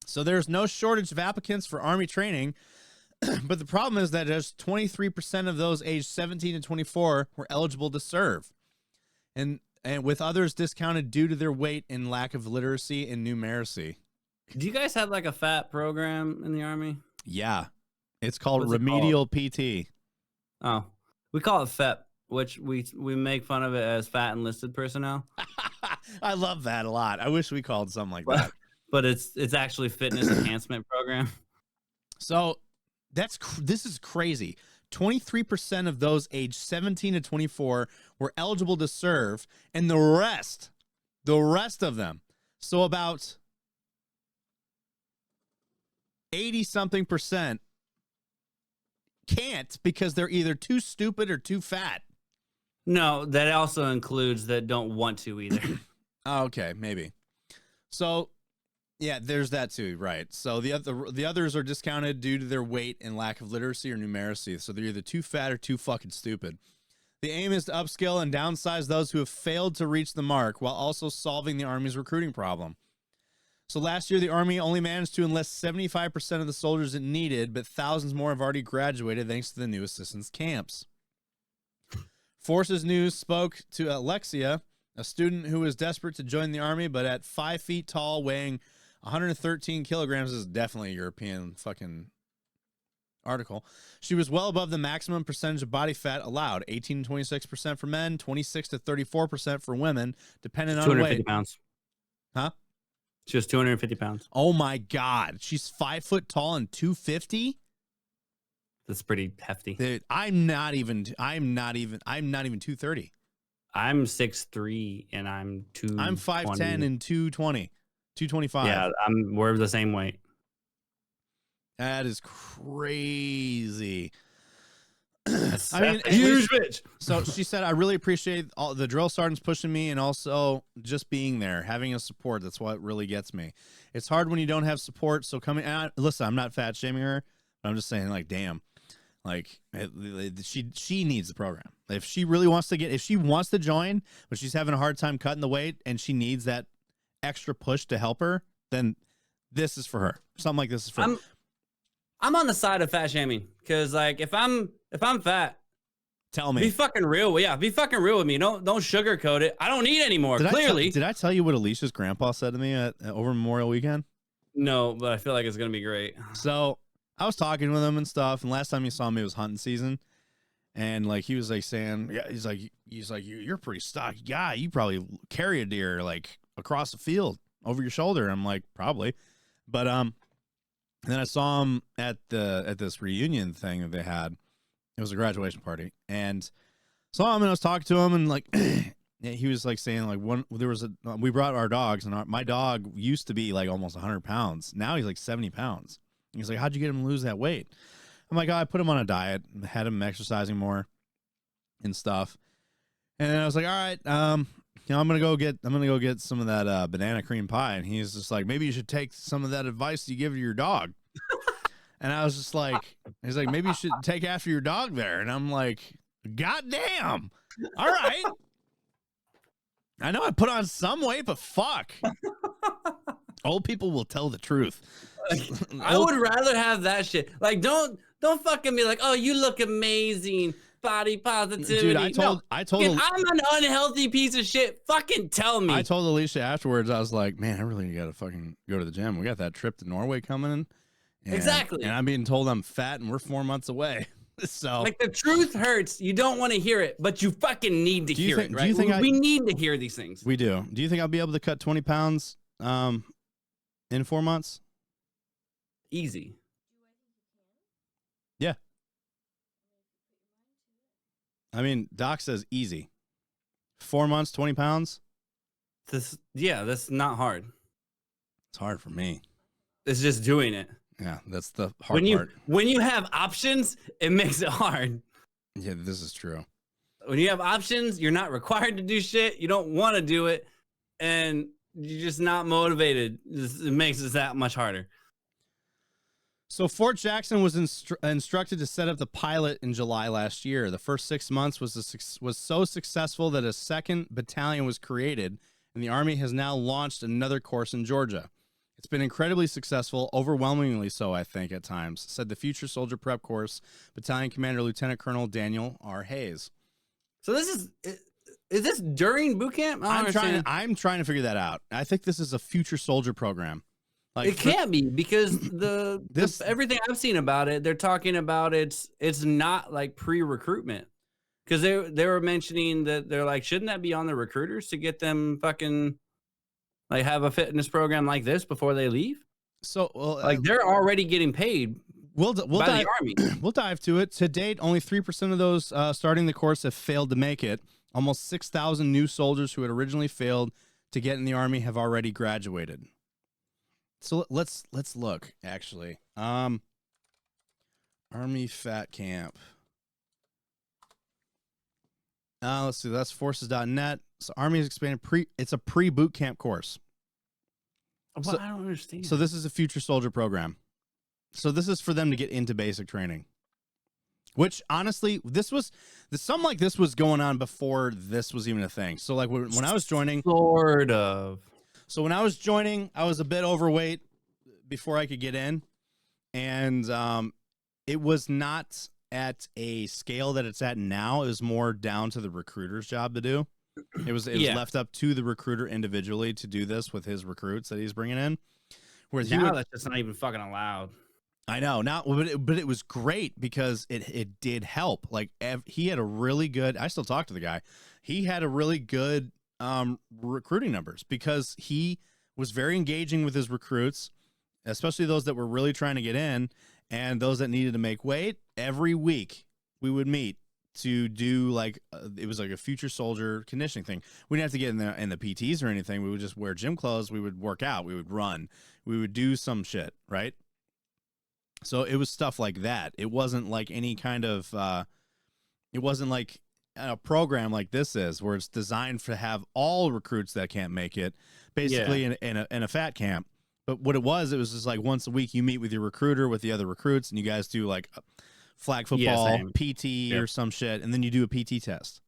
So there's no shortage of applicants for Army training, but the problem is that just 23% of those aged 17 to 24 were eligible to serve. And with others discounted due to their weight and lack of literacy and numeracy. Do you guys have like a fat program in the Army? Yeah. It's called Remedial PT. Oh, we call it FEP, which we make fun of it as fat enlisted personnel. I love that a lot. I wish we called something like that. But it's actually fitness enhancement program. So this is crazy. 23% of those aged 17 to 24 were eligible to serve, and the rest of them, so about 80-something% can't because they're either too stupid or too fat. No, that also includes that don't want to either. Oh, okay, maybe. So, yeah, there's that too, right? So the others are discounted due to their weight and lack of literacy or numeracy. So they're either too fat or too fucking stupid. The aim is to upskill and downsize those who have failed to reach the mark while also solving the Army's recruiting problem. So last year, the Army only managed to enlist 75% of the soldiers it needed, but thousands more have already graduated thanks to the new assistance camps. Forces News spoke to Alexia, a student who was desperate to join the Army, but at 5 feet tall, weighing 113 kilograms, is definitely a European fucking article. She was well above the maximum percentage of body fat allowed, 18 to 26% for men, 26 to 34% for women, depending on 250 weight. pounds. Huh? She was 250 pounds. Oh my God. She's 5 foot tall and 250? That's pretty hefty. Dude, I'm not even 230. I'm 6'3" and I'm 220. I'm 5'10" and 220. 225. Yeah, we're the same weight. That is crazy. I mean, huge bitch. So she said, I really appreciate all the drill sergeants pushing me and also just being there, having a support. That's what really gets me. It's hard when you don't have support. So listen, I'm not fat shaming her, but I'm just saying, like, damn, like she needs the program. If she really wants to if she wants to join, but she's having a hard time cutting the weight and she needs that extra push to help her, then this is for her. Something like this is for her. I'm on the side of fat shaming because, like, if I'm fat, tell me. Be fucking real. Yeah, be fucking real with me. Don't sugarcoat it. I don't need any more. Clearly. Did I tell you what Alicia's grandpa said to me over Memorial Weekend? No, but I feel like it's gonna be great. So I was talking with him and stuff, and last time he saw me it was hunting season, and like he was like saying, yeah, he's like you're a pretty stocky guy. You probably carry a deer like across the field over your shoulder. I'm like, probably, but and then I saw him at this reunion thing that they had. It was a graduation party, and saw him and I was talking to him, and like he was like saying like we brought our dogs, and my dog used to be like almost 100 pounds. Now he's like 70 pounds. And he's like, how'd you get him to lose that weight? I'm like, oh, I put him on a diet, had him exercising more and stuff. And then I was like, all right, I'm gonna go get some of that banana cream pie. And he's just like, maybe you should take some of that advice you give to your dog. And I was just like, he's like, maybe you should take after your dog there. And I'm like, God damn. All right. I know I put on some weight, but fuck. Old people will tell the truth. I would rather have that shit. Like, don't fucking be like, oh, you look amazing. Body positivity. Dude, I told if I'm an unhealthy piece of shit, fucking tell me. I told Alicia afterwards, I was like, man, I really gotta fucking go to the gym. We got that trip to Norway coming in. Exactly. And I'm being told I'm fat and we're 4 months away. So like the truth hurts. You don't want to hear it, but you fucking need to hear it, right? Do you think we need to hear these things. We do. Do you think I'll be able to cut 20 pounds in 4 months? Easy. Yeah, I mean, Doc says easy. 4 months, 20 pounds. That's not hard. It's hard for me. It's just doing it. Yeah, that's the hard part. When you have options, it makes it hard. Yeah, this is true. When you have options, you're not required to do shit. You don't want to do it, and you're just not motivated. It makes it that much harder. So Fort Jackson was instructed to set up the pilot in July last year. The first 6 months was so successful that a second battalion was created, and the Army has now launched another course in Georgia. It's been incredibly successful, overwhelmingly so, I think, at times, said the Future Soldier Prep Course Battalion Commander Lieutenant Colonel Daniel R. Hayes. So is this during boot camp? I'm trying to figure that out. I think this is a Future Soldier program. Like, it can't be, because everything I've seen about it, they're talking about it's not like pre-recruitment, because they were mentioning that they're like, shouldn't that be on the recruiters to get them fucking like have a fitness program like this before they leave? So like they're already getting paid. We'll dive, the Army. We'll dive to it. To date, only 3% of those starting the course have failed to make it. Almost 6,000 new soldiers who had originally failed to get in the Army have already graduated. So let's look, actually. Army Fat Camp. Let's see. That's forces.net. So Army has expanded it's a pre-boot camp course. Well, I don't understand. So this is a Future Soldier program. So this is for them to get into basic training. Which, honestly, something like this was going on before this was even a thing. So like when I was joining, sort of. So when I was joining, I was a bit overweight before I could get in, and it was not at a scale that it's at now. It was more down to the recruiter's job to do. It was left up to the recruiter individually to do this with his recruits that he's bringing in. Whereas now that's just not even fucking allowed. I know now, but it was great because it did help. Like he had a really good. I still talk to the guy. He had a really good recruiting numbers because he was very engaging with his recruits, especially those that were really trying to get in and those that needed to make weight. Every week we would meet to do like it was like a Future Soldier conditioning thing. We didn't have to get in the PTs or anything. We would just wear gym clothes. We would work out. We would run. We would do some shit, right? So it was stuff like that. It wasn't like any kind of it wasn't like a program like this is, where it's designed to have all recruits that can't make it, basically in a fat camp. But what it was just like once a week you meet with your recruiter with the other recruits, and you guys do like flag football, PT or some shit, and then you do a PT test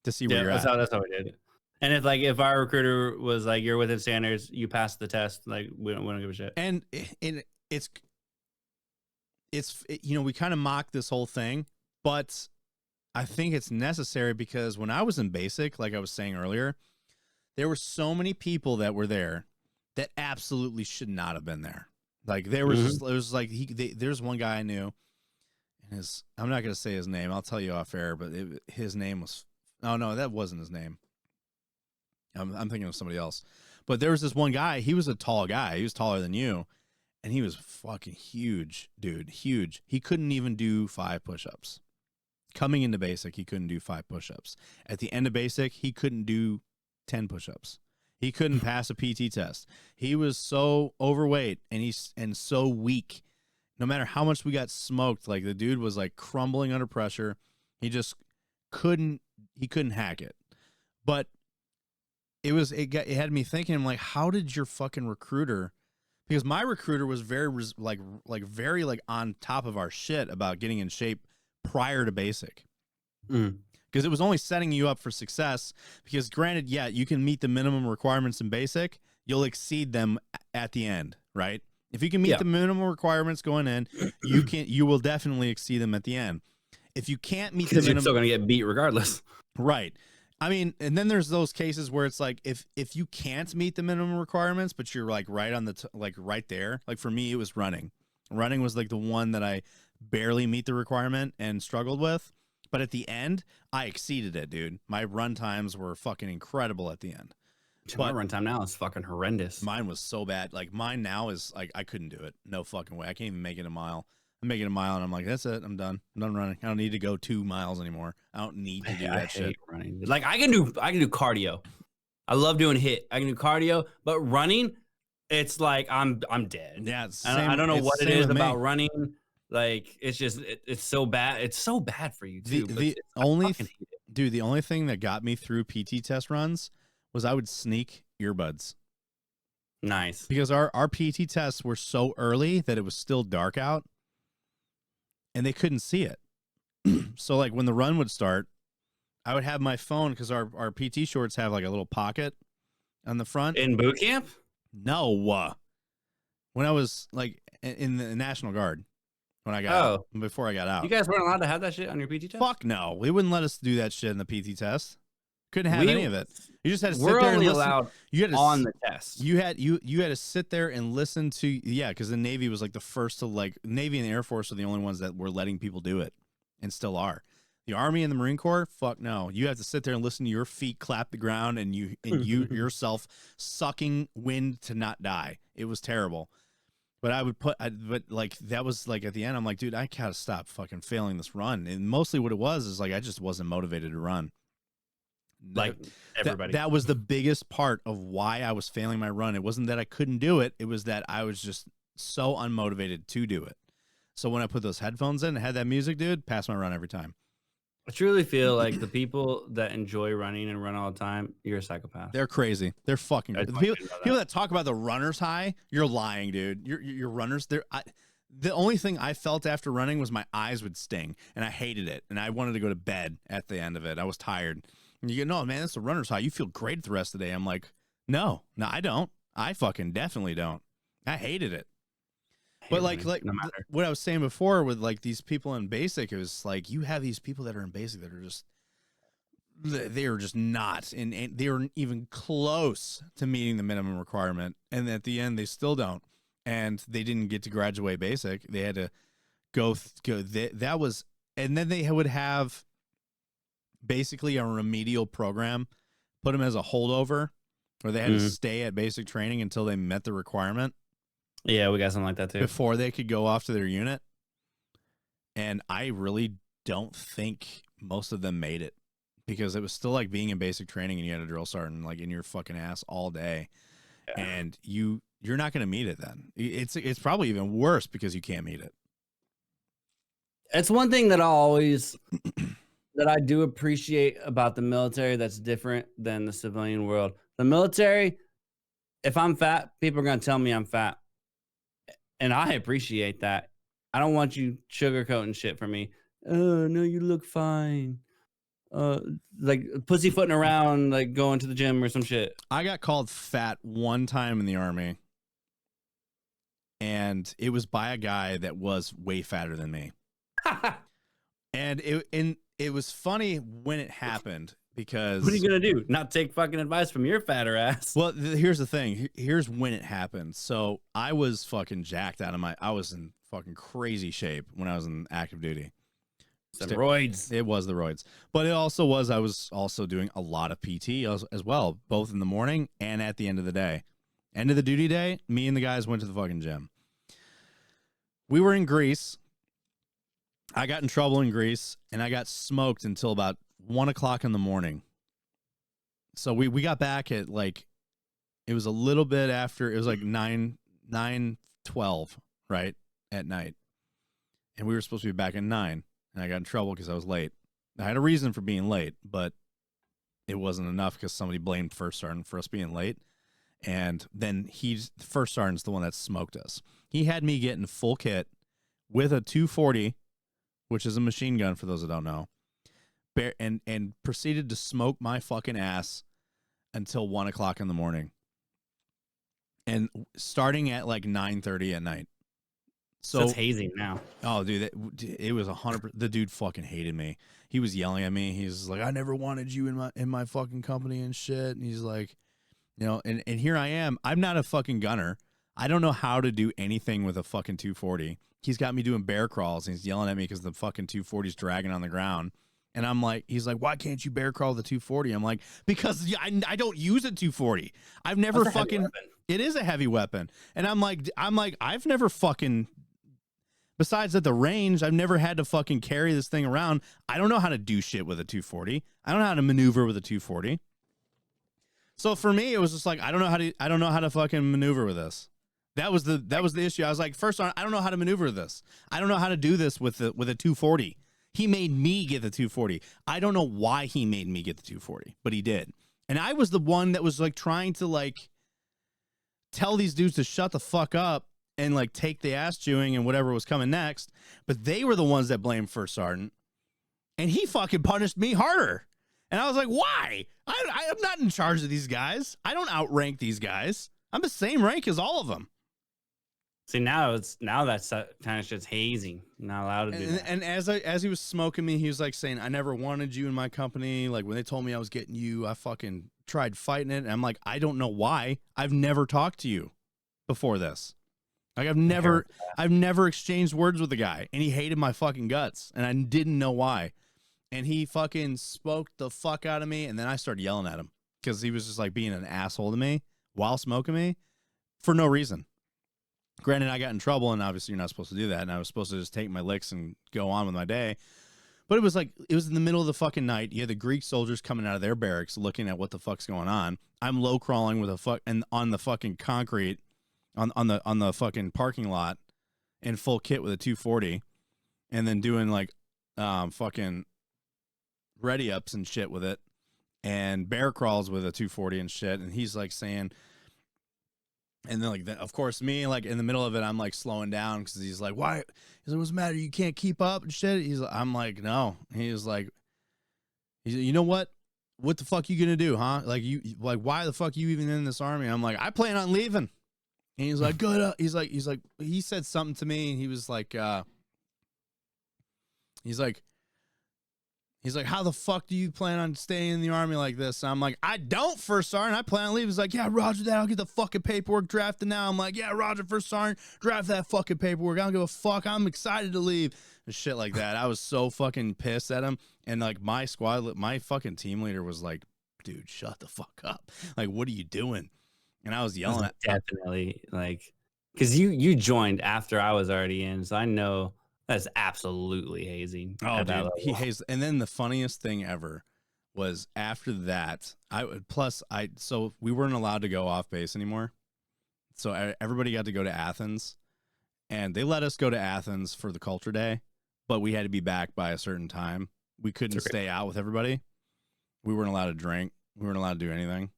to see where you're at. That's how we did it. And if our recruiter was like, you're within standards, you passed the test, like we don't give a shit. And it's you know, we kind of mock this whole thing, but I think it's necessary because when I was in basic, like I was saying earlier, there were so many people that were there that absolutely should not have been there. Like there was just, it was like there's one guy I knew, and I'm not gonna say his name. I'll tell you off air, but his name was no, that wasn't his name. I'm thinking of somebody else. But there was this one guy. He was a tall guy. He was taller than you, and he was fucking huge, dude. Huge. He couldn't even do 5 push-ups. Coming into basic, he couldn't do 5 push-ups. At the end of basic, he couldn't do 10 push-ups. He couldn't pass a PT test. He was so overweight and so weak. No matter how much we got smoked, like the dude was like crumbling under pressure. He just couldn't hack it. But it had me thinking, I'm like, how did your fucking recruiter, because my recruiter was very very on top of our shit about getting in shape prior to basic. Because it was only setting you up for success. Because granted, you can meet the minimum requirements in basic, you'll exceed them at the end, right? If you can meet the minimum requirements going in, you will definitely exceed them at the end. If you can't meet the minimum, you're still gonna get beat regardless, right? I mean, and then there's those cases where it's like if you can't meet the minimum requirements, but you're like right on right there. Like for me, it was running. Running was like the one that I barely meet the requirement and struggled with. But at the end, I exceeded it, dude. My run times were fucking incredible at the end. My run time now is fucking horrendous. Mine was so bad. Like mine now is like I couldn't do it. No fucking way. I can't even make it a mile. I'm making a mile, and I'm like, that's it. I'm done. I'm done running. I don't need to go 2 miles anymore. I don't need to do I that shit. hate running. Like I can do cardio. I love doing HIIT. I can do cardio, but running, it's like I'm dead. Yeah, I don't know what it is about running. Like it's just it's so bad. It's so bad for you too. The only thing that got me through PT test runs was I would sneak earbuds. Nice. Because our PT tests were so early that it was still dark out and they couldn't see it. So like when the run would start, I would have my phone because our PT shorts have like a little pocket on the front. In boot camp? No. When I was like in the National Guard, when I got before I got out. You guys weren't allowed to have that shit on your PT test? Fuck no. They wouldn't let us do that shit in the PT test. Couldn't have any of it. You just had to sit We're there only and listen. allowed You had to, on the test. You had to sit there and listen to because the Navy was like the first to like Navy and the Air Force are the only ones that were letting people do it and still are. The Army and the Marine Corps, fuck no. You have to sit there and listen to your feet clap the ground and you yourself sucking wind to not die. It was terrible. But that was like at the end, I'm like, dude, I gotta stop fucking failing this run. And mostly what it was is like I just wasn't motivated to run. Like everybody. That was the biggest part of why I was failing my run. It wasn't that I couldn't do it. It was that I was just so unmotivated to do it. So when I put those headphones in and had that music, dude, pass my run every time. I truly feel like the people that enjoy running and run all the time, you're a psychopath. They're crazy. They're fucking crazy. People that talk about the runner's high, you're lying, dude. Your runners, the only thing I felt after running was my eyes would sting, and I hated it, and I wanted to go to bed at the end of it. I was tired. And you go, no, man, that's the runner's high. You feel great the rest of the day. I'm like, no, I don't. I fucking definitely don't. I hated it. But like no what I was saying before with like these people in basic, it was like you have these people that are in basic that are just they are just not and they were even close to meeting the minimum requirement, and at the end they still don't, and they didn't get to graduate basic. They had to go that was, and then they would have basically a remedial program, put them as a holdover, where they had to stay at basic training until they met the requirement. Yeah, we got something like that too. Before they could go off to their unit. And I really don't think most of them made it, because it was still like being in basic training and you had a drill sergeant like in your fucking ass all day. Yeah. And you're not going to meet it then. It's probably even worse because you can't meet it. It's one thing that that I do appreciate about the military that's different than the civilian world. The military, if I'm fat, people are going to tell me I'm fat. And I appreciate that. I don't want you sugarcoating shit for me. Oh, no, you look fine. Like pussyfooting around, like going to the gym or some shit. I got called fat one time in the Army. And it was by a guy that was way fatter than me. And it was funny when it happened, because what are you gonna do? Not take fucking advice from your fatter ass? Well, here's the thing. Here's when it happened. So I was fucking jacked out of I was in fucking crazy shape when I was in active duty. Roids. It was the roids, but it also was. I was also doing a lot of PT as well, both in the morning and at the end of the day. End of the duty day, me and the guys went to the fucking gym. We were in Greece. I got in trouble in Greece, and I got smoked until about 1 o'clock in the morning. So we got back at like, it was a little bit after, it was like 9:12, right, at night. And we were supposed to be back at 9, and I got in trouble because I was late. I had a reason for being late, but it wasn't enough because somebody blamed First Sergeant for us being late. And then the First Sergeant's the one that smoked us. He had me get in full kit with a 240, which is a machine gun for those that don't know, and proceeded to smoke my fucking ass until 1 o'clock in the morning. And starting at like 9:30 at night. So it's hazing now. Oh, dude, it was 100%. The dude fucking hated me. He was yelling at me. He's like, I never wanted you in my fucking company and shit. And he's like, you know, and here I am. I'm not a fucking gunner. I don't know how to do anything with a fucking 240. He's got me doing bear crawls, and he's yelling at me because the fucking 240 is dragging on the ground. And I'm like, he's like, why can't you bear crawl the 240? I'm like, because I don't use a 240. I've never fucking. It is a heavy weapon, and I'm like, I've never fucking. Besides at the range, I've never had to fucking carry this thing around. I don't know how to do shit with a 240. I don't know how to maneuver with a 240. So for me, it was just like I don't know how to fucking maneuver with this. That was the issue. I was like, first on, I don't know how to maneuver this. I don't know how to do this with a 240. He made me get the 240. I don't know why he made me get the 240, but he did. And I was the one that was like trying to like tell these dudes to shut the fuck up and like take the ass chewing and whatever was coming next. But they were the ones that blamed First Sergeant. And he fucking punished me harder. And I was like, why? I'm not in charge of these guys. I don't outrank these guys. I'm the same rank as all of them. See, now that's kind of shit's hazing. You're not allowed to do that. And as he was smoking me, he was like saying, I never wanted you in my company. Like when they told me I was getting you, I fucking tried fighting it. And I'm like, I don't know why. I've never talked to you before this. Like I've never exchanged words with the guy, and he hated my fucking guts, and I didn't know why. And he fucking spoke the fuck out of me, and then I started yelling at him because he was just like being an asshole to me while smoking me for no reason. Granted, I got in trouble, and obviously you're not supposed to do that, and I was supposed to just take my licks and go on with my day. But it was in the middle of the fucking night. You had the Greek soldiers coming out of their barracks looking at what the fuck's going on. I'm low crawling with and on the fucking concrete on the fucking parking lot in full kit with a 240, and then doing like fucking ready ups and shit with it, and bear crawls with a 240 and shit. And he's like saying, and then like of course me like in the middle of it, I'm like slowing down because he's like, why? He's like, what's the matter? You can't keep up and shit. I'm like, no. He's like, you know what? What the fuck you gonna do, huh? Like why the fuck you even in this army? I'm like, I plan on leaving. And he's like, good. He's like, he said something to me, and he was like, he's like, how the fuck do you plan on staying in the army like this? And I'm like, I don't, First Sergeant. I plan on leaving. He's like, yeah, roger that. I'll get the fucking paperwork drafted now. I'm like, yeah, roger, First Sergeant. Draft that fucking paperwork. I don't give a fuck. I'm excited to leave. And shit like that. I was so fucking pissed at him. And like my fucking team leader was like, dude, shut the fuck up. Like, what are you doing? And I was yelling at definitely like, because you joined after I was already in, so I know that's absolutely hazing. Oh, dude, he hazed. And then the funniest thing ever was after that, so we weren't allowed to go off base anymore. So everybody got to go to Athens, and they let us go to Athens for the culture day, but we had to be back by a certain time. We couldn't stay out with everybody. We weren't allowed to drink. We weren't allowed to do anything.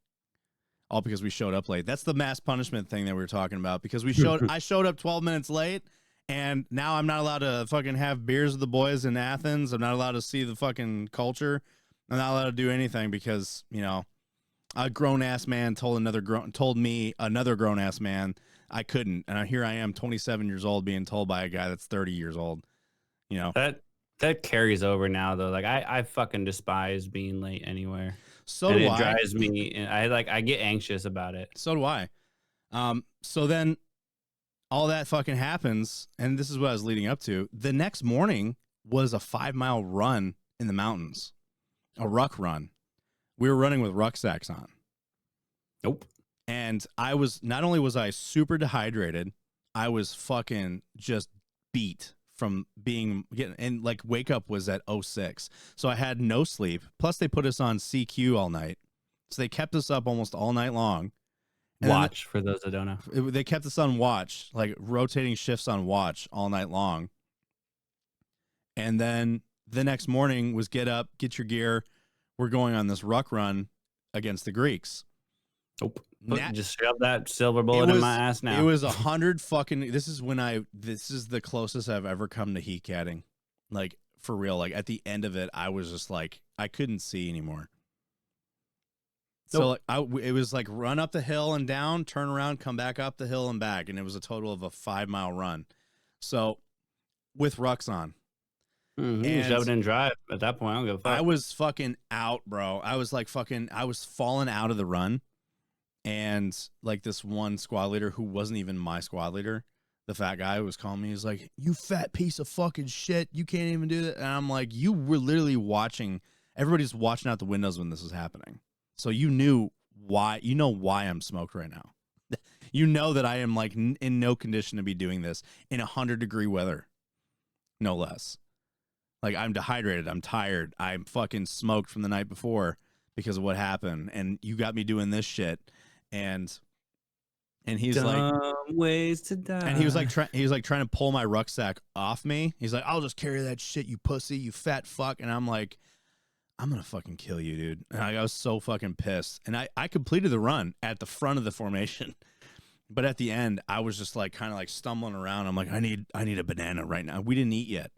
All because we showed up late. That's the mass punishment thing that we were talking about, because I showed up 12 minutes late, and now I'm not allowed to fucking have beers with the boys in Athens. I'm not allowed to see the fucking culture. I'm not allowed to do anything because, you know, a grown-ass man told me, another grown-ass man, I couldn't. And here I am, 27 years old, being told by a guy that's 30 years old, you know. That carries over now, though. Like, I fucking despise being late anywhere. So do I. It drives me, and I get anxious about it. So do I. So then all that fucking happens, and this is what I was leading up to. The next morning was a 5-mile run in the mountains, a ruck run. We were running with rucksacks on. Nope. And not only was I super dehydrated, I was fucking just beat from and like wake up was at 06. So I had no sleep. Plus they put us on CQ all night. So they kept us up almost all night long. Watch, for those that don't know. They kept us on watch, like rotating shifts on watch all night long. And then the next morning was get up, get your gear. We're going on this ruck run against the Greeks. Nope. Just shove that silver bullet in my ass now. It was 100 fucking. This is the closest I've ever come to heat catting. Like, for real. Like, at the end of it, I was just like, I couldn't see anymore. So like, it was like run up the hill and down, turn around, come back up the hill and back. And it was a total of a 5-mile run. So with rucks on. Mm-hmm. And shove it and drive. At that point, I don't give a fuck. I was fucking out, bro. I was like I was falling out of the run. And like this one squad leader who wasn't even my squad leader, the fat guy who was calling me, he's like, you fat piece of fucking shit. You can't even do that. And I'm like, you were literally watching. Everybody's watching out the windows when this was happening. So you know why I'm smoked right now. You know that I am like in no condition to be doing this in 100-degree weather. no less. Like, I'm dehydrated. I'm tired. I'm fucking smoked from the night before because of what happened. And you got me doing this shit. And he's Dumb like, ways to die. and he was like trying to pull my rucksack off me. He's like, I'll just carry that shit, you pussy, you fat fuck. And I'm like, I'm gonna fucking kill you, dude. And I was so fucking pissed. And I completed the run at the front of the formation. But at the end, I was just like kind of like stumbling around. I'm like, I need a banana right now. We didn't eat yet.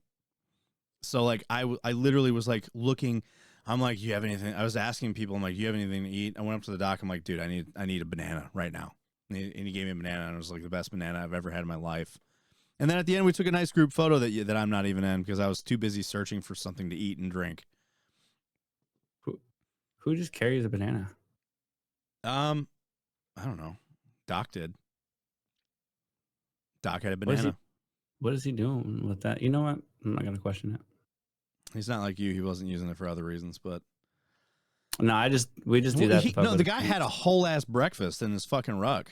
So like I literally was like looking. I'm like, you have anything? I was asking people. I'm like, you have anything to eat? I went up to the doc. I'm like, dude, I need a banana right now. And he gave me a banana, and it was like the best banana I've ever had in my life. And then at the end, we took a nice group photo that I'm not even in because I was too busy searching for something to eat and drink. Who just carries a banana? I don't know. Doc did. Doc had a banana. What is he doing with that? You know what? I'm not gonna question it. He's not like you. He wasn't using it for other reasons, but no, we just do that. The guy had a whole ass breakfast in his fucking ruck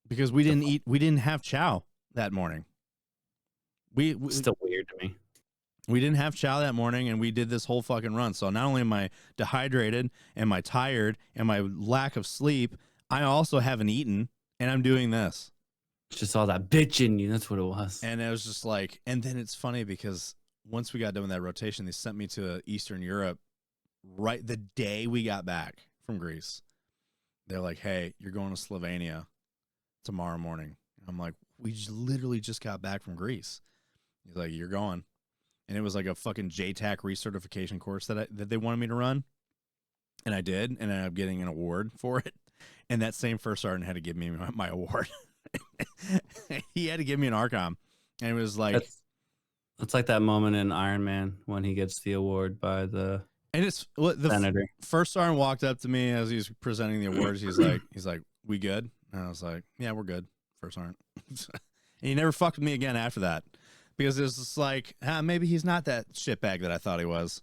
because we didn't have chow that morning. We still weird to me. We didn't have chow that morning, and we did this whole fucking run. So not only am I dehydrated, am I tired, and my lack of sleep, I also haven't eaten, and I'm doing this. It's just all that bitch in you. That's what it was. And it was just like, and then it's funny because once we got done with that rotation, they sent me to Eastern Europe right the day we got back from Greece. They're like, hey, you're going to Slovenia tomorrow morning. I'm like, we literally just got back from Greece. He's like, you're going. And it was like a fucking JTAC recertification course that they wanted me to run. And I did, and I ended up getting an award for it. And that same first sergeant had to give me my award. He had to give me an ARCOM. And it was like... It's like that moment in Iron Man when he gets the award by the senator. First sergeant walked up to me as he was presenting the awards. He's like, we good? And I was like, yeah, we're good, first sergeant. And he never fucked with me again after that. Because it was just like, maybe he's not that shitbag that I thought he was.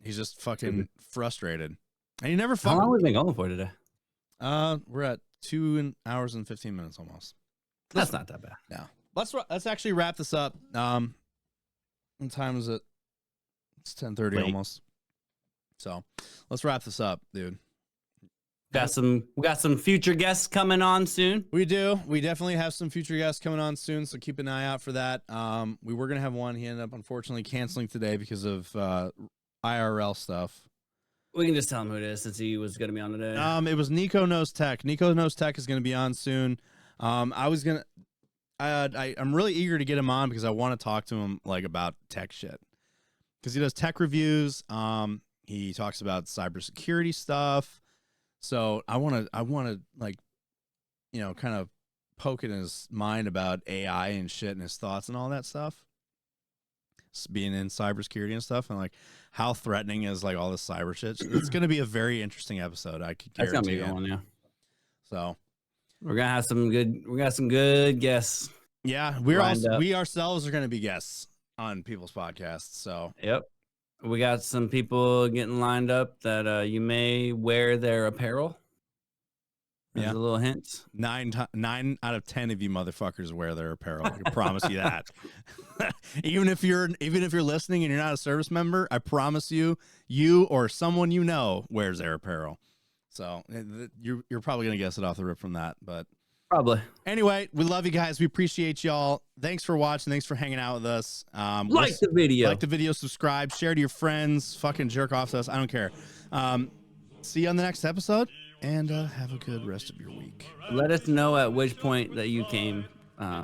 He's just fucking frustrated. And he never fucked. How long have we been going for today? We're at 2 hours and 15 minutes almost. That's not that bad. No. Let's actually wrap this up. What time is it? It's 10:30 almost. So let's wrap this up, dude. We got some future guests coming on soon. We do. We definitely have some future guests coming on soon, so keep an eye out for that. We were gonna have one. He ended up unfortunately canceling today because of IRL stuff. We can just tell him who it is since he was gonna be on today. It was Nico Knows Tech. Nico Knows Tech is gonna be on soon. I'm really eager to get him on because I want to talk to him like about tech shit. Because he does tech reviews. He talks about cybersecurity stuff. So I want to like, kind of poke in his mind about AI and shit and his thoughts and all that stuff. Being in cybersecurity and stuff, and like how threatening is like all this cyber shit. It's going to be a very interesting episode. I could guarantee. That's gonna be a good one, yeah. So we got some good guests. Yeah, we ourselves are going to be guests on people's podcasts. So yep, we got some people getting lined up that you may wear their apparel. There's a little hint. 9 out of 10 of you motherfuckers wear their apparel. I can promise you that. even if you're listening and you're not a service member, I promise you or someone you know wears their apparel. So you're probably gonna guess it off the rip from that, but probably. Anyway, we love you guys. We appreciate y'all. Thanks for watching. Thanks for hanging out with us. Like the video, subscribe, share to your friends. Fucking jerk off to us. I don't care. See you on the next episode, and have a good rest of your week. Let us know at which point that you came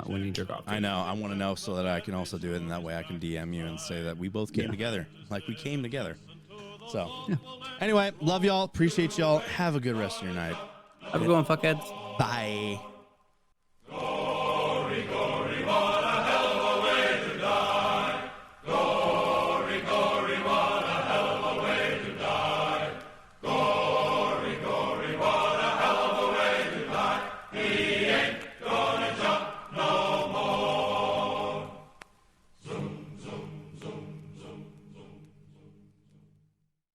when you jerk off. I know. I want to know so that I can also do it, and that way I can DM you and say that we both came together, like we came together. So, anyway, love y'all. Appreciate y'all. Have a good rest of your night. Have a good one, fuckheads. Bye. He